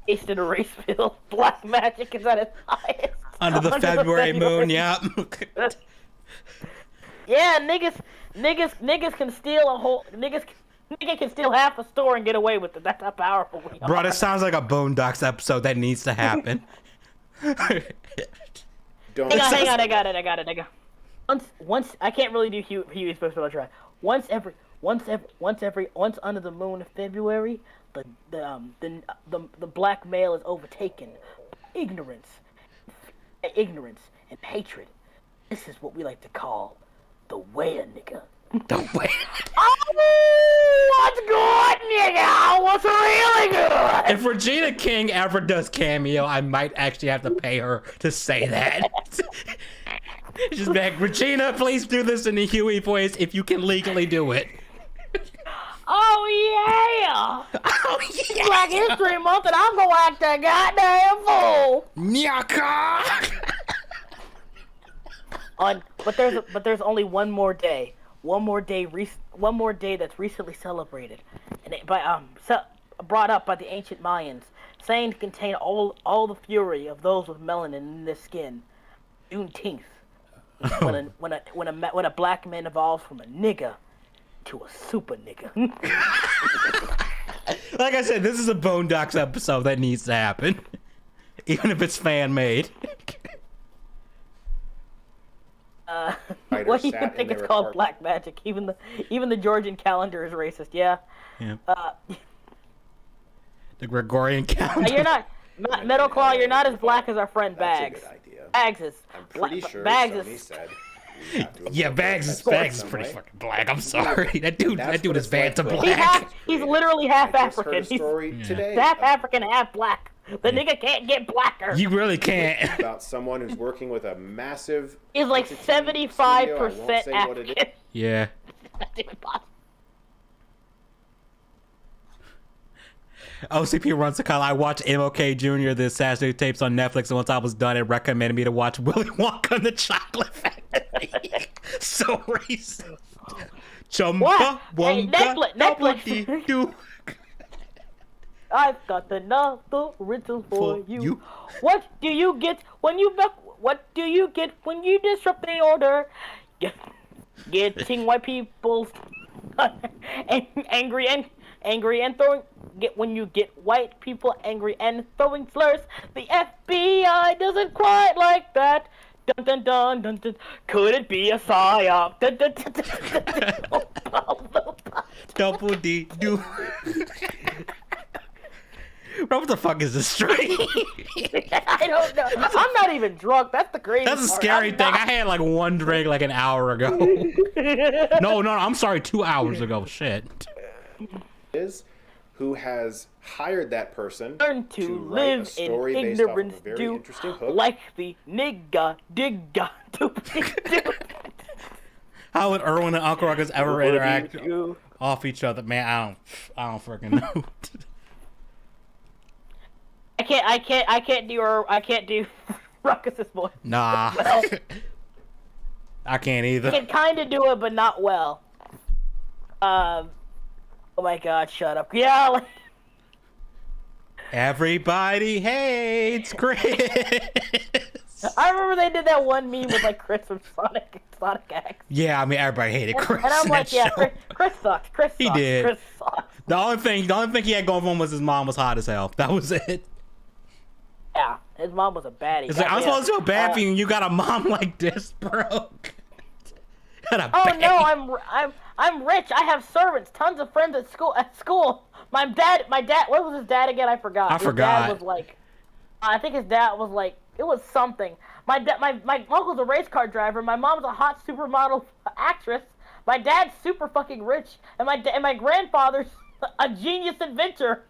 Based in a race field, black magic is at its highest. Under the February moon, yeah. Yeah, niggas can steal a whole Nigga can steal half a store and get away with it. That's how powerful we are. Bro, this sounds like a Boondocks episode that needs to happen. Don't. Hang on, I got it. Once I can't really do Huey's supposed to try. Once under the moon of February, the black male is overtaken by ignorance and hatred. This is what we like to call the way, nigga. The way. Oh, what's good, nigga? What's really good? If Regina King ever does cameo, I might actually have to pay her to say that. She's like, Regina, please do this in the Huey voice if you can legally do it. Oh yeah! Oh yeah! Black History Month, and I'm gonna act a goddamn fool. Nyaka! But there's only one more day that's recently celebrated, and brought up by the ancient Mayans, saying to contain all the fury of those with melanin in their skin. Juneteenth, when a black man evolves from a nigga to a super nigga. Like I said, this is a Boondocks episode that needs to happen, even if it's fan made. What do you think it's called? Black magic. Even the Georgian calendar is racist. Yeah. Yeah. The Gregorian calendar. You're not Metalclaw. You're not as black as our friend Bags. That's a good idea. Bags is. I'm pretty sure Bags Sony is. said. we have to Yeah, avoid Bags is some pretty way. fucking black. I'm sorry. That dude That's is what it's like Vanta growing black. He's literally half I just heard African. a story today He's half African, half black. The nigga can't get blacker. You really can't. about someone who's working with a massive. He's like entity studio. I won't 75% say what it is. African. Yeah. That's even possible. OCP runs the call. I watched MLK Jr. the Saturday tapes on Netflix, and once I was done, it recommended me to watch Willy Wonka and the Chocolate Factory. So racist. Chumba What? Hey, Wonka, Netflix. Netflix. I've got another riddle for For you. you. What do you get when you disrupt the order? Getting white people angry and throwing. When you get white people angry and throwing slurs, the FBI doesn't quite like that. Dun dun dun dun dun. Could it be a psyop? Dun, dun, dun, dun, dun. Double D do. Bro, what the fuck is this stream? I don't know. I'm not even drunk. That's the crazy That's a part. scary I'm thing. not- I had like one drink like an hour ago. No, I'm sorry, 2 hours ago. Shit. Is who has hired that person Learn to to write a live in story based off of a ignorance, very do interesting hook. like the nigga digga do. How would Erwin and Uncle Ruckus ever interact do? off each other? Man, I don't freaking know. I can't do Ruckus's voice. Nah. Well, I can't I either. can kind of do it, but not well. Oh my God! Shut up. Yeah. Like, Everybody hates Chris. I remember they did that one meme with like Chris from Sonic X. Yeah, I mean everybody hated Chris. And I'm in like, that yeah, show. Chris sucks. Chris sucks. He did. Chris sucks. The only thing he had going for him was his mom was hot as hell. That was it. Yeah, his mom was a baddie. It's like, I'm supposed to feel bad for you, and you got a mom like this, bro. Oh no, I'm rich. I have servants, tons of friends at school. My dad. What was his dad again? I forgot. His dad was like, I think his dad was like, it was something. My uncle's a race car driver. My mom's a hot supermodel actress. My dad's super fucking rich, and my grandfather's a genius inventor.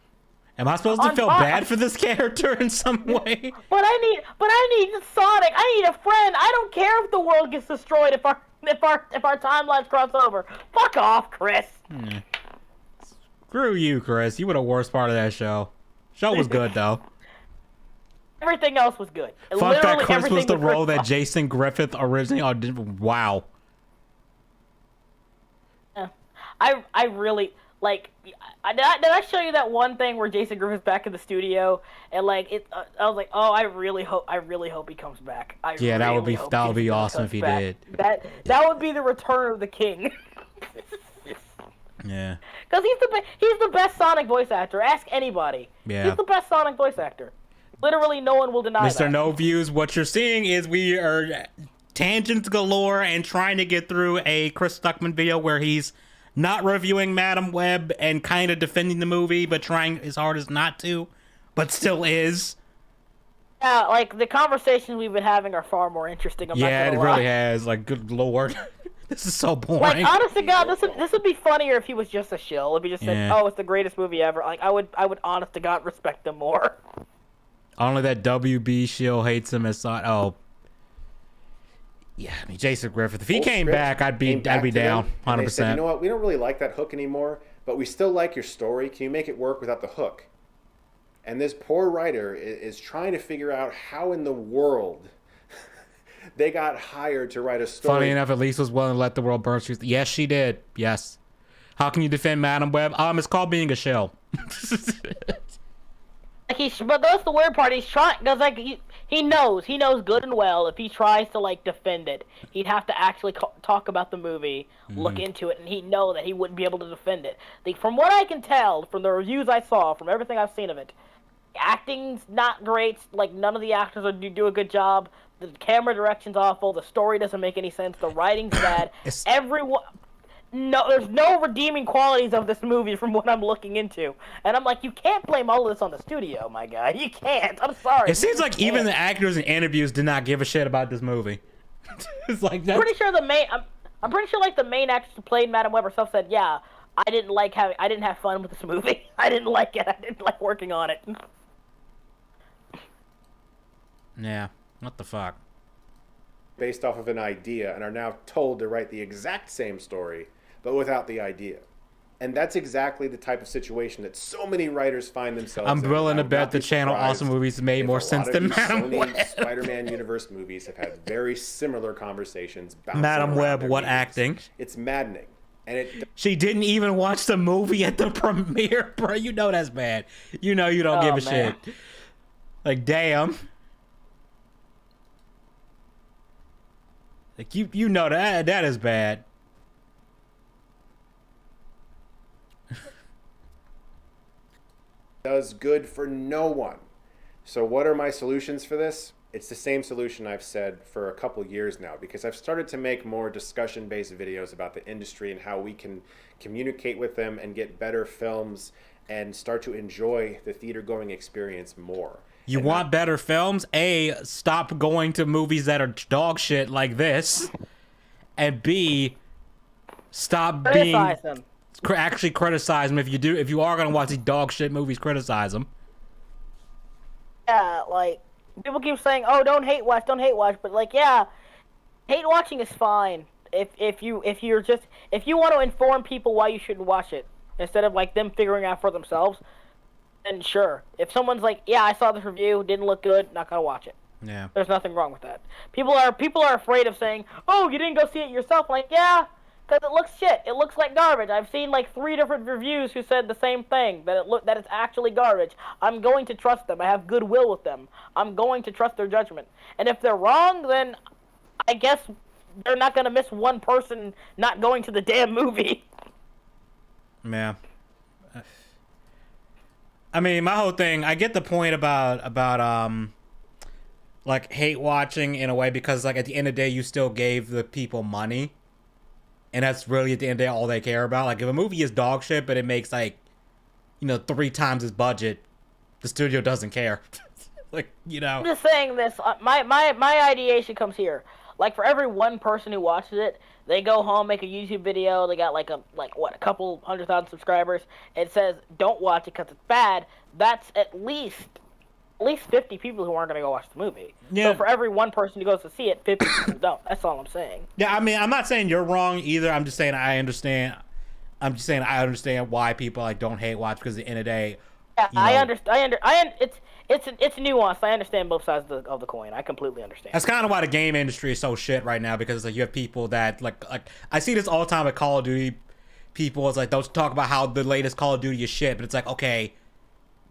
Am I supposed to On feel Fox. bad for this character in some way? But I need Sonic. I need a friend. I don't care if the world gets destroyed if our timelines cross over. Fuck off, Chris. Screw you, Chris. You were the worst part of that show. Show was good though. Everything else was good. Fun fact: Literally Chris was everything the with role Chris that Jason Griffith originally auditioned. Wow. I really like. Did I show you that one thing where Jason Griffith's back in the studio and like it? I was like, oh, I really hope he comes back. Yeah, that would be Jason Griffith awesome if comes he back. did. That would be the return of the king. Yeah. Because he's the best Sonic voice actor. Ask anybody. Yeah. He's the best Sonic voice actor. Literally, no one will deny Mr. that. No Views, what you're seeing is we are tangents galore and trying to get through a Chris Stuckman video where he's not reviewing Madam Web and kind of defending the movie, but trying as hard as not to, but still is. Yeah, like, the conversations we've been having are far more interesting. Yeah, it really has. Like, good lord. This is so boring. Like, honest to God, this would be funnier if he was just a shill. If he just said, "Oh, it's the greatest movie ever." Like, I would, honest to God, respect him more. Only that WB shill hates him as Sonic. Oh, yeah. I mean, Jason Griffith. If he came back, I'd be down, 100%. You know what? We don't really like that hook anymore, but we still like your story. Can you make it work without the hook? And this poor writer is trying to figure out how in the world they got hired to write a story. Funny enough, Elise was willing to let the world burn. Yes, she did. Yes. How can you defend Madam Web? It's called being a shill. But that's the weird part. He's trying, because like he knows good and well if he tries to like defend it, he'd have to actually talk about the movie, look into it, and he'd know that he wouldn't be able to defend it. Like, from what I can tell, from the reviews I saw, from everything I've seen of it, acting's not great. Like, none of the actors do a good job. The camera direction's awful. The story doesn't make any sense. The writing's bad. There's no redeeming qualities of this movie from what I'm looking into. And I'm like, you can't blame all of this on the studio, my guy. You can't. I'm sorry. It seems like even the actors in interviews did not give a shit about this movie. It's like that. I'm pretty sure like the main actress who played Madam Web herself said, "Yeah, I didn't have fun with this movie. I didn't like it. I didn't like working on it." Yeah. What the fuck? Based off of an idea and are now told to write the exact same story, but without the idea. And that's exactly the type of situation that so many writers find themselves in. I'm willing to bet the channel Awesome Movies made more sense than Madam Web. Spider-Man universe movies have had very similar conversations. Madam Web, what acting? It's maddening. And she didn't even watch the movie at the premiere, bro. You know that's bad. You know you don't give a shit. Like, damn. Like, you know that is bad. Does good for no one. So what are my solutions for this? It's the same solution I've said for a couple years now, because I've started to make more discussion-based videos about the industry and how we can communicate with them and get better films and start to enjoy the theater-going experience more. You want better films? A, stop going to movies that are dog shit like this. And B, stop criticize them. Actually criticize them. If you are going to watch these dog shit movies, criticize them. Yeah, like, people keep saying, "Oh, don't hate watch," but like, yeah, hate watching is fine. If you want to inform people why you shouldn't watch it instead of like them figuring out for themselves, then sure. If someone's like, "Yeah, I saw this review, didn't look good, not gonna watch it." Yeah. There's nothing wrong with that. People are afraid of saying, "Oh, you didn't go see it yourself." I'm like, yeah, because it looks shit. It looks like garbage. I've seen like 3 different reviews who said the same thing, that it's actually garbage. I'm going to trust them. I have goodwill with them. I'm going to trust their judgment. And if they're wrong, then I guess they're not gonna miss one person not going to the damn movie. Yeah. I mean, my whole thing, I get the point about like hate watching in a way, because like at the end of the day you still gave the people money, and that's really at the end of the day all they care about. Like, if a movie is dog shit but it makes like 3 times its budget, the studio doesn't care. Like, I'm just saying this, my ideation comes here. Like, for every one person who watches it, they go home, make a YouTube video, they got a couple 100,000 subscribers. It says, "Don't watch it because it's bad." That's at least 50 people who aren't going to go watch the movie. Yeah. So for every one person who goes to see it, 50 people don't. That's all I'm saying. Yeah, I mean, I'm not saying you're wrong either. I'm just saying I understand. I'm just saying I understand why people like don't hate watch, because at the end of the day, yeah, I understand. It's nuanced. I understand both sides of the coin. I completely understand. That's kind of why the game industry is so shit right now, because like you have people that like I see this all the time with Call of Duty people. It's like they'll talk about how the latest Call of Duty is shit, but it's like, okay,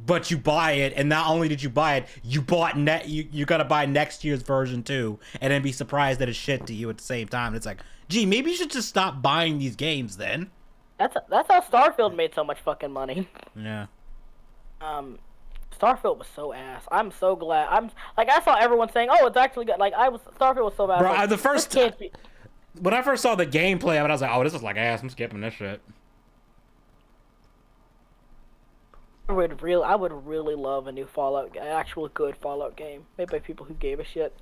but you buy it, and not only did you buy it, you bought you gotta buy next year's version too, and then be surprised that it's shit to you at the same time. And it's like, gee, maybe you should just stop buying these games then. That's how Starfield made so much fucking money. Yeah. Starfield was so ass. I'm so glad. I saw everyone saying, "Oh, it's actually good." Like Starfield was so bad. Bro, like, the first this can't be. when I first saw the gameplay of it, I was like, "Oh, this is like ass. I'm skipping this shit." I would really love a new Fallout, an actual good Fallout game, made by people who gave a shit.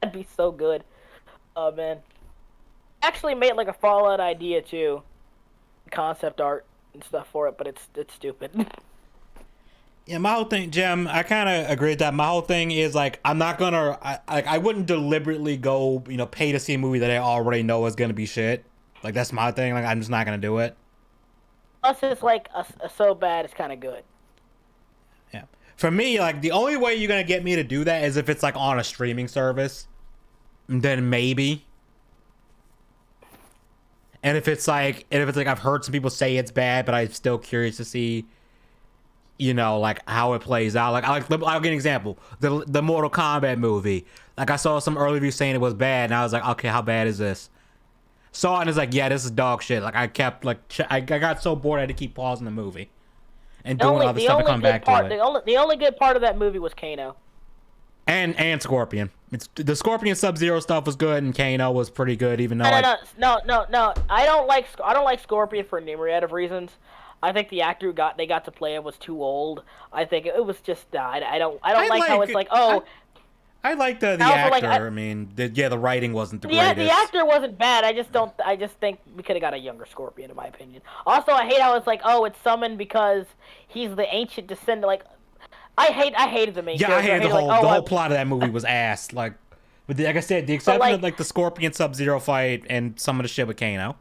That'd be so good. Oh man, actually made like a Fallout idea too, concept art and stuff for it, but it's stupid. Yeah, my whole thing, Jim, I kind of agree with that. My whole thing is like, I'm not gonna, I wouldn't deliberately go, pay to see a movie that I already know is gonna be shit. Like, that's my thing. Like, I'm just not gonna do it. Plus, it's like so bad, it's kind of good. Yeah. For me, like, the only way you're gonna get me to do that is if it's like on a streaming service. Then maybe. And if it's like I've heard some people say it's bad, but I'm still curious to see, like how it plays out. Like, I'll give an example. The Mortal Kombat movie. Like, I saw some early reviews saying it was bad, and I was like, okay, how bad is this? Saw it, and it's like, yeah, this is dog shit. Like, I kept, like, I got so bored I had to keep pausing the movie. And doing all the stuff to come back to it. The only good part of that movie was Kano. And Scorpion. The Scorpion Sub-Zero stuff was good, and Kano was pretty good, even though No. I don't like Scorpion for a myriad of reasons. I think the actor they got to play it was too old. I think it was just I don't like how it's like, oh. I like the actor. The writing wasn't the greatest. The actor wasn't bad. I just think we could have got a younger Scorpion, in my opinion. Also, I hate how it's like, oh, it's summoned because he's the ancient descendant. Like, I hated the main character. I hated the whole plot of that movie was ass. Like, but like I said, the exception of like the Scorpion Sub-Zero fight and some of the shit with Kano.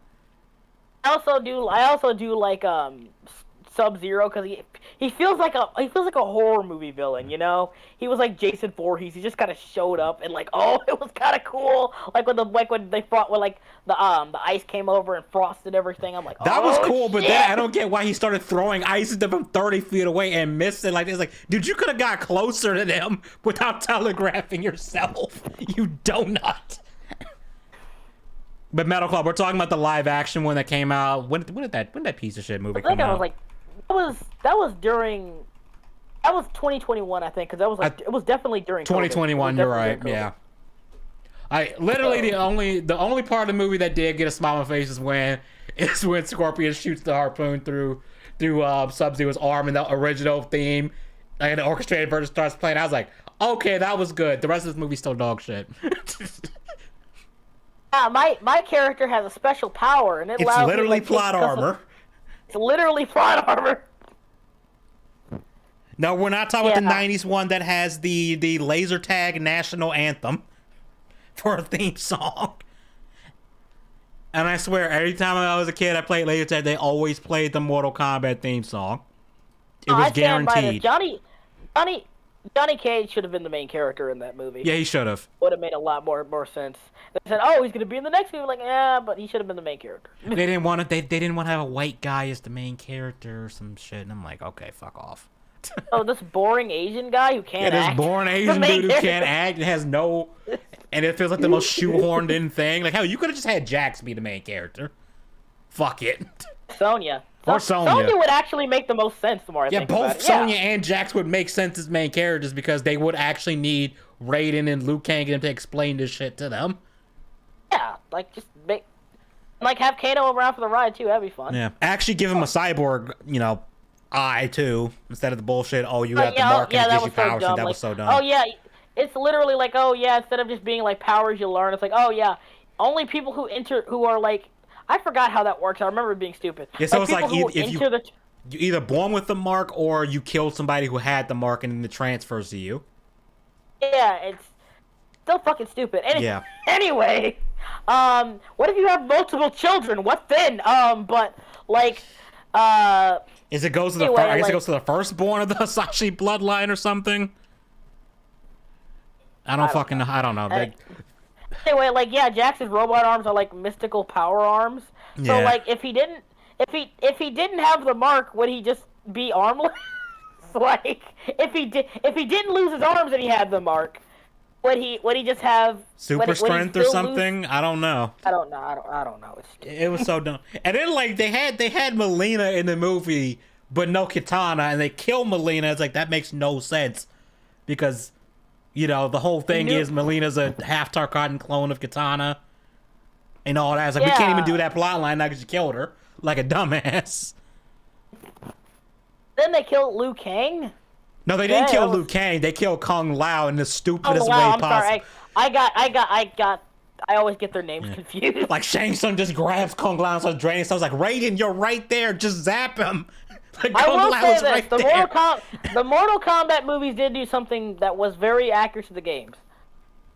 I also do like Sub-Zero because he feels like a horror movie villain, He was like Jason Voorhees. He just kind of showed up and like, oh, it was kind of cool. Like when they fought when the ice came over and frosted everything. I'm like, oh, that was cool, shit. But then I don't get why he started throwing ice at them from 30 feet away and missed it. Like, it's like, dude, you could have got closer to them without telegraphing yourself. You donut. But Metal Club, we're talking about the live action one that came out. When did that piece of shit movie come out? I was like, that was 2021, I think, because it was definitely during 2021. You're right. Yeah. The only part of the movie that did get a smile on my face is when Scorpion shoots the harpoon through Sub-Zero's arm in the original theme, and the orchestrated version starts playing. I was like, okay, that was good. The rest of this movie's still dog shit. My character has a special power, and it's literally plot armor. It's literally plot armor. No, we're not talking about the 90s one that has the laser tag national anthem for a theme song. And I swear, every time I was a kid, I played laser tag, they always played the Mortal Kombat theme song. It was guaranteed. Johnny Cage should have been the main character in that movie. Yeah, he should have. Would have made a lot more sense. They said, "Oh, he's gonna be in the next movie." Like, yeah, but he should have been the main character. They didn't want to. They didn't want to have a white guy as the main character or some shit. And I'm like, okay, fuck off. Oh, this boring Asian guy who can't act. This boring Asian dude who can't act and has no. And it feels like the most shoehorned in thing. Like, hell, you could have just had Jax be the main character. Fuck it. Sonya. Or Sonya. Sonya would actually make the most sense the more I think about it. Yeah, both Sonya and Jax would make sense as main characters because they would actually need Raiden and Liu Kang to explain this shit to them. Yeah, have Kano around for the ride too. That'd be fun. Yeah, actually give him a cyborg, eye too, instead of the bullshit. Oh, you got the mark and it gives you powers. That was so dumb. Oh yeah, it's literally like, oh yeah, instead of just being like powers you learn, it's like, oh yeah, only people who are like. I forgot how that works. I remember it being stupid. Yeah, so it's like you're either born with the mark or you killed somebody who had the mark and then it transfers to you. Yeah, it's still fucking stupid. Yeah. Anyway, what if you have multiple children? What then? It goes to the I guess it goes to the firstborn of the Hasashi bloodline or something. I don't know. Anyway, Jax's robot arms are like mystical power arms. So if he didn't have the mark, would he just be armless? If he didn't lose his arms and he had the mark, Would he just have super strength or something? I don't know. I don't know. It was so dumb. And then like they had Melina in the movie, but no Kitana, and they kill Melina. It's like that makes no sense because you know the whole thing is Melina's a half Tarkatan clone of Kitana and all that. It's like we can't even do that plotline now because you killed her like a dumbass. Then they killed Liu Kang. No, they didn't kill Liu Kang. They killed Kung Lao in the stupidest way possible. Sorry. I always get their names confused. Like Shang Tsung just grabs Kung Lao and starts draining. So I was like, Raiden, you're right there. Just zap him. Like, I will say this: right the Mortal Kombat movies did do something that was very accurate to the games.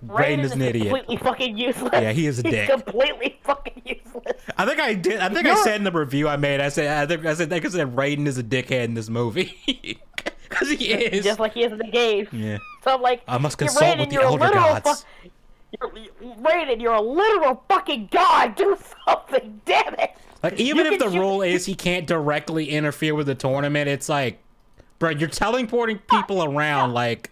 Raiden is an idiot. Completely fucking useless. Yeah, he is a dick. He's completely fucking useless. I think I said in the review I made. I said Raiden is a dickhead in this movie. Because he is. Just like he is in the game. Yeah. So I'm like, I must consult with the elder gods. Raiden, you're a literal fucking god. Do something, damn it. Like, even if the rule is he can't directly interfere with the tournament, it's like, bro, you're teleporting people around, like.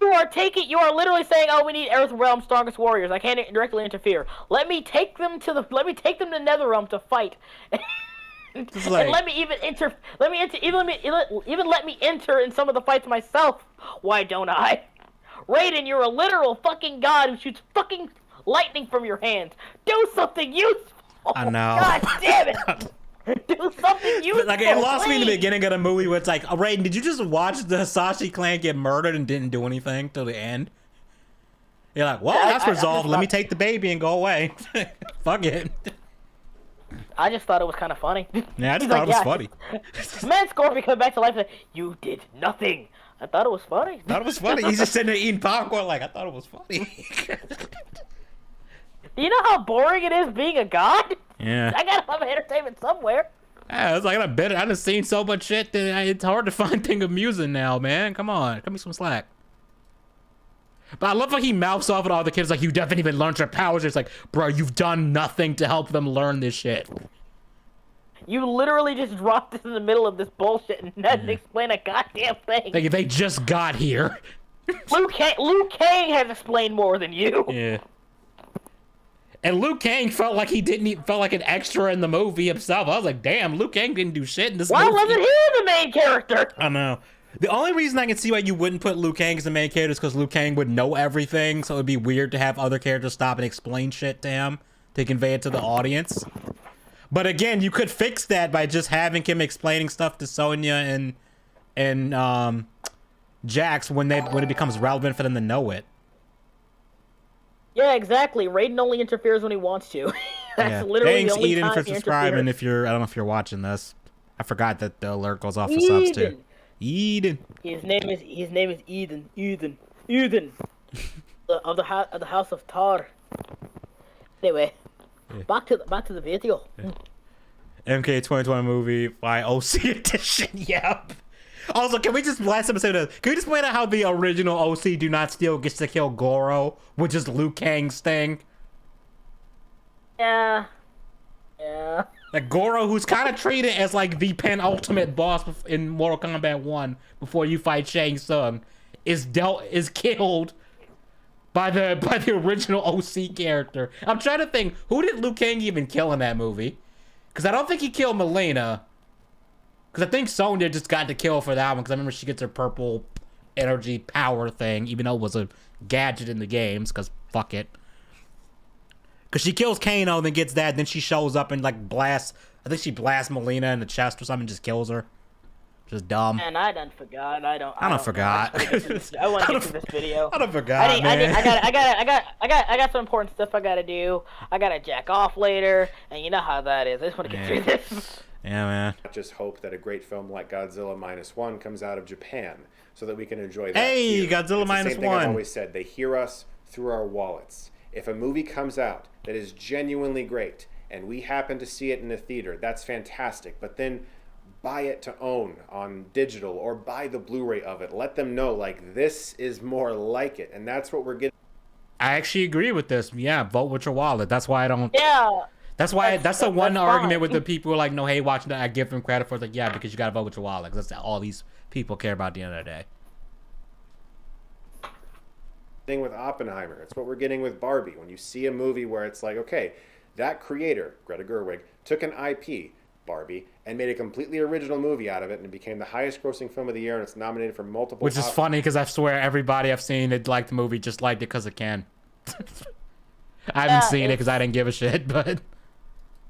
You are literally saying, oh, we need Earthrealm's strongest warriors. I can't directly interfere. Let me take them to Netherrealm to fight. And let me even enter in some of the fights myself. Why don't I? Raiden, you're a literal fucking god who shoots fucking lightning from your hands. Do something useful. I know. God damn it. Do something useful. Like, it lost me in the beginning of the movie where it's like, oh, Raiden, did you just watch the Hisashi clan get murdered and didn't do anything till the end? You're like, well, that's resolved. Let me take the baby and go away. Fuck it. I just thought it was kind of funny. Yeah, I just thought it was funny. Man, Scorpion come back to life and you did nothing. I thought it was funny. He's just sitting there eating popcorn like, I thought it was funny. Do you know how boring it is being a god? Yeah. I gotta have entertainment somewhere. Yeah, it's like, I've just seen so much shit that it's hard to find things amusing now, man. Come on, cut me some slack. But I love how he mouths off at all the kids like, you haven't even learned your powers. It's like, bro, you've done nothing to help them learn this shit. You literally just dropped this in the middle of this bullshit and didn't explain a goddamn thing. Like, they just got here. Liu Kang has explained more than you. Yeah. And Liu Kang felt like felt like an extra in the movie himself. I was like, damn, Liu Kang didn't do shit in this movie. Why wasn't he the main character? I know. The only reason I can see why you wouldn't put Liu Kang as the main character is because Liu Kang would know everything, so it'd be weird to have other characters stop and explain shit to him to convey it to the audience. But again, you could fix that by just having him explaining stuff to Sonya and Jax when it becomes relevant for them to know it. Yeah, exactly. Raiden only interferes when he wants to. That's literally the only Eden, time for he subscribing. interferes. I don't know if you're watching this. I forgot that the alert goes off for subs too. Eden. His name is Eden. of the House of Tar. Anyway, back to the video. Yeah. MK 2020 movie by OC edition. Yep. Also, can we just last episode? Can we just point out how the original OC Do Not Steal gets to kill Goro, which is Liu Kang's thing? Yeah. Like Goro, who's kind of treated as like the penultimate boss in Mortal Kombat 1 before you fight Shang Tsung, is killed by the original OC character. I'm trying to think, who did Liu Kang even kill in that movie? Because I don't think he killed Mileena. Because I think Sonya just got the kill for that one, because I remember she gets her purple energy power thing, even though it was a gadget in the games, because fuck it. Because she kills Kano and then gets that, and then she shows up and like blasts, I think she blasts Mileena in the chest or something and just kills her. Just dumb. Man, I done forgot. I don't forgot. I want to get to this video. I don't forgot, man. I got some important stuff I gotta do. I gotta jack off later, and you know how that is. I just want to get through this. Yeah, man. I just hope that a great film like Godzilla -1 comes out of Japan so that we can enjoy that. Hey, here. Godzilla it's the same thing -1. I've always said. They hear us through our wallets. If a movie comes out that is genuinely great and we happen to see it in a theater, that's fantastic. But then buy it to own on digital or buy the Blu-ray of it. Let them know, like, this is more like it. And that's what we're getting. I actually agree with this. Yeah, vote with your wallet. That's why I don't... Yeah. That's why that's the one argument fine. with the people who are like, no, hey, watching that, I give them credit for it. Like, yeah, because you got to vote with your wallet. Because that's all these people care about at the end of the day. thing with Oppenheimer. It's what we're getting with Barbie. When you see a movie where it's like, okay, that creator, Greta Gerwig, took an IP, Barbie, and made a completely original movie out of it, and it became the highest grossing film of the year, and it's nominated for multiple Which is Oscars. funny because I swear everybody I've seen that liked the movie just liked it because it can. I haven't seen it because I didn't give a shit, but...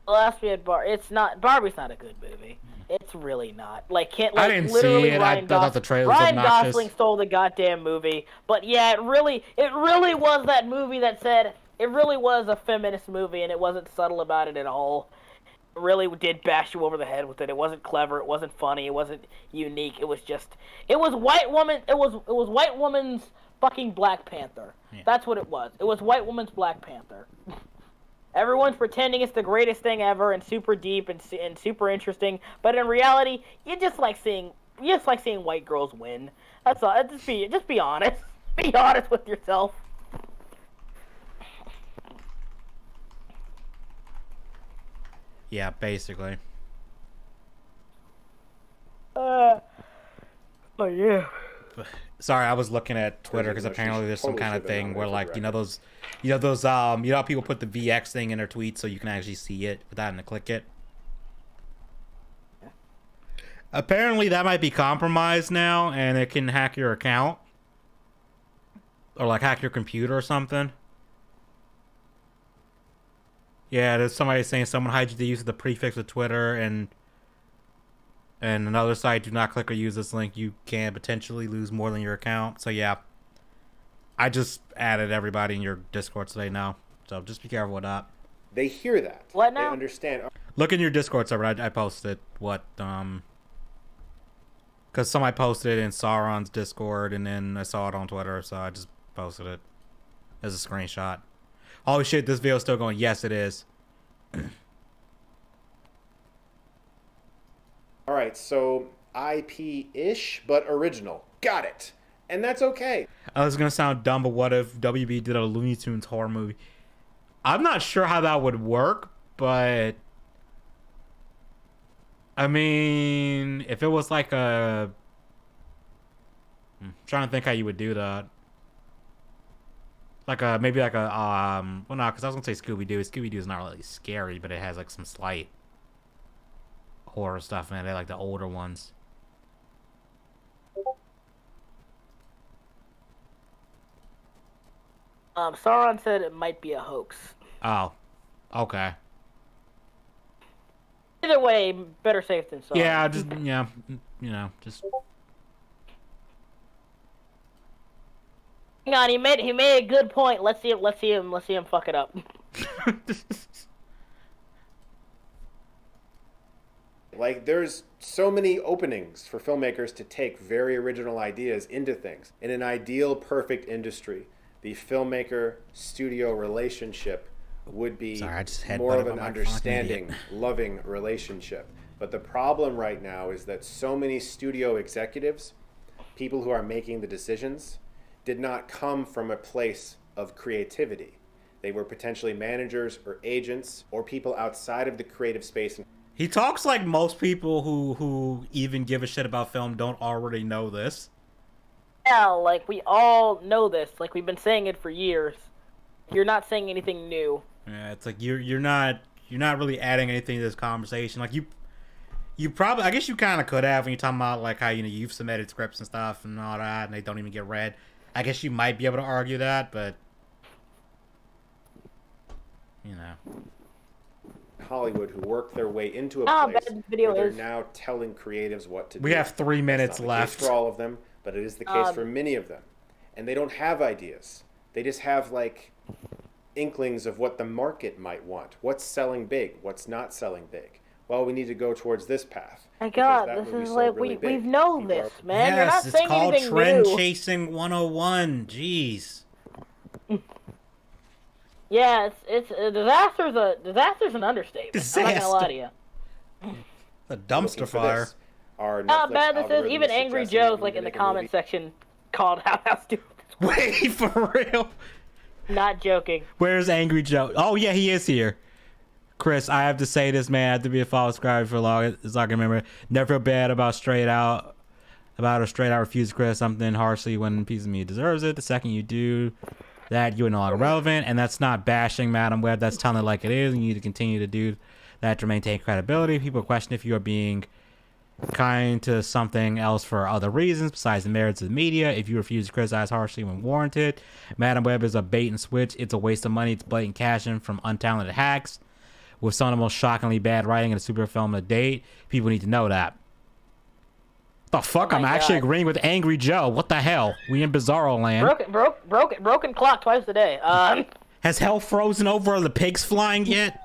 Last we had Barbie's not a good movie. It's really not. Like, I didn't literally see it. Ryan I thought the trailer was Ryan obnoxious. Gosling stole the goddamn movie. But yeah, it really was that movie that said, it really was a feminist movie, and it wasn't subtle about it at all. It really did bash you over the head with it. It wasn't clever. It wasn't funny. It wasn't unique. It was white woman's fucking Black Panther. Yeah. That's what it was. It was white woman's Black Panther. Everyone's pretending it's the greatest thing ever and super deep and super interesting, but in reality, you just like seeing white girls win. That's all. Just be honest. Be honest with yourself. Yeah, basically. Oh yeah. Sorry, I was looking at Twitter because apparently there's some kind of thing where, like, you know how people put the VX thing in their tweets so you can actually see it without having to click it. Apparently that might be compromised now, and it can hack your account or like hack your computer or something. Yeah, there's somebody saying someone hijacked the use of the prefix of Twitter and another site, do not click or use this link. You can potentially lose more than your account. So yeah, I just added everybody in your Discord today now. So just be careful with that. They hear that. What now? They understand. Look in your Discord server. I posted what, because somebody posted it in Sauron's Discord and then I saw it on Twitter. So I just posted it as a screenshot. Oh shit, this video's still going. Yes, it is. All right, so IP-ish, but original. Got it. And that's okay. I was going to sound dumb, but what if WB did a Looney Tunes horror movie? I'm not sure how that would work, but... I mean, if it was like a... I'm trying to think how you would do that. Like a, maybe like a, well, no, because I was going to say Scooby-Doo. Scooby-Doo is not really scary, but it has like some slight horror stuff in it. They like the older ones. Sauron said it might be a hoax. Oh, okay. Either way, better safe than sorry. Yeah, just, yeah, you know, just... Hang on, he made a good point. Let's see him fuck it up. Like, there's so many openings for filmmakers to take very original ideas into things. In an ideal, perfect industry, the filmmaker-studio relationship would be more of an understanding, loving relationship. But the problem right now is that so many studio executives, people who are making the decisions, did not come from a place of creativity. They were potentially managers or agents or people outside of the creative space. He talks like most people who even give a shit about film don't already know this. Yeah, like we all know this. Like we've been saying it for years. You're not saying anything new. Yeah, it's like you're not really adding anything to this conversation. Like you probably, I guess you kind of could have when you're talking about like how, you know, you've submitted scripts and stuff and all that and they don't even get read. I guess you might be able to argue that, but you know. Hollywood who work their way into a place where they're now telling creatives what to do. We have 3 minutes left. For all of them, but it is the case for many of them. And they don't have ideas. They just have like inklings of what the market might want. What's selling big? What's not selling big? Well, we need to go towards this path. My God, this is like really we've known this, man. Yes, You're not saying anything new. it's called Trend Chasing 101. Jeez. Yeah, it's a disaster's an understatement. Disaster. I'm not gonna lie to you. A dumpster fire. Not bad. This is even Angry Joe's like in the comment section called how stupid. Wait, for real? Not joking. Where's Angry Joe? Oh yeah, he is here. Chris, I have to say this, man. I have to be a follow subscriber for long as I can remember. Never feel bad about straight out about a straight out refuse to criticize something harshly when a piece of media deserves it. The second you do that, you are no longer relevant, and that's not bashing Madam Web. That's telling it like it is, and you need to continue to do that to maintain credibility. People question if you are being kind to something else for other reasons besides the merits of the media. If you refuse to criticize harshly when warranted, Madam Web is a bait and switch. It's a waste of money. It's blatant cash in from untalented hacks with some of the most shockingly bad writing in a superhero film to date. People need to know that. The fuck? I'm actually agreeing with Angry Joe. What the hell? We in Bizarro land. Broken clock twice a day. Has hell frozen over? Are the pigs flying yet?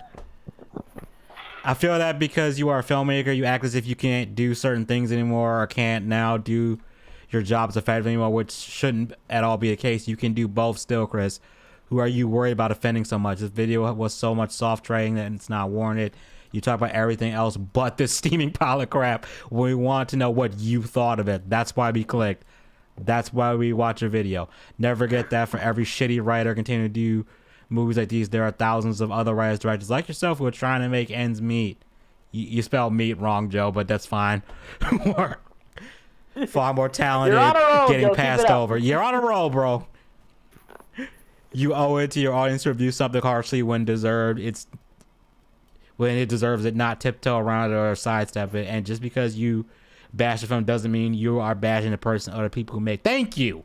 I feel that because you are a filmmaker, you act as if you can't do certain things anymore or can't now do your job as effectively anymore, which shouldn't at all be the case. You can do both still, Chris. Who are you worried about offending so much? This video was so much soft trading that it's not warranted. You talk about everything else but this steaming pile of crap. We want to know what you thought of it. That's why we clicked. That's why we watch your video. Never get that for every shitty writer continue to do movies like these. There are thousands of other writers, directors like yourself who are trying to make ends meet. You spelled meat wrong, Joe, but that's fine. Far more talented, getting Joe, passed over. You're on a roll, bro. You owe it to your audience to review something harshly when deserved. When it deserves it, not tiptoe around it or sidestep it. And just because you bash the film doesn't mean you are bashing the person or the people who make. Thank you.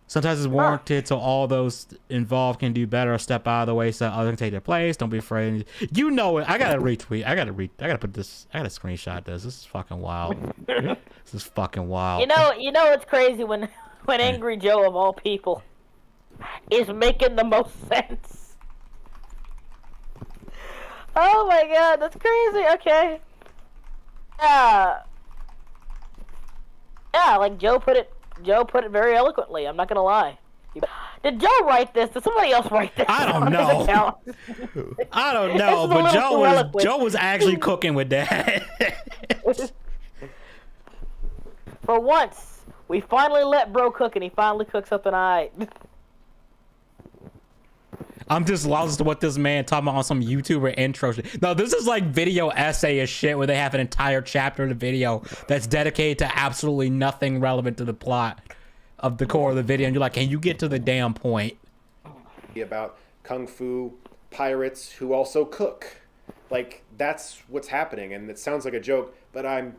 Sometimes it's warranted, so all those involved can do better or step out of the way so others can take their place. Don't be afraid. You know it. I gotta retweet. I gotta put this. I gotta screenshot this. This is fucking wild. This is fucking wild. You know it's crazy when Angry Joe of all people is making the most sense. Oh my god, that's crazy. Okay. Yeah, like Joe put it very eloquently. I'm not gonna lie. Did Joe write this? Did somebody else write this? I don't know. I don't know, but Joe was actually cooking with that. For once, we finally let bro cook, and he finally cooked something alright. I'm just lost as to what this man talking about on some YouTuber intro shit. No, this is like video essay-ish shit where they have an entire chapter of the video that's dedicated to absolutely nothing relevant to the plot of the core of the video. And you're like, can you get to the damn point? About kung fu pirates who also cook. Like, that's what's happening. And it sounds like a joke, but I'm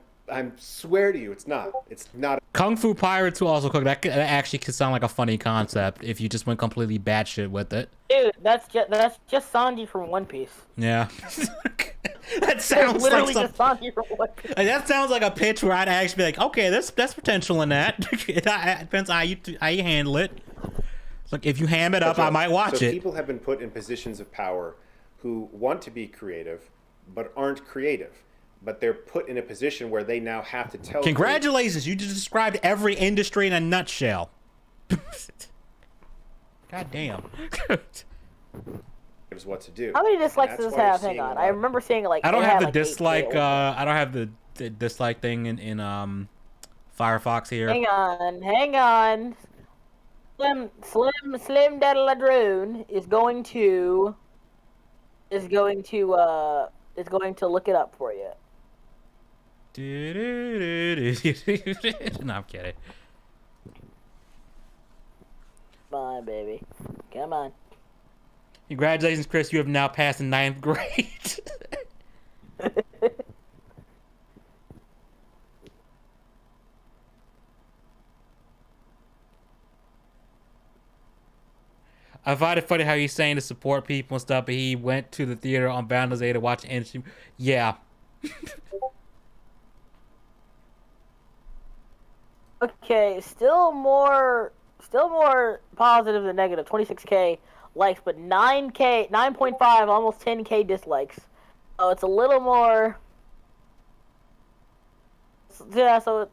swear to you, it's not. It's not. Kung fu pirates who also cook. That actually could sound like a funny concept if you just went completely batshit with it. Dude, that's just Sanji from One Piece. Yeah. That sounds literally like just Sanji from One Piece. That sounds like a pitch where I'd actually be like, okay, that's potential in that. It depends how you handle it. Like if you ham it up, I might watch it. People have been put in positions of power who want to be creative but aren't creative. But they're put in a position where they now have to tell. Congratulations, you just described every industry in a nutshell. God damn. What to do. How many dislikes does this have? Hang on, I remember seeing it like. I don't have the dislike. I don't have the dislike thing in Firefox here. Hang on. Slim Daddle is going to look it up for you. No, I'm kidding. Come on, baby. Come on. Congratulations, Chris. You have now passed the 9th grade. I find it funny how he's saying to support people and stuff, but he went to the theater on Valentine's Day to watch an industry. Yeah. Okay, still more positive than negative. 26K likes, but 9.5, almost 10K dislikes. So it's a little more. Yeah, so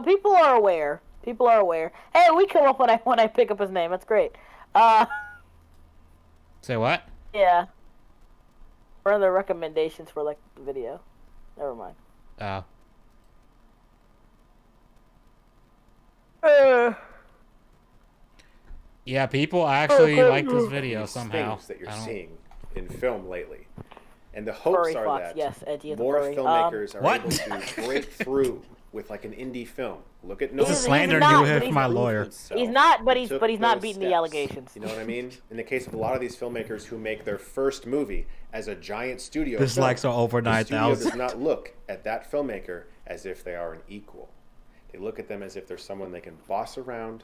people are aware. People are aware. Hey, we come up when I pick up his name. That's great. Say what? Yeah. One of the recommendations for like the video. Never mind. Oh. Yeah, people actually like this video somehow. Things that you're seeing in film lately, and the hopes are that yes, Edgy more filmmakers are what? able to break through with like an indie film. Look at This Nolan. is slander not, you but hear he's- from my lawyer. He's not, but He he's took not those beating the steps. allegations. You know what I mean? In the case of a lot of these filmmakers who make their first movie as a giant studio, Dislikes film, are over the studio 9,000. does not look at that filmmaker as if they are an equal. They look at them as if they're someone they can boss around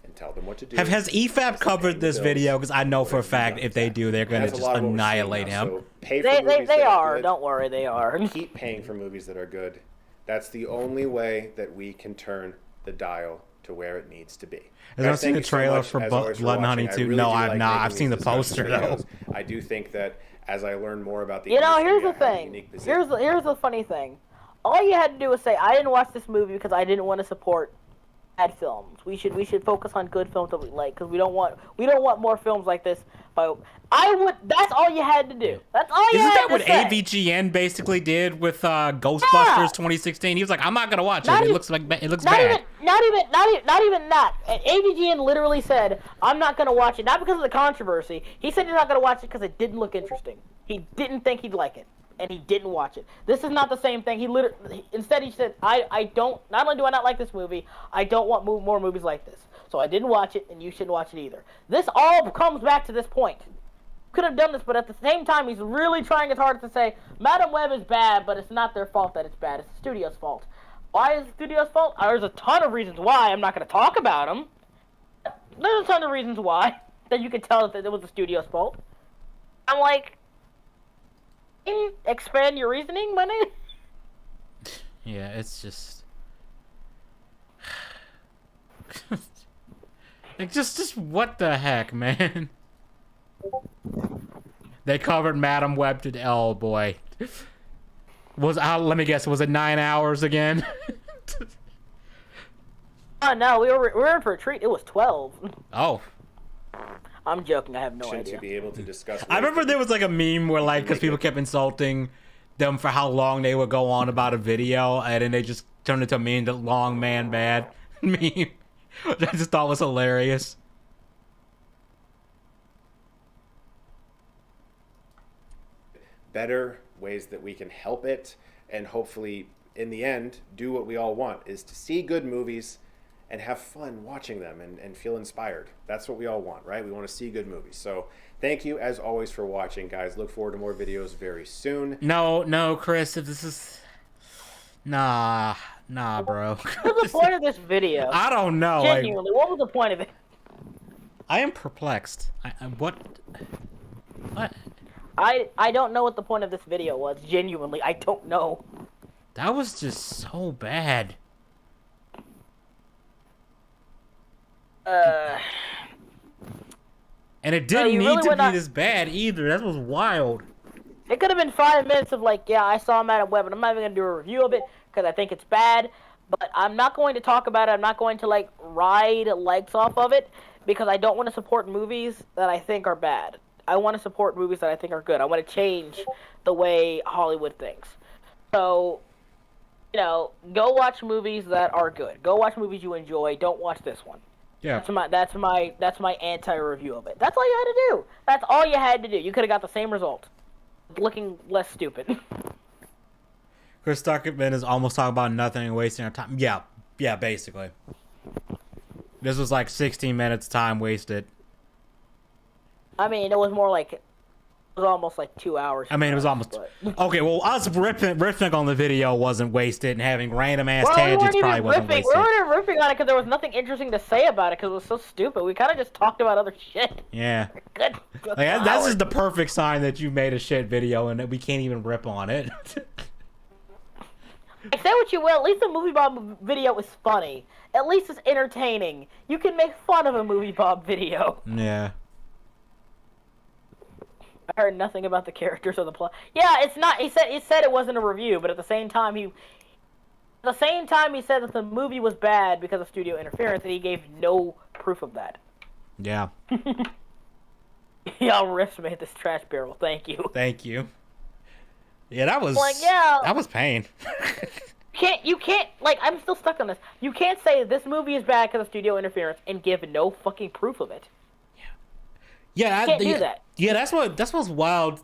and tell them what to do. Has EFAP covered this video? Because I know for a Whatever fact you've if they done. do, they're going to That's a just lot of what we're seeing annihilate now. him. So pay for They movies that are. good. Don't worry, they are. Keep paying for movies that are good. That's the only way that we can turn the dial to where it needs to be. Has anyone seen the trailer for Blood and Honey 2? No, I've not. I've seen the poster, though. I do think that as I learn more about the You know, industry, here's the I have a thing. unique position. Here's the funny thing. All you had to do was say, I didn't watch this movie because I didn't want to support bad films. We should focus on good films that we like, because we don't want more films like this. That's all you had to do. That's all you Isn't had that to what say. AVGN basically did with Ghostbusters 2016? He was like, I'm not gonna watch it. Not It even- looks like it looks Not bad. even that. AVGN literally said, I'm not going to watch it, not because of the controversy. He said he's not going to watch it because it didn't look interesting. He didn't think he'd like it, and he didn't watch it. This is not the same thing. Instead he said, I don't, not only do I not like this movie, I don't want more movies like this. So I didn't watch it, and you shouldn't watch it either. This all comes back to this point. Could have done this, but at the same time, he's really trying his hardest to say, Madam Web is bad, but it's not their fault that it's bad. It's the studio's fault. Why is the studio's fault? There's a ton of reasons why. I'm not going to talk about them. There's a ton of reasons why that you can tell that it was the studio's fault. I'm like, can you expand your reasoning, my name? Yeah, it's just like just what the heck, man. They covered Madam Web to oh boy. Let me guess, was it 9 hours again? Oh no, we were in for a treat. It was 12. Oh. I'm joking. I have no To idea. be able to discuss. I remember there was like a meme where like, because people kept insulting them for how long they would go on about a video, and then they just turned it to a meme, the long man bad meme, which I just thought was hilarious. Better ways that we can help it, and hopefully in the end do what we all want, is to see good movies and have fun watching them and feel inspired. That's what we all want, right? We want to see good movies. So thank you as always for watching, guys. Look forward to more videos very soon. No, Chris, if this is nah, bro. What was the point of this video? I don't know. Like, Genuinely, what was the point of it? I am perplexed. What? I don't know what the point of this video was. Genuinely, I don't know. That was just so bad. And it didn't you need really to would be not- this bad either. That was wild. It could have been 5 minutes of like, yeah, I saw Madam Web, and I'm not even gonna do a review of it because I think it's bad. But I'm not going to talk about it. I'm not going to like ride likes off of it because I don't want to support movies that I think are bad. I want to support movies that I think are good. I want to change the way Hollywood thinks. So, you know, go watch movies that are good. Go watch movies you enjoy. Don't watch this one. Yeah. That's my anti-review of it. That's all you had to do. That's all you had to do. You could have got the same result, looking less stupid. Chris Tuckerman is almost talking about nothing and wasting our time. Yeah, basically. This was like 16 minutes time wasted. I mean, it was more like it was almost like 2 hours. I mean, it was almost but- okay. Well, us riffing on the video wasn't wasted, and having random ass Well, we tangents weren't probably even wasn't ripping. wasted. We weren't even ripping on it because there was nothing interesting to say about it because it was so stupid. We kind of just talked about other shit. Yeah. Good. Like, that's just the perfect sign that you made a shit video and that we can't even rip on it. Say what you will, at least the Movie Bob video is funny. At least it's entertaining. You can make fun of a Movie Bob video. Yeah. I heard nothing about the characters or the plot. Yeah, it's not. He said it wasn't a review, but at the same time he said that the movie was bad because of studio interference, and he gave no proof of that. Yeah. Y'all riffs made this trash barrel. Thank you. Thank you. Yeah, that was Like, yeah. that was pain. You can't, like, I'm still stuck on this. You can't say this movie is bad because of studio interference and give no fucking proof of it. Yeah, Can't do that. Yeah, that's what's wild.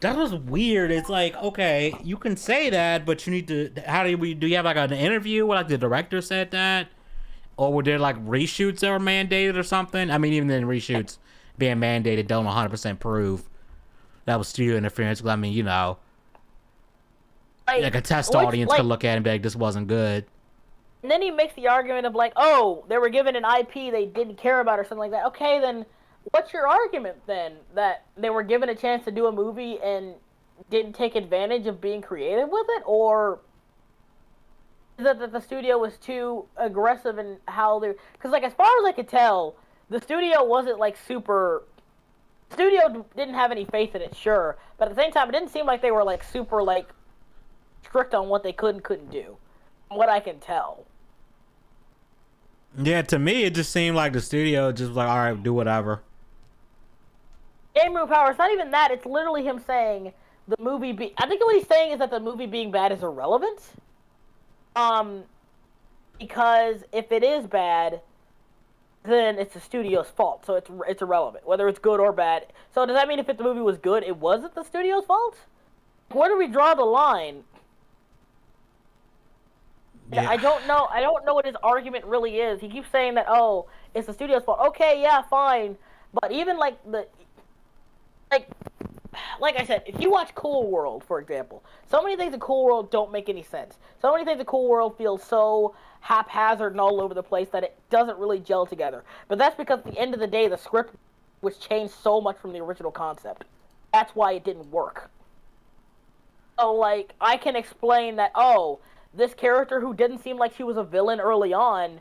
That was weird. It's like, okay, you can say that, but you need to. How do you have like an interview where like the director said that, or were there like reshoots that were mandated or something? I mean, even then, reshoots being mandated don't 100% prove that was studio interference. 'Cause, I mean, you know, like a test audience could look at it and be like, this wasn't good. And then he makes the argument of like, oh, they were given an IP they didn't care about or something like that. Okay, then what's your argument then? That they were given a chance to do a movie and didn't take advantage of being creative with it? Or is it that the studio was too aggressive in how they... Because, like, as far as I could tell, the studio wasn't, like, super... The studio didn't have any faith in it, sure. But at the same time, it didn't seem like they were, like, super, like, strict on what they could and couldn't do. From what I can tell. Yeah, to me, it just seemed like the studio just was like, all right, do whatever. Game room power, it's not even that. It's literally him saying the movie I think what he's saying is that the movie being bad is irrelevant. Because if it is bad, then it's the studio's fault. So it's irrelevant, whether it's good or bad. So does that mean if the movie was good, it wasn't the studio's fault? Where do we draw the line? Yeah. I don't know what his argument really is. He keeps saying that, oh, it's the studio's fault. Okay, yeah, fine. But even like I said, if you watch Cool World, for example, so many things in Cool World don't make any sense. So many things in Cool World feel so haphazard and all over the place that it doesn't really gel together. But that's because at the end of the day, the script was changed so much from the original concept. That's why it didn't work. So, like, I can explain that, oh, this character who didn't seem like she was a villain early on,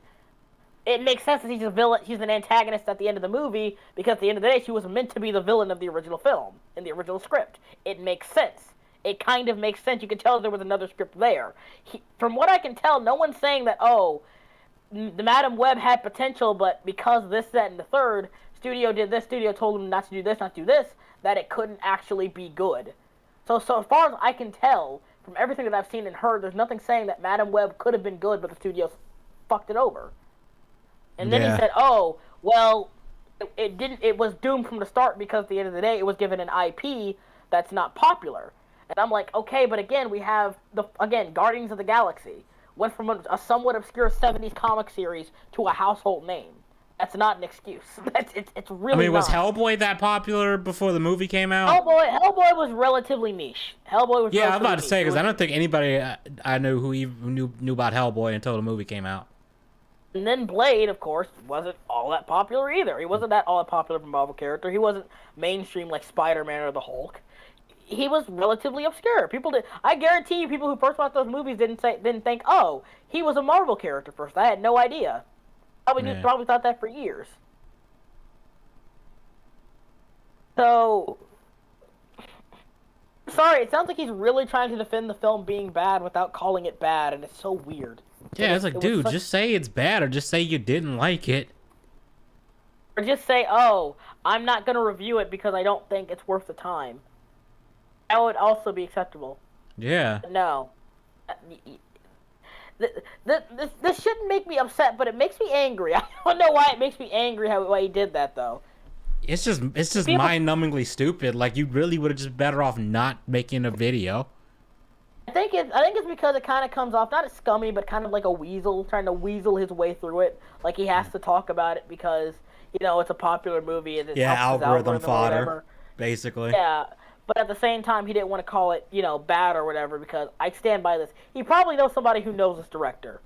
it makes sense that she's a villain. She's an antagonist at the end of the movie because at the end of the day, she was meant to be the villain of the original film in the original script. It makes sense. It kind of makes sense. You can tell there was another script there. From what I can tell, no one's saying that, oh, the Madam Web had potential, but because this, that, and the third, studio did this, studio told him not to do this, not to do this, that it couldn't actually be good. So as far as I can tell, from everything that I've seen and heard, there's nothing saying that Madam Web could have been good, but the studio fucked it over. And then he said, oh, well, it didn't. It was doomed from the start because at the end of the day, it was given an IP that's not popular. And I'm like, okay, but again, we have, Guardians of the Galaxy. Went from a somewhat obscure 70s comic series to a household name. That's not an excuse. It's really. I mean, was Hellboy that popular before the movie came out? Hellboy was relatively niche. Hellboy was. Yeah, I was about to say because I don't think anybody I knew who even knew about Hellboy until the movie came out. And then Blade, of course, wasn't all that popular either. He wasn't all that popular from a Marvel character. He wasn't mainstream like Spider-Man or the Hulk. He was relatively obscure. I guarantee you, people who first watched those movies didn't think, oh, he was a Marvel character first. I had no idea. Probably thought that for years. So, sorry, it sounds like he's really trying to defend the film being bad without calling it bad, and it's so weird. Yeah, it's like, dude, just say it's bad, or just say you didn't like it. Or just say, oh, I'm not going to review it because I don't think it's worth the time. That would also be acceptable. Yeah. But no. This shouldn't make me upset, but it makes me angry. I don't know why it makes me angry why he did that, though. It's just mind-numbingly stupid. Like, you really would have just better off not making a video. I think it's because it kind of comes off not as scummy, but kind of like a weasel trying to weasel his way through it. Like he has to talk about it because it's a popular movie and algorithm fodder, basically. Yeah, but at the same time, he didn't want to call it bad or whatever because I stand by this. He probably knows somebody who knows this director.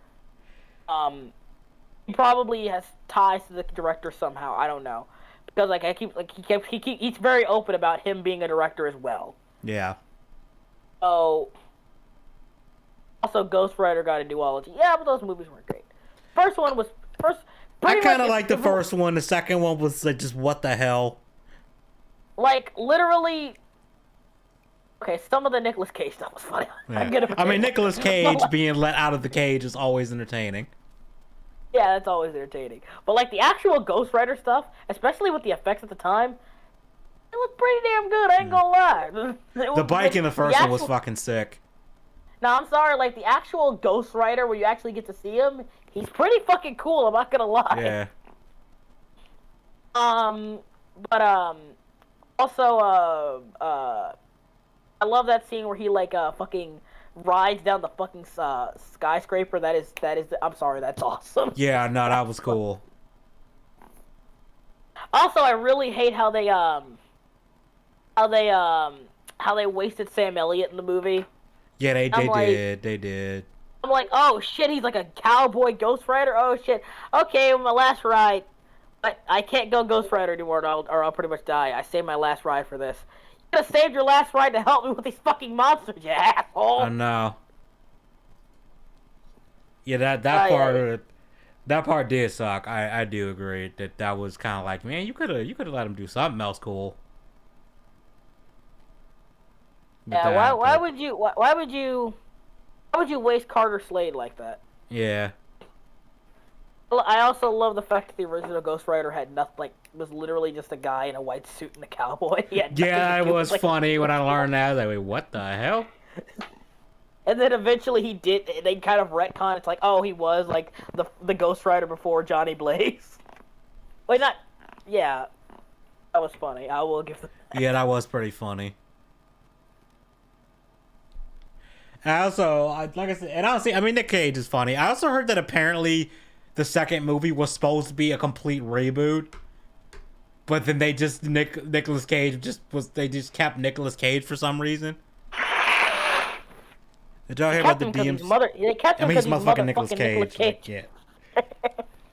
He probably has ties to the director somehow. I don't know because he's very open about him being a director as well. Yeah. So. Also, Ghost Rider got a duology. Yeah, but those movies weren't great. First one was I kind of liked the first one. The second one was like, just what the hell. Like literally. Okay, some of the Nicolas Cage stuff was funny. Yeah. I mean, Nicolas Cage being let out of the cage is always entertaining. Yeah, that's always entertaining. But like the actual Ghost Rider stuff, especially with the effects at the time, it looked pretty damn good. I ain't gonna lie. The bike in the first one was fucking sick. No, I'm sorry, like, the actual Ghost Rider where you actually get to see him, he's pretty fucking cool, I'm not gonna lie. Yeah. Also, I love that scene where he like fucking rides down the fucking skyscraper. That is. I'm sorry, that's awesome. Yeah, no, that was cool. Also, I really hate how they wasted Sam Elliott in the movie. Yeah, they did. They did. I'm like, oh shit, he's like a cowboy Ghost Rider. Oh shit. Okay, my last ride. But I can't go Ghost Rider anymore, or I'll pretty much die. I saved my last ride for this. You could have saved your last ride to help me with these fucking monsters, you asshole. I know. Yeah, that part did suck. I do agree that was kind of like, man, you could have let him do something else cool. Yeah, why would you waste Carter Slade like that? Yeah. I also love the fact that the original Ghost Rider had nothing, like, was literally just a guy in a white suit and a cowboy. Yeah, it was funny when I learned that. I was like, wait, what the hell? And then eventually they kind of retcon. It's like, oh, he was like the Ghost Rider before Johnny Blaze. Wait, not, yeah, that was funny. I will give them that. Yeah, that was pretty funny. And also, like I said, and honestly, I mean, Nick Cage is funny. I also heard that apparently the second movie was supposed to be a complete reboot, but then they just Nicolas Cage they just kept Nicolas Cage for some reason. Did y'all hear about the DMC? They kept him he's because motherfucking Nicolas Cage. Like, yeah.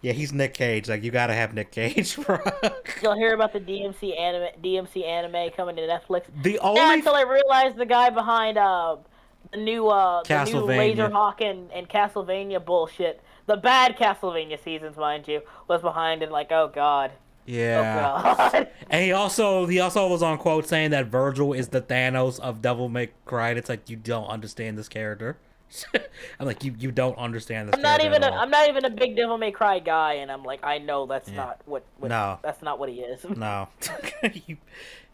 Yeah, he's Nick Cage. Like, you gotta have Nick Cage, bro. You'll hear about the DMC anime coming to Netflix. Until I realized the guy behind the new Laserhawk and Castlevania bullshit, the bad Castlevania seasons, mind you, was behind it. Like, oh god. Yeah. Oh god. And he also was on quote saying that Virgil is the Thanos of Devil May Cry. It's like, you don't understand this character. I'm like, you don't understand this. I'm not even a big Devil May Cry guy, and I'm like, I know that's not what no, that's not what he is. No.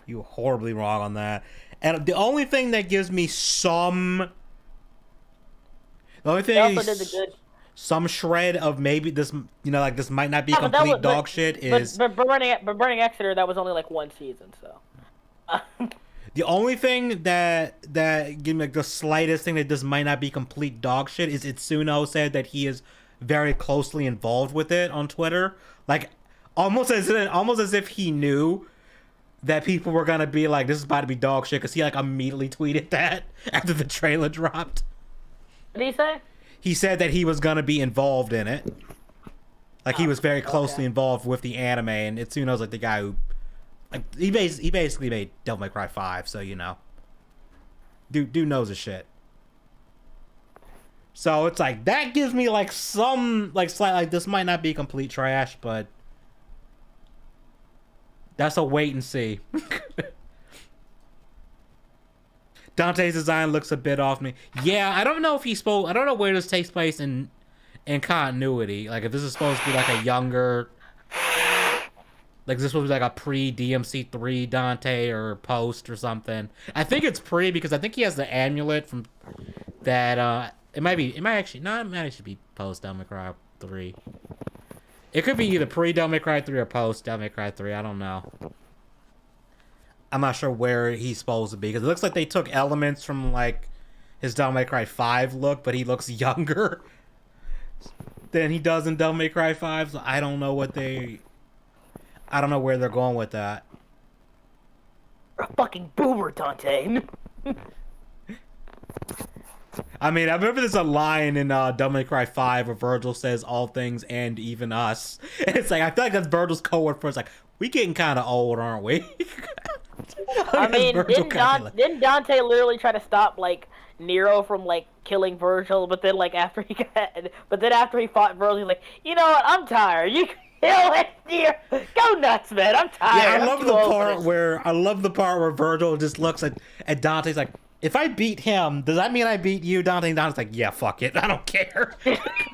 you horribly wrong on that. And the only thing that gives me some some shred of maybe this, like this might not be complete dog shit is. But Burning Exeter, that was only like one season, so. The only thing that give me like the slightest thing that this might not be complete dog shit is Itsuno said that he is very closely involved with it on Twitter, like almost as if he knew that people were gonna be like, this is about to be dog shit, because he like immediately tweeted that after the trailer dropped. What did he say? He said that he was gonna be involved in it. Like, he was very closely involved with the anime, and Itsuno's like the guy who, like, he basically made Devil May Cry 5, so dude knows his shit. So it's like, that gives me like some like slight, like, this might not be complete trash, but that's a wait and see. Dante's design looks a bit off me. Yeah, I don't know if I don't know where this takes place in continuity. Like, if this is supposed to be like a younger, like, is this supposed to be like a pre-DMC3 Dante or post or something? I think it's pre, because I think he has the amulet from that. It might actually be post Devil May Cry 3. It could be either pre-Devil May Cry 3 or post-Devil May Cry 3. I don't know. I'm not sure where he's supposed to be, because it looks like they took elements from, like, his Devil May Cry 5 look, but he looks younger than he does in Devil May Cry 5, so I don't know where they're going with that. You're a fucking boomer, Dante. I mean, I remember there's a line in Devil May Cry 5 where Virgil says all things and even us. And it's like, I feel like that's Virgil's code for, it's like, we getting kind of old, aren't we? I mean, didn't Dante literally try to stop, like, Nero from, like, killing Virgil, but then, like, after he fought Virgil, he's like, you know what, I'm tired, you kill it, Nero, go nuts, man, I'm tired. Yeah, I love the part where Virgil just looks at Dante's like, if I beat him, does that mean I beat you, Dante? And Dante's like, yeah, fuck it, I don't care.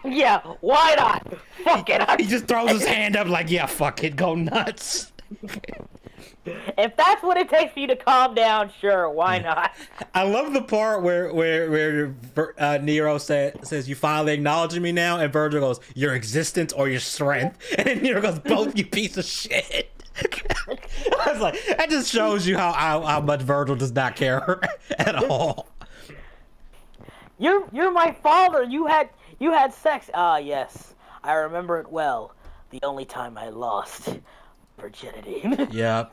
Yeah, why not? Fuck it. He just throws his hand up like, yeah, fuck it, go nuts. If that's what it takes for you to calm down, sure, why not? I love the part where Nero says, you finally acknowledging me now? And Virgil goes, your existence or your strength? And then Nero goes, both, you piece of shit. was like, that just shows you how much Virgil does not care at all. You're my father. You had sex. Ah, yes, I remember it well. The only time I lost virginity. Yeah.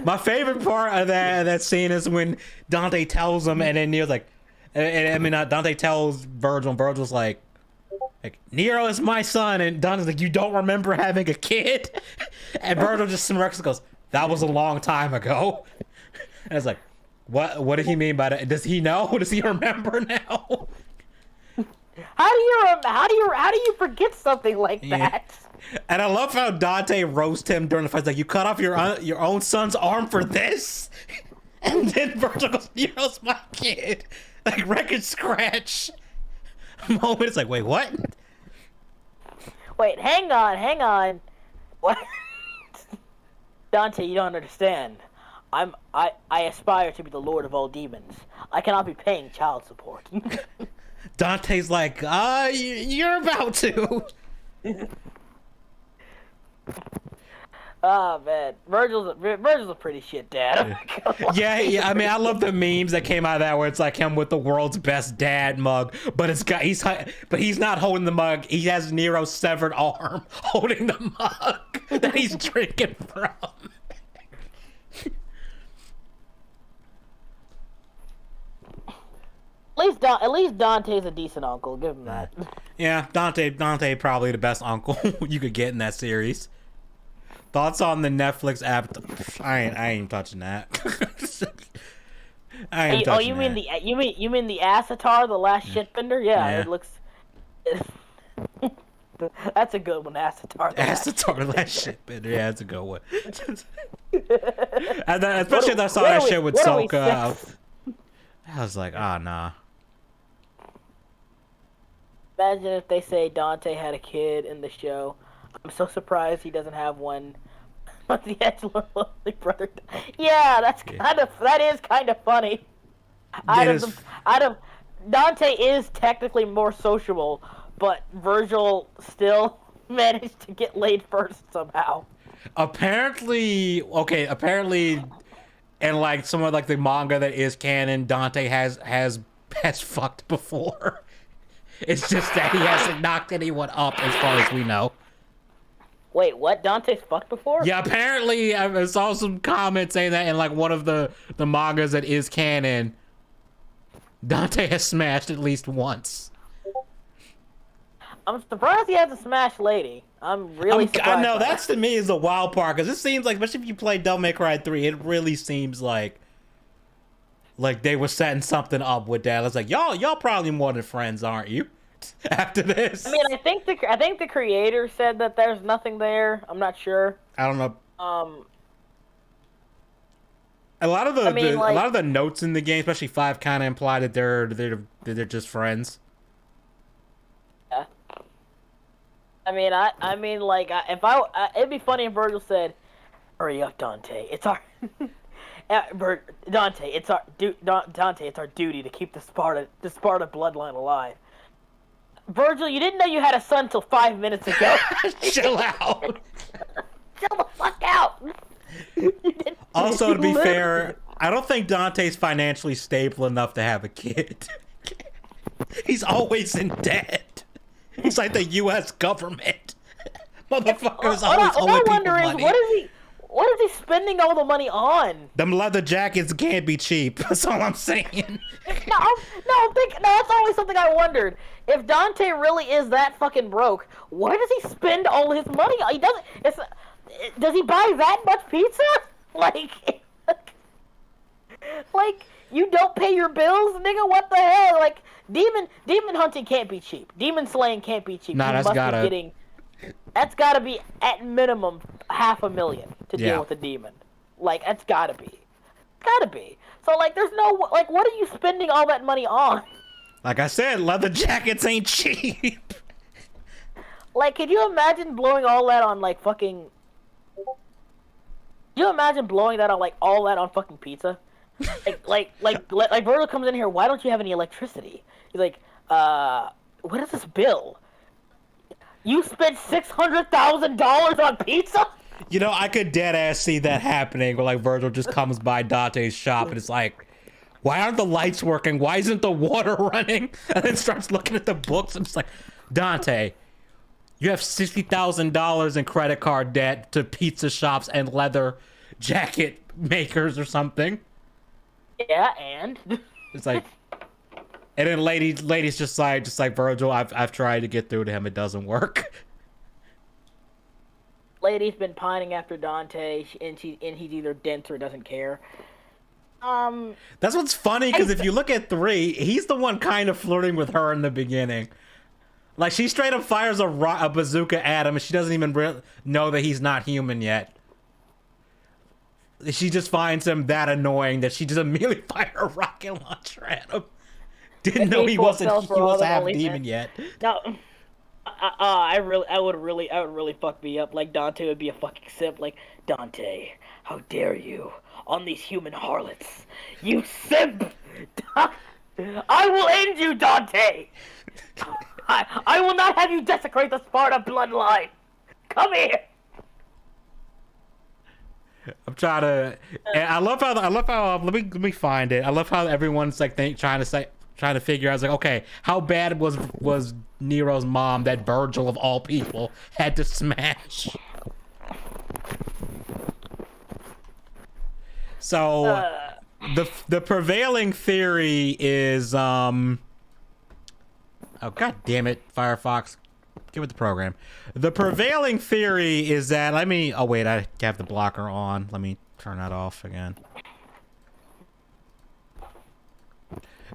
My favorite part of that scene is when Dante tells him, and then Nero's like, Dante tells Virgil, and Virgil's like, Nero is my son, and Dante's like, you don't remember having a kid? And Virgil just smirks and goes, that was a long time ago. And it's like, what did he mean by that? Does he know? Does he remember now? How do you forget something like that? And I love how Dante roasts him during the fight. He's like, you cut off your own son's arm for this? And then Virgil goes, Nero's my kid. Like, record scratch. Moment, it's like, wait, what? Wait, hang on. What? Dante, you don't understand. I aspire to be the lord of all demons. I cannot be paying child support. Dante's like, you're about to. Oh man, Virgil's a pretty shit dad. Yeah. I mean, I love the memes that came out of that where it's like him with the world's best dad mug, but he's not holding the mug. He has Nero's severed arm holding the mug that he's drinking from. At least Dante's a decent uncle. Give him that. Yeah, Dante probably the best uncle you could get in that series. Thoughts on the Netflix app? I ain't touching that. I ain't touching that. You mean the Asatar, the last shitbender? Yeah, it looks. That's a good one, Asatar. Asatar, the last shitbender. Yeah, that's a good one. And then, especially if I saw that shit with Soka. I was like, nah. Imagine if they say Dante had a kid in the show. I'm so surprised he doesn't have one. But the EdgeWorlds brother. Yeah, that is kind of funny. Dante is technically more sociable, but Virgil still managed to get laid first somehow. Apparently, and like some of like the manga that is canon, Dante has fucked before. It's just that he hasn't knocked anyone up as far as we know. Wait, what? Dante's fucked before? Yeah, apparently I saw some comments saying that in like one of the mangas that is canon, Dante has smashed at least once. I'm surprised he hasn't smashed lady. I'm really surprised. I know, that's to me is the wild part, because it seems like, especially if you play Devil May Cry 3, it really seems like they were setting something up with that. It's like, y'all probably more than friends, aren't you? After this. I mean, I think the creator said that there's nothing there. I'm not sure. I don't know. A lot of the notes in the game, especially 5, kind of imply that they're just friends. Yeah. It'd be funny if Virgil said, "Hurry up, Dante. It's our Dante. It's our duty to keep the Sparta bloodline alive." Virgil, you didn't know you had a son till 5 minutes ago. Chill out. Chill the fuck out. Also, to be fair, I don't think Dante's financially stable enough to have a kid. He's always in debt. He's like the U.S. government. Motherfucker's always owing people money. What is he spending all the money on? Them leather jackets can't be cheap. That's all I'm saying. That's always something I wondered. If Dante really is that fucking broke, why does he spend all his money? He doesn't. Does he buy that much pizza? Like you don't pay your bills, nigga. What the hell? Like demon hunting can't be cheap. Demon slaying can't be cheap. Nah, that's gotta be at minimum $500,000 to deal with a demon. Like that's gotta be. So like, there's no what are you spending all that money on? Like I said, leather jackets ain't cheap. Like, could you imagine blowing all that on like fucking? Could you imagine blowing that on all that on fucking pizza? like Virgil comes in here. Why don't you have any electricity? He's like, what is this bill? You spent $600,000 on pizza? You know, I could dead ass see that happening where like Virgil just comes by Dante's shop and it's like, why aren't the lights working? Why isn't the water running? And then starts looking at the books and it's like, Dante, you have $60,000 in credit card debt to pizza shops and leather jacket makers or something. Yeah, and It's like, and then lady's just like Virgil, I've tried to get through to him, it doesn't work. lady's been pining after Dante, and he's either dense or doesn't care. That's what's funny, because if you look at 3, he's the one kind of flirting with her in the beginning. Like, she straight up fires a bazooka at him, and she doesn't even know that he's not human yet. She just finds him that annoying that she just immediately fired a rocket launcher at him. Didn't know he was half demon yet. No, I would really fuck me up. Like, Dante would be a fucking simp. Like, Dante, how dare you on these human harlots? You simp! I will end you, Dante. I will not have you desecrate the Sparta bloodline. Come here. I'm trying to. And I love how. Let me find it. I love how everyone's like trying to figure out. I was like, okay, how bad was Nero's mom that Virgil of all people had to smash? So the prevailing theory is oh god damn it, Firefox, get with the program. The prevailing theory is that oh wait, I have the blocker on. Let me turn that off again.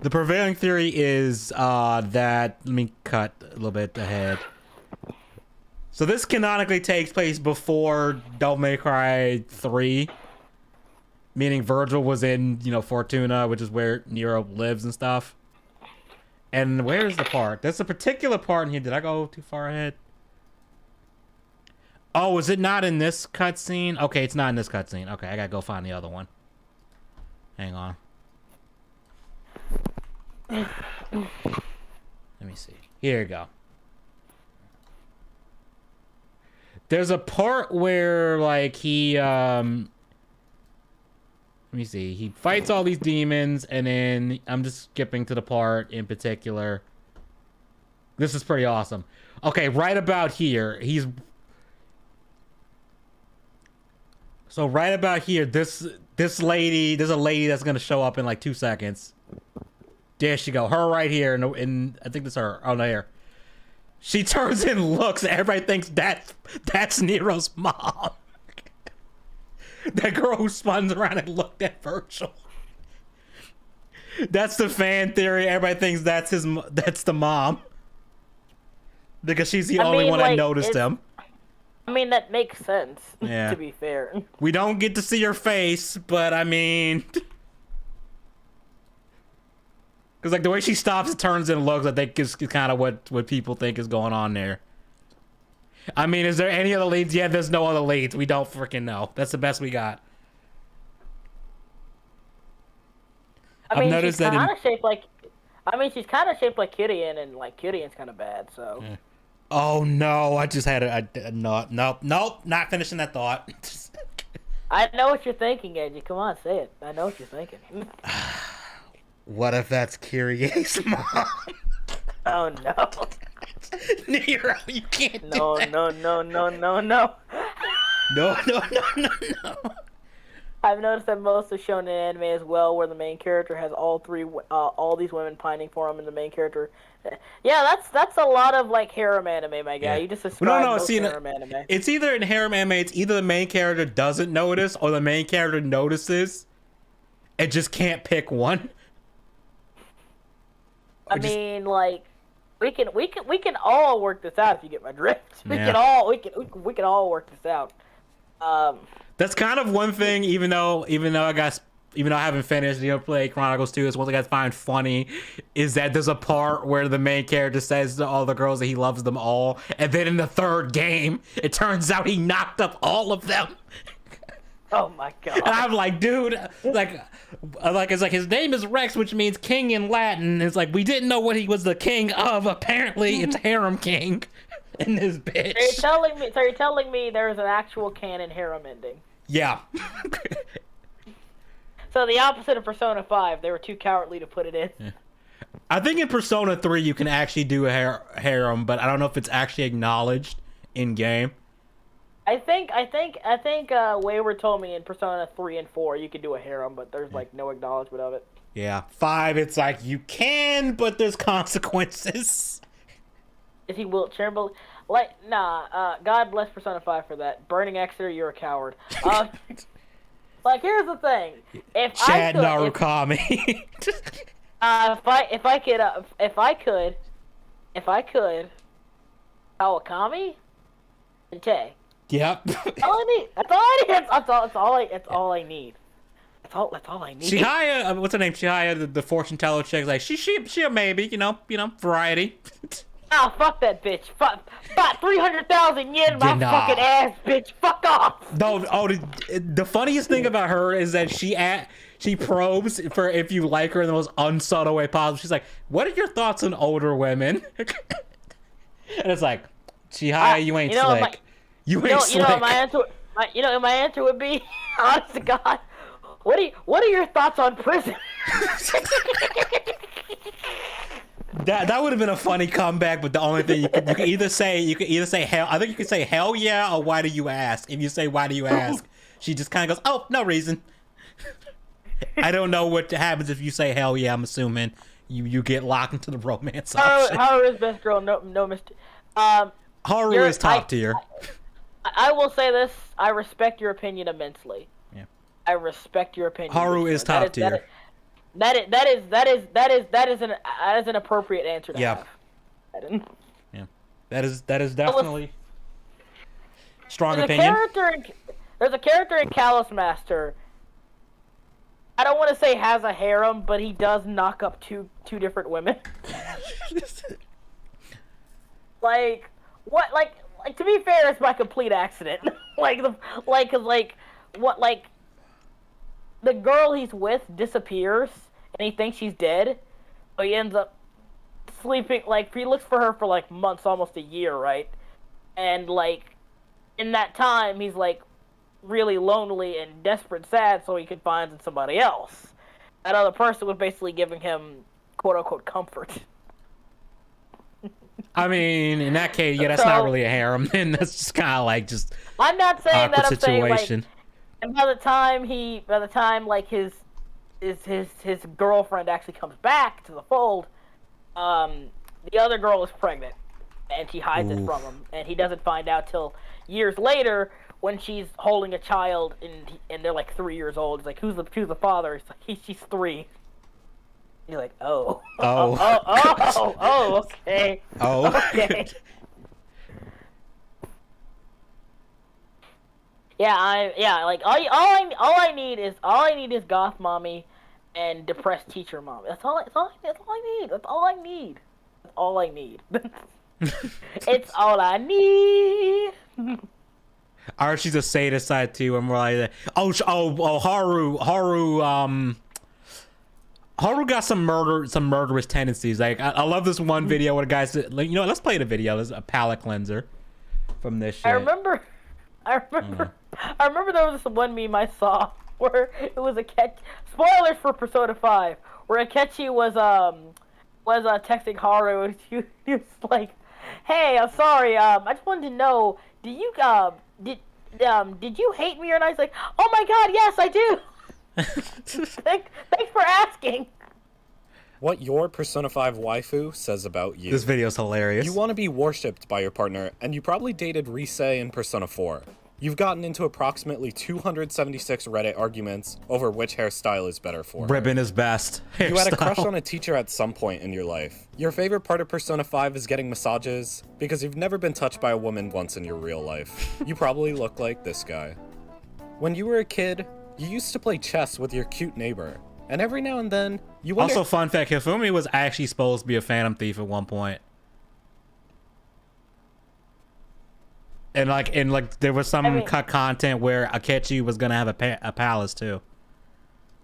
The prevailing theory is that, let me cut a little bit ahead. So this canonically takes place before Devil May Cry 3. Meaning Virgil was in, Fortuna, which is where Nero lives and stuff. And where's the part? There's a particular part in here. Did I go too far ahead? Oh, is it not in this cutscene? Okay, it's not in this cutscene. Okay, I gotta go find the other one. Hang on. Let me see. Here you go. There's a part where, like, he, let me see. He fights all these demons, and then I'm just skipping to the part in particular. This is pretty awesome. Okay, right about here, So right about here, this lady, there's a lady that's gonna show up in like 2 seconds. There she go. Her right here, and I think that's her. Oh, no, here. She turns and looks, and everybody thinks that's Nero's mom. That girl who spun around and looked at Virgil. That's the fan theory. Everybody thinks that's the mom. Because she's the only one that noticed him. I mean, that makes sense, yeah. To be fair. We don't get to see her face, but I mean... Because, like, the way she stops and turns and looks, I think is kind of what people think is going on there. I mean, is there any other leads? Yeah, there's no other leads. We don't freaking know. That's the best we got. I mean, she's kind of shaped like... she's kind of shaped like Kyrian, and, like, Kyrian's kind of bad, so... Yeah. Oh, no. I just had nope, not finishing that thought. I know what you're thinking, Edgy. Come on, say it. I know what you're thinking. What if that's Kyrie's mom? Oh, no. Nero, you can't do that. No. No. I've noticed that most of shonen anime as well, where the main character has all these women pining for him, and the main character... Yeah, that's a lot of, like, harem anime, my guy. Yeah. You just described harem anime. It's either in harem anime, it's either the main character doesn't notice, or the main character notices and just can't pick one. I mean, like, we can all work this out if you get my drift. We can all work this out. That's kind of one thing. Even though I haven't finished, play Chronicles 2. It's one thing I find funny is that there's a part where the main character says to all the girls that he loves them all, and then in the third game, it turns out he knocked up all of them. Oh my god! And I'm like, dude, it's like his name is Rex, which means king in Latin. It's like we didn't know what he was the king of. Apparently, it's harem king. in this bitch. So you're telling me there's an actual canon harem ending? Yeah. So the opposite of Persona 5, they were too cowardly to put it in. Yeah. I think in Persona 3 you can actually do a harem, but I don't know if it's actually acknowledged in game. I think Wayward told me in Persona 3 and 4 you could do a harem, but there's like no acknowledgement of it. Yeah, 5 it's like you can, but there's consequences. Is he wheelchair? Like, nah. God bless Persona 5 for that. Burning Exeter, you're a coward. Like, here's the thing. If Chad I could, Narukami. if I could, Kawakami and Tay. Yep. That's all I need. That's all I need. That's all I need. Chihaya, what's her name? Chihaya, the fortune teller chick. Like she a maybe. You know, variety. Ah, fuck that bitch. Fuck 300,000 yen my fucking ass, bitch. Fuck off. No, the funniest thing about her is that she probes for if you like her in the most unsubtle way possible. She's like, "What are your thoughts on older women?" And it's like, Chihaya, you ain't slick. You ain't slick. My answer would be, honest to God, what are your thoughts on prison? That would have been a funny comeback, but the only thing you could either say hell. I think you could say hell yeah or why do you ask. If you say why do you ask, she just kind of goes, oh, no reason. I don't know what happens if you say hell yeah. I'm assuming you get locked into the romance option. Haru is best girl. No mistake. Haru is top tier. I will say this: I respect your opinion immensely. Yeah. I respect your opinion. Haru is top tier. That is an appropriate answer to have. Yeah, that is definitely strong opinion. There's a character in Callous Master. I don't want to say has a harem, but he does knock up two different women. Like what? Like to be fair, it's by complete accident. The girl he's with disappears, and he thinks she's dead, but he ends up sleeping. Like, he looks for her for like months, almost a year, right? And like, in that time, he's like really lonely and desperate, and sad, so he could find somebody else. That other person was basically giving him quote unquote comfort. I mean, in that case, yeah, that's not really a harem. Then that's just kind of like just. I'm not saying that. I'm situation. saying like. And by the time like his girlfriend actually comes back to the fold, the other girl is pregnant, and she hides it from him, and he doesn't find out till years later when she's holding a child, and they're like 3 years old. He's like, who's the father? He's like, she's 3. You're like, oh, okay, okay. Like all I need is goth mommy and depressed teacher mommy. That's all I need. That's all I need. It's all I need. Or she's a sadist side too, and we're like, Haru got some murderous tendencies. Like I love this one video where a guy said, like, let's play the video. There's a palate cleanser from this shit. I remember there was this one meme I saw where it was spoilers for Persona 5, where Akechi was texting Haru, and he was like, "Hey, I'm sorry. I just wanted to know, did you hate me or not?" He's like, "Oh my God, yes, I do." Thanks for asking. What your Persona 5 waifu says about you. This video's hilarious. You want to be worshipped by your partner, and you probably dated Rise in Persona 4. You've gotten into approximately 276 Reddit arguments over which hairstyle is better for her. Ribbon is best. You had a crush on a teacher at some point in your life. Your favorite part of Persona 5 is getting massages, because you've never been touched by a woman once in your real life. You probably look like this guy. When you were a kid, you used to play chess with your cute neighbor. And every now and then, you wonder... Also, fun fact, Hifumi was actually supposed to be a Phantom Thief at one point. And there was some content where Akechi was gonna have a palace too.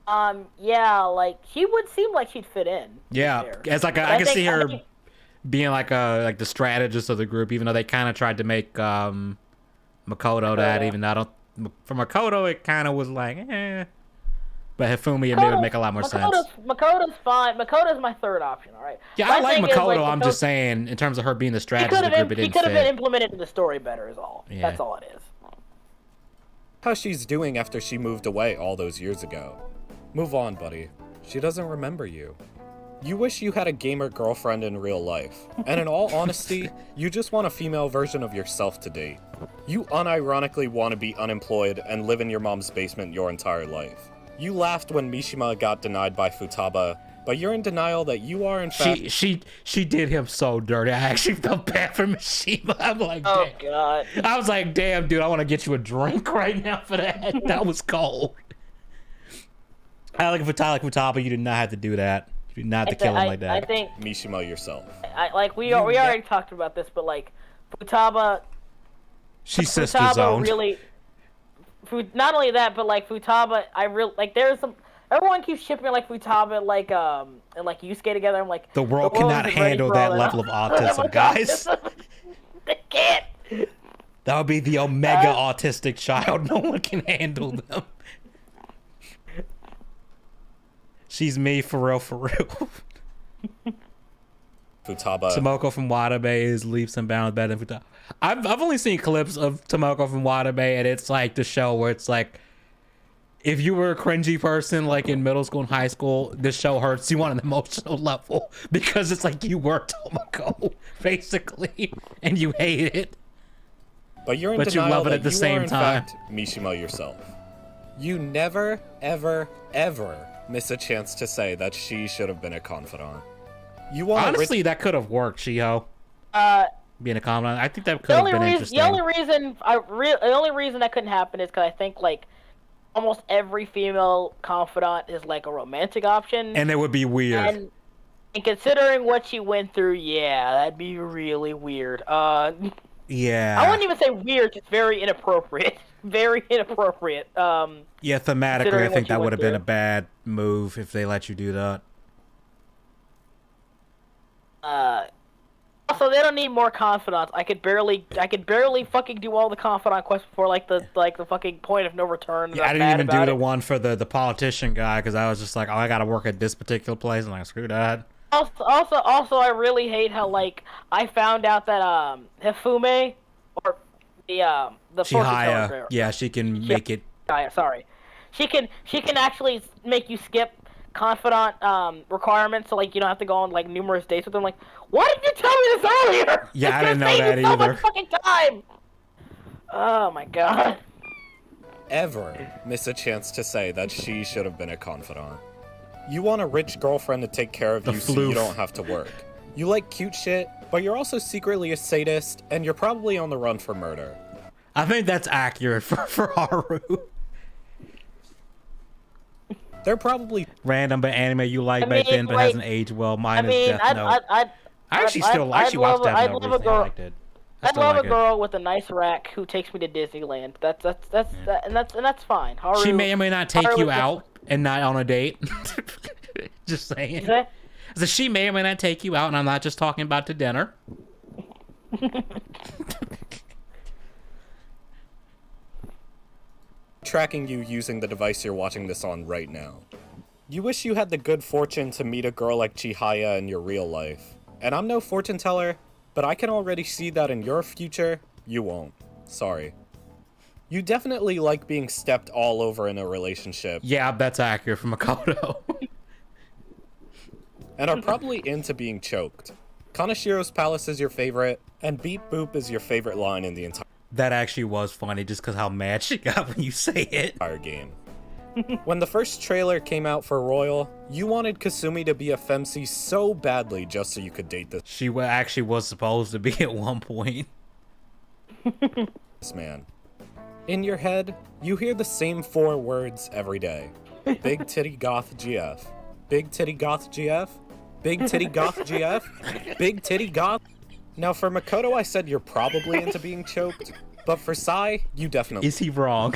Yeah, like she would seem like she'd fit in. Yeah, it's like I can see her being like the strategist of the group, even though they kind of tried to make Makoto that. Even though I don't, for Makoto, it kind of was like, eh. But Hifumi, it made it make a lot more sense. Makoto's fine. Makoto's my third option. All right. Yeah, I like Makoto. I'm just saying, in terms of her being the strategist of the group, it didn't fit. He could have been implemented in the story better. Is all. Yeah. That's all it is. How she's doing after she moved away all those years ago. Move on, buddy. She doesn't remember you. You wish you had a gamer girlfriend in real life. And in all honesty, you just want a female version of yourself to date. You unironically want to be unemployed and live in your mom's basement your entire life. You laughed when Mishima got denied by Futaba, but you're in denial that you are in fact— She did him so dirty. I actually felt bad for Mishima. I'm like, oh damn. God. I was like, damn, dude, I want to get you a drink right now for that. That was cold. I like Futaba, you did not have to do that. You did not have to kill him like that. I think Mishima yourself. We already talked about this, but like Futaba, she's sister zoned. Really, not only that, but like Futaba, I really like. There's some. Everyone keeps shipping like Futaba and like Yusuke together. I'm like, the world cannot handle that level of autism, guys. They can't. That would be the omega autistic child. No one can handle them. She's me for real, for real. Futaba. Tomoko from Watabe is leaps and bounds better than Futaba. I've only seen clips of Tomoko from Watabe, and it's like the show where it's like, if you were a cringy person like in middle school and high school, this show hurts you on an emotional level because it's like you were Tomoko, basically, and you hate it. But you're in but denial you love it that at the you same are, in time. fact, Mishima yourself. You never, ever, ever miss a chance to say that she should have been a confidant. You want honestly, that could have worked, Shiho. Being a confidant, I think that could have been interesting. The only reason that couldn't happen is because I think like almost every female confidant is like a romantic option, and it would be weird. And considering what she went through, yeah, that'd be really weird. Yeah. I wouldn't even say weird, just very inappropriate. Very inappropriate. Yeah, thematically, I think that would have been a bad move if they let you do that. Also, they don't need more confidants. I could barely fucking do all the confidant quests before like the fucking point of no return. Yeah, I didn't even do the one for the politician guy because I was just like, oh, I gotta work at this particular place, and like, screw that. Also, I really hate how like I found out that Hifumi or the Chihaya, yeah, she can make it. Sorry, she can actually make you skip confidant requirements, so like you don't have to go on like numerous dates with them. Like, why didn't you tell me this earlier? Yeah, I didn't know that either. So much fucking time. Oh my God. Ever miss a chance to say that she should have been a confidant. You want a rich girlfriend to take care of you so you don't have to work. You like cute shit, but you're also secretly a sadist, and you're probably on the run for murder. I think that's accurate for Haru. They're probably random, but anime you like back then, but hasn't aged well. Mine is Death Note. I actually still like. She watched Death Note recently. I liked it. I'd love a girl with a nice rack who takes me to Disneyland. That's fine. Haru, she may or may not take you out and not on a date. Just saying. So she may or may not take you out, and I'm not just talking about to dinner. Tracking you using the device you're watching this on right now. You wish you had the good fortune to meet a girl like Chihaya in your real life. And I'm no fortune teller, but I can already see that in your future, you won't. Sorry. You definitely like being stepped all over in a relationship. Yeah, that's accurate from Makoto. And are probably into being choked. Kanashiro's Palace is your favorite, and Beep Boop is your favorite line in the entire That actually was funny, just because how mad she got when you say it. Game. When the first trailer came out for Royal, you wanted Kasumi to be a femc so badly just so you could date this. She actually was supposed to be at one point. This man. In your head, you hear the same 4 words every day. Big titty goth GF. Big titty goth GF. Big titty goth GF. Big titty goth. Now for Makoto, I said you're probably into being choked, but for Sai, you definitely— Is he wrong?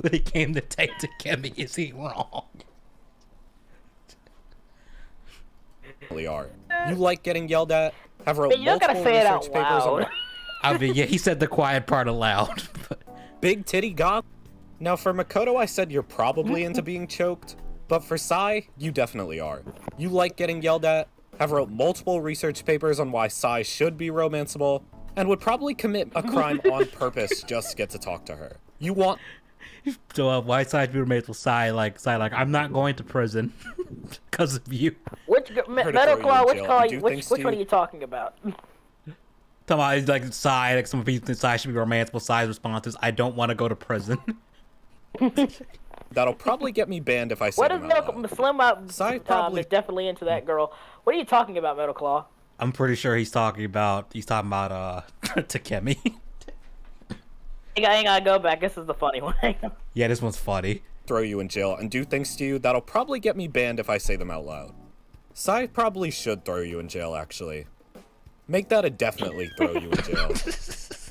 When it came to take to Kemi, is he wrong? Are. You like getting yelled at, have wrote You don't gotta multiple say it out research papers on loud. I mean, yeah, he said the quiet part aloud. big titty goth. Now for Makoto, I said you're probably into being choked, but for Sai, you definitely are. You like getting yelled at, have wrote multiple research papers on why Sai should be romanceable, and would probably commit a crime on purpose just to get to talk to her. You want... So why side roommates will sigh like I'm not going to prison because of you. Which Metal Claw? Which one are you talking about? Talking about like sigh, like some people think sigh should be romanceable. Sigh's response is, I don't want to go to prison. That'll probably get me banned if I say What is them out Metal loud. Slim out? Sai probably... is definitely into that girl. What are you talking about, Metal Claw? I'm pretty sure he's talking about Takemi. I ain't gotta go back. This is the funny one. Yeah, this one's funny. Throw you in jail and do things to you that'll probably get me banned if I say them out loud. Sai probably should throw you in jail, actually. Make that a definitely throw you in jail.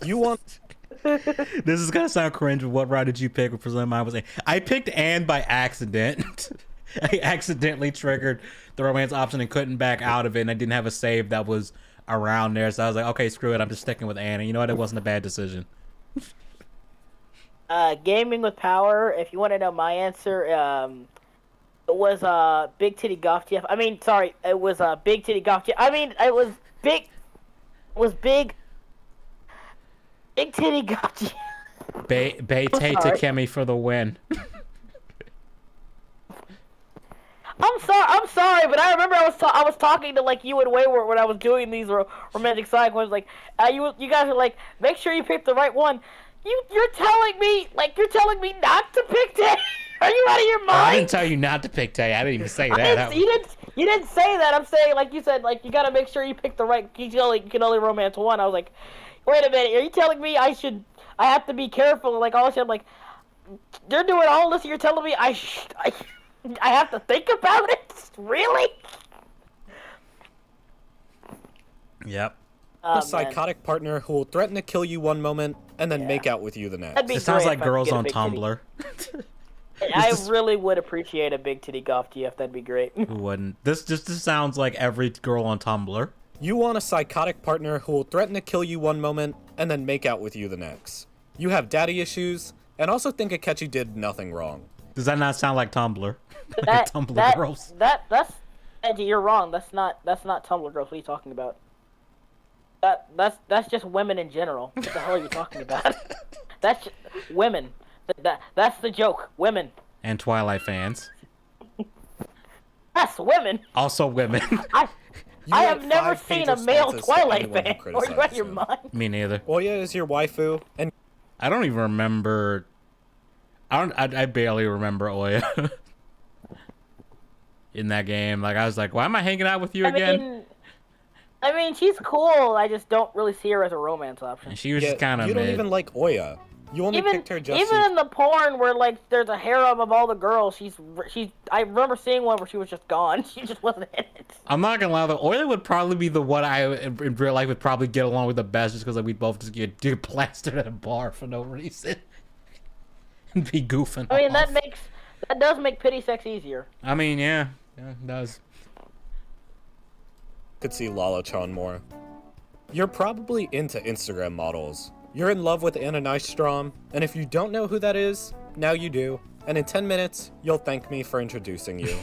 You want... This is gonna sound cringe, but what route did you pick? For some, I was saying I picked Anne by accident. I accidentally triggered the romance option and couldn't back out of it, and I didn't have a save that was around there, so I was like, okay, screw it, I'm just sticking with Anne. And you know what? It wasn't a bad decision. Gaming with power. If you want to know my answer, it was Big Titty Golf GF. I mean, sorry, it was Big Titty Golf GF. I mean, it was big. Big Titty Golf GF. Beite Takemi for the win. I'm sorry, but I remember I was talking to like you and Wayward when I was doing these romantic side questions. Like, you guys are like, make sure you pick the right one. You're telling me not to pick Tay? Are you out of your mind? I didn't tell you not to pick Tay. I didn't even say that. You didn't say that. I'm saying, like you said, like you gotta make sure you pick the right. You can only romance one. I was like, wait a minute. Are you telling me I have to be careful? Like all of a sudden, like you're doing all this. And you're telling me I have to think about it? Really? Yep. A psychotic partner who will threaten to kill you one moment and then make out with you the next. It sounds like girls on Tumblr. I really would appreciate a big titty golf GF. That'd be great. Who wouldn't? This just sounds like every girl on Tumblr. You want a psychotic partner who will threaten to kill you one moment and then make out with you the next. You have daddy issues and also think Akechi did nothing wrong. Does that not sound like Tumblr? Like Tumblr girls? That's Eddie, you're wrong. That's not Tumblr girls. What are you talking about? That's just women in general. What the hell are you talking about? That's women. That's the joke. Women. And Twilight fans. That's women. Also women. I have never seen a male Twilight fan. Are you out of your mind? Me neither. Oya is your waifu, and I don't even remember. I barely remember Oya in that game. Like I was like, why am I hanging out with you again? I mean, she's cool. I just don't really see her as a romance option. And she was just kind of you don't even like Oya. You only picked her just even in the porn where like there's a harem of all the girls. She's. I remember seeing one where she was just gone. She just wasn't in it. I'm not gonna lie though. Oya would probably be the one I in real life would probably get along with the best, just because like we'd both just get plastered at a bar for no reason and be goofing. I mean, off. that does make pity sex easier. I mean, yeah, it does. Could see Lala-chan more. You're probably into Instagram models. You're in love with Anna Nystrom, and if you don't know who that is, now you do, and in 10 minutes, you'll thank me for introducing you.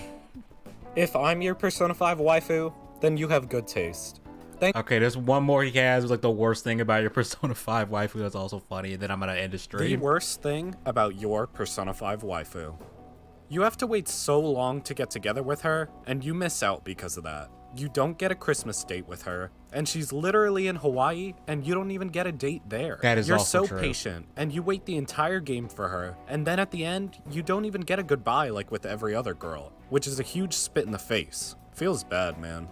If I'm your Persona 5 waifu, then you have good taste. Okay, there's one more he has. It was like the worst thing about your Persona 5 waifu that's also funny, and then I'm gonna end the stream. The worst thing about your Persona 5 waifu. You have to wait so long to get together with her, and you miss out because of that. You don't get a Christmas date with her, and she's literally in Hawaii, and you don't even get a date there. That is You're also so true. patient, and you wait the entire game for her, and then at the end, you don't even get a goodbye like with every other girl, which is a huge spit in the face. Feels bad, man.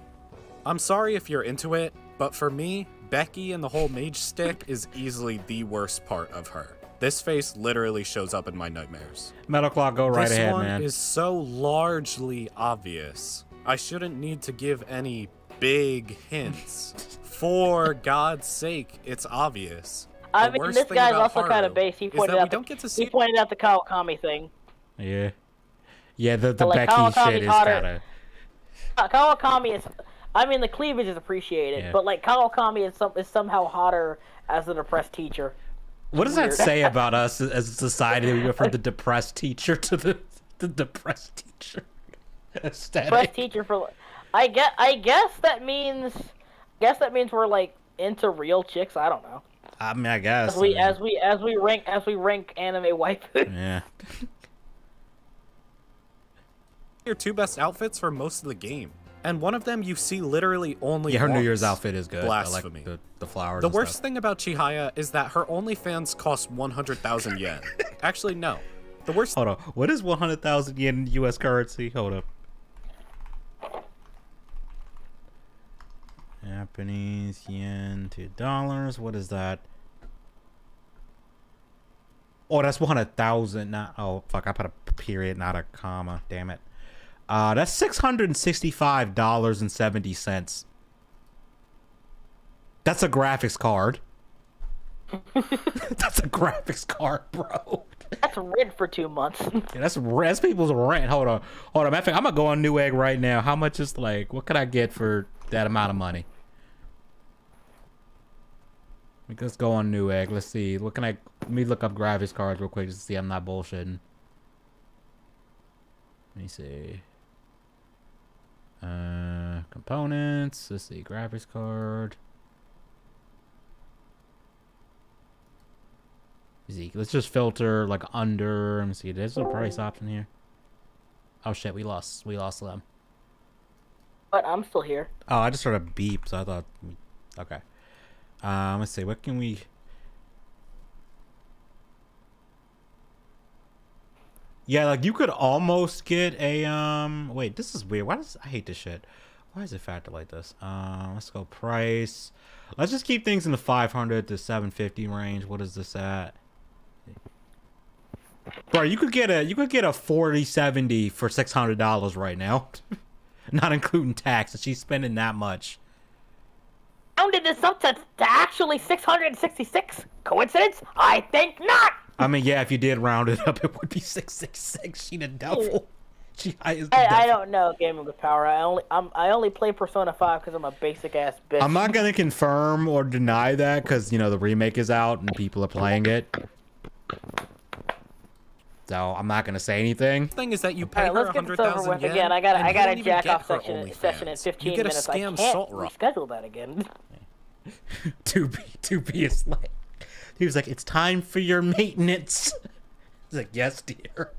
I'm sorry if you're into it, but for me, Becky and the whole mage stick is easily the worst part of her. This face literally shows up in my nightmares. Metal Claw, go right ahead, man. This one is so largely obvious. I shouldn't need to give any big hints. For God's sake, it's obvious. I The mean, worst this thing guy's about also kind of Haru base. He is pointed that out we don't get to see. he pointed out the Kawakami thing. Yeah, the Like, Becky Kawakami's shit is hotter. kind of. Kawakami is I mean, the cleavage is appreciated, Yeah. but like Kawakami is somehow hotter as a depressed teacher. What does that Weird. say about us as a society? We went from the depressed teacher to the depressed teacher aesthetic. Depressed teacher for, I guess that means we're like into real chicks. I don't know. I mean, I guess. As we rank anime waifu. Yeah. Your 2 best outfits for most of the game. And one of them you see literally only Yeah, her New once. Year's outfit is good. Blasphemy. I like the flowers. The and worst stuff. thing about Chihaya is that her OnlyFans cost 100,000 yen. Actually, no. The worst Hold on. What is 100,000 yen U.S. currency? Hold up. Japanese yen to dollars. What is that? Oh, that's 100,000. Not. Oh, fuck. I put a period, not a comma. Damn it. That's $665.70. That's a graphics card. That's a graphics card, bro. That's rent for 2 months. Yeah, that's people's rent. Hold on. Matter of fact, I'm gonna go on Newegg right now. How much is like? What could I get for that amount of money? Let's go on Newegg. Let's see. What can I? Let me look up graphics cards real quick just to see I'm not bullshitting. Let me see. Components. Let's see. Graphics card. Let's just filter like under. Let me see. There's a price option here. Oh shit, we lost them. But I'm still here. Oh, I just heard a beep, so I thought. Okay. Let's see. What can we? Yeah, like you could almost get a Wait, this is weird. I hate this shit. Why is it factored like this? Let's go price. Let's just keep things in the 500 to 750 range. What is this at? Bro, you could get a 4070 for $600 right now, not including tax. And she's spending that much. Rounded this up to actually 666. Coincidence? I think not. I mean, yeah, if you did round it up, it would be 666. She the devil. I don't know gaming with power. I only play Persona 5 because I'm a basic ass bitch. I'm not gonna confirm or deny that because the remake is out and people are playing it. So I'm not gonna say anything. thing is that you pay her Let's get this over 100,000 with yen. again. I and got you a don't even jack get off her session in OnlyFans. 15 you get minutes. a I scam can't salt rock. reschedule that again. To be a slave. He was like, "It's time for your maintenance." I was like, "Yes, dear."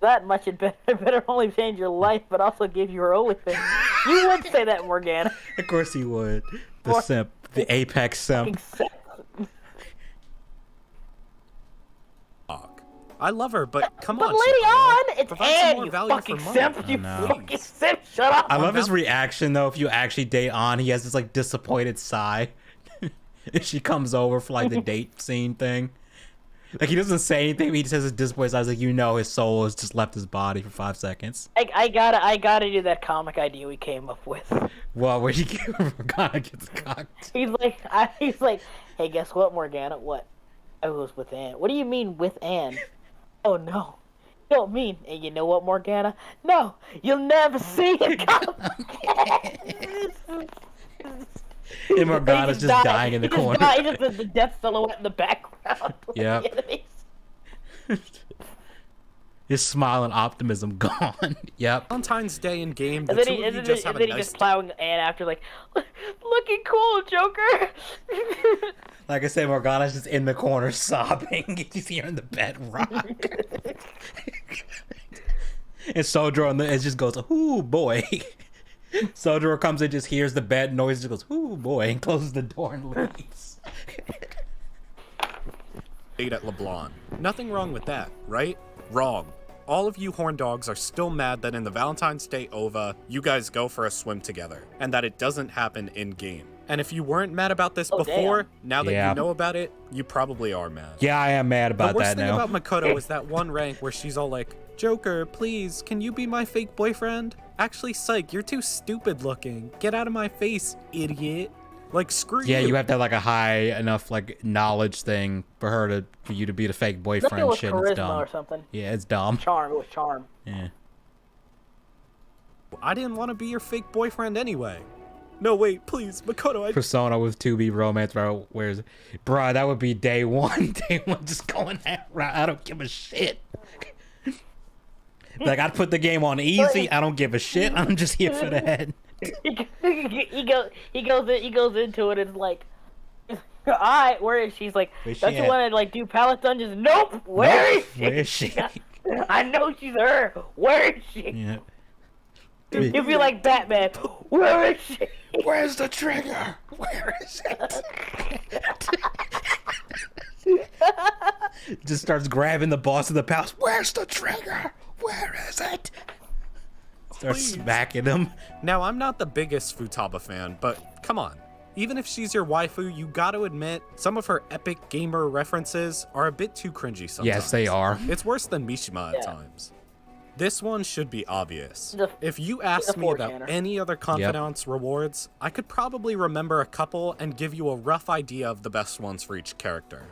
That much it better only change your life, but also give you her OnlyFans. You would say that, Morgana. Of course he would. The simp, the apex simp. I love her, but come But on, later Chihaya. on, it's Provide some Anne, more you value fucking for money. simp. You know. fucking simp. Shut up. I love his reaction though. If you actually date on, he has this like disappointed sigh. If she comes over for like the date scene thing, like he doesn't say anything. But he just has his disappointed sigh. Like his soul has just left his body for 5 seconds. I gotta do that comic idea we came up with. Well, where you Morgana gets cocked. He's like, hey, guess what, Morgana? What? I was with Anne. What do you mean with Anne? Oh no, you don't mean. And you know what, Morgana? No, you'll never see it come. And Morgana's just dying in the corner. Just the death silhouette in the background. Yeah. His smile and optimism gone. Yep. Valentine's Day in game, the And then two he, of and you then, just have and then a he nice just plowing Anne after like, looking cool, Joker. Like I said, Morgana's just in the corner sobbing. You see her in the bed rock. And Sojiro it just goes, "Ooh boy." Sojiro comes in, just hears the bed noise, just goes, "Ooh boy," and closes the door and leaves. date at LeBlanc. Nothing wrong with that, right? Wrong. All of you horn dogs are still mad that in the Valentine's Day OVA, you guys go for a swim together, and that it doesn't happen in-game. And if you weren't mad about this before, damn. now that Yeah. you know about it, you probably are mad. Yeah, I am mad about The worst that thing now. about Makoto is that one rank where she's all like, "Joker, please, can you be my fake boyfriend? Actually, psych, you're too stupid looking. Get out of my face, idiot." Like, screw Yeah, you. you have to have like a high enough like knowledge thing for you to be the fake Look, it boyfriend was shit. And it's charisma dumb. or something. Yeah, it's dumb. Charm. It was charm. Yeah. I didn't want to be your fake boyfriend anyway. No, wait, please, Makoto, Persona with 2B romance, bro. Where's, bro? That would be day one. Day one, just going that route. I don't give a shit. Like, I'd put the game on easy. I don't give a shit. I'm just here for that. he goes into it and it's like, alright, where is she? He's like, don't you want to like do pallet dungeons? Nope. Where is she? I know she's her. Where is she? Yeah. You'd be like Batman. Where is she? Where's the trigger? Where is it? Just starts grabbing the boss of the palace. Where's the trigger? Where is it? Starts smacking him. Now, I'm not the biggest Futaba fan, but come on. Even if she's your waifu, you gotta admit, some of her epic gamer references are a bit too cringy sometimes. Yes, they are. It's worse than Mishima at times. This one should be obvious. If you asked me about any other confidants rewards, I could probably remember a couple and give you a rough idea of the best ones for each character.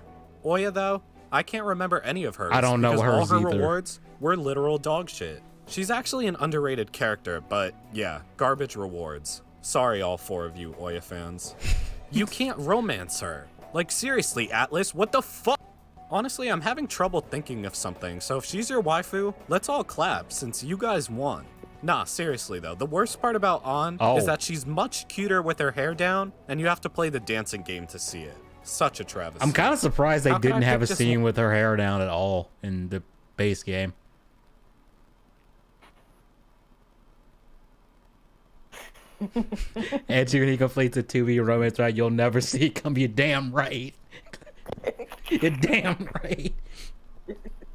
Oya, though, I can't remember any of hers. I don't know because hers all her either. rewards were literal dog shit. She's actually an underrated character, but yeah, garbage rewards. Sorry, all 4 of you Oya fans. You can't romance her. Like, seriously, Atlas, what the fuck? Honestly, I'm having trouble thinking of something, so if she's your waifu, let's all clap, since you guys won. Nah, seriously though, the worst part about An is that she's much cuter with her hair down, and you have to play the dancing game to see it. Such a travesty. I'm kind of surprised they How can didn't I have a pick this scene one? with her hair down at all in the base game. Edgy, when he completes a 2B romance, right? You'll never see it come. You're damn right. You're damn right.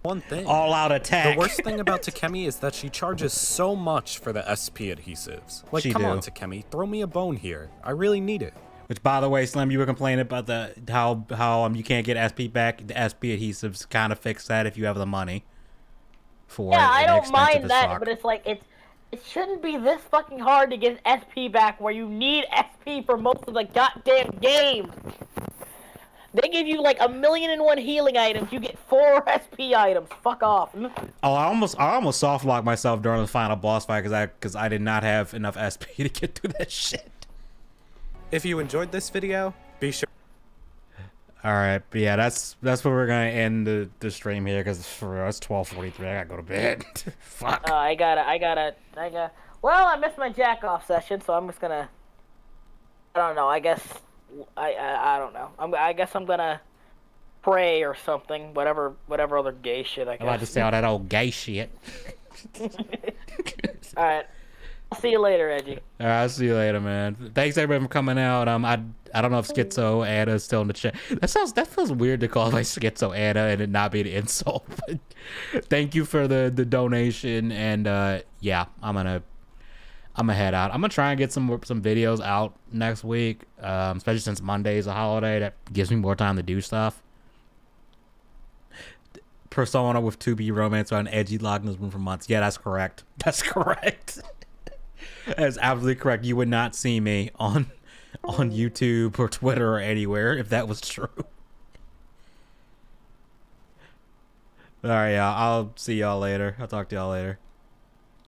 One thing. All out attack. The worst thing about Takemi is that she charges so much for the SP adhesives. Like, She come do. on, Takemi, throw me a bone here. I really need it. Which, by the way, Slim, you were complaining about the how you can't get SP back. The SP adhesives kind of fix that if you have the money for it. Yeah, I and don't expensive mind as that, fuck. but it's like it shouldn't be this fucking hard to get an SP back where you need SP for most of the goddamn game. They give you like 1,000,001 healing items. You get 4 SP items. Fuck off. Oh, I almost soft locked myself during the final boss fight because I did not have enough SP to get through that shit. If you enjoyed this video, be sure. All right, but yeah, that's where we're gonna end the stream here because it's 12:43. I gotta go to bed. Fuck. I gotta. Well, I missed my jack off session, so I'm just gonna. I don't know. I guess I don't know. I guess I'm gonna pray or something. Whatever other gay shit I guess. I'm about to say all that old gay shit. All right. I'll see you later, Edgy. All right, I'll see you later, man. Thanks everybody for coming out. I don't know if Schizo Anna is still in the chat. That feels weird to call my Schizo Anna and it not be an insult. But thank you for the donation, and yeah, I'm gonna head out. I'm gonna try and get some videos out next week, especially since Monday is a holiday. That gives me more time to do stuff. Persona with 2B romance on Edgy locked in his room for months. Yeah, that's correct. That's correct. That's absolutely correct. You would not see me on YouTube or Twitter or anywhere if that was true. All right, y'all. I'll see y'all later. I'll talk to y'all later.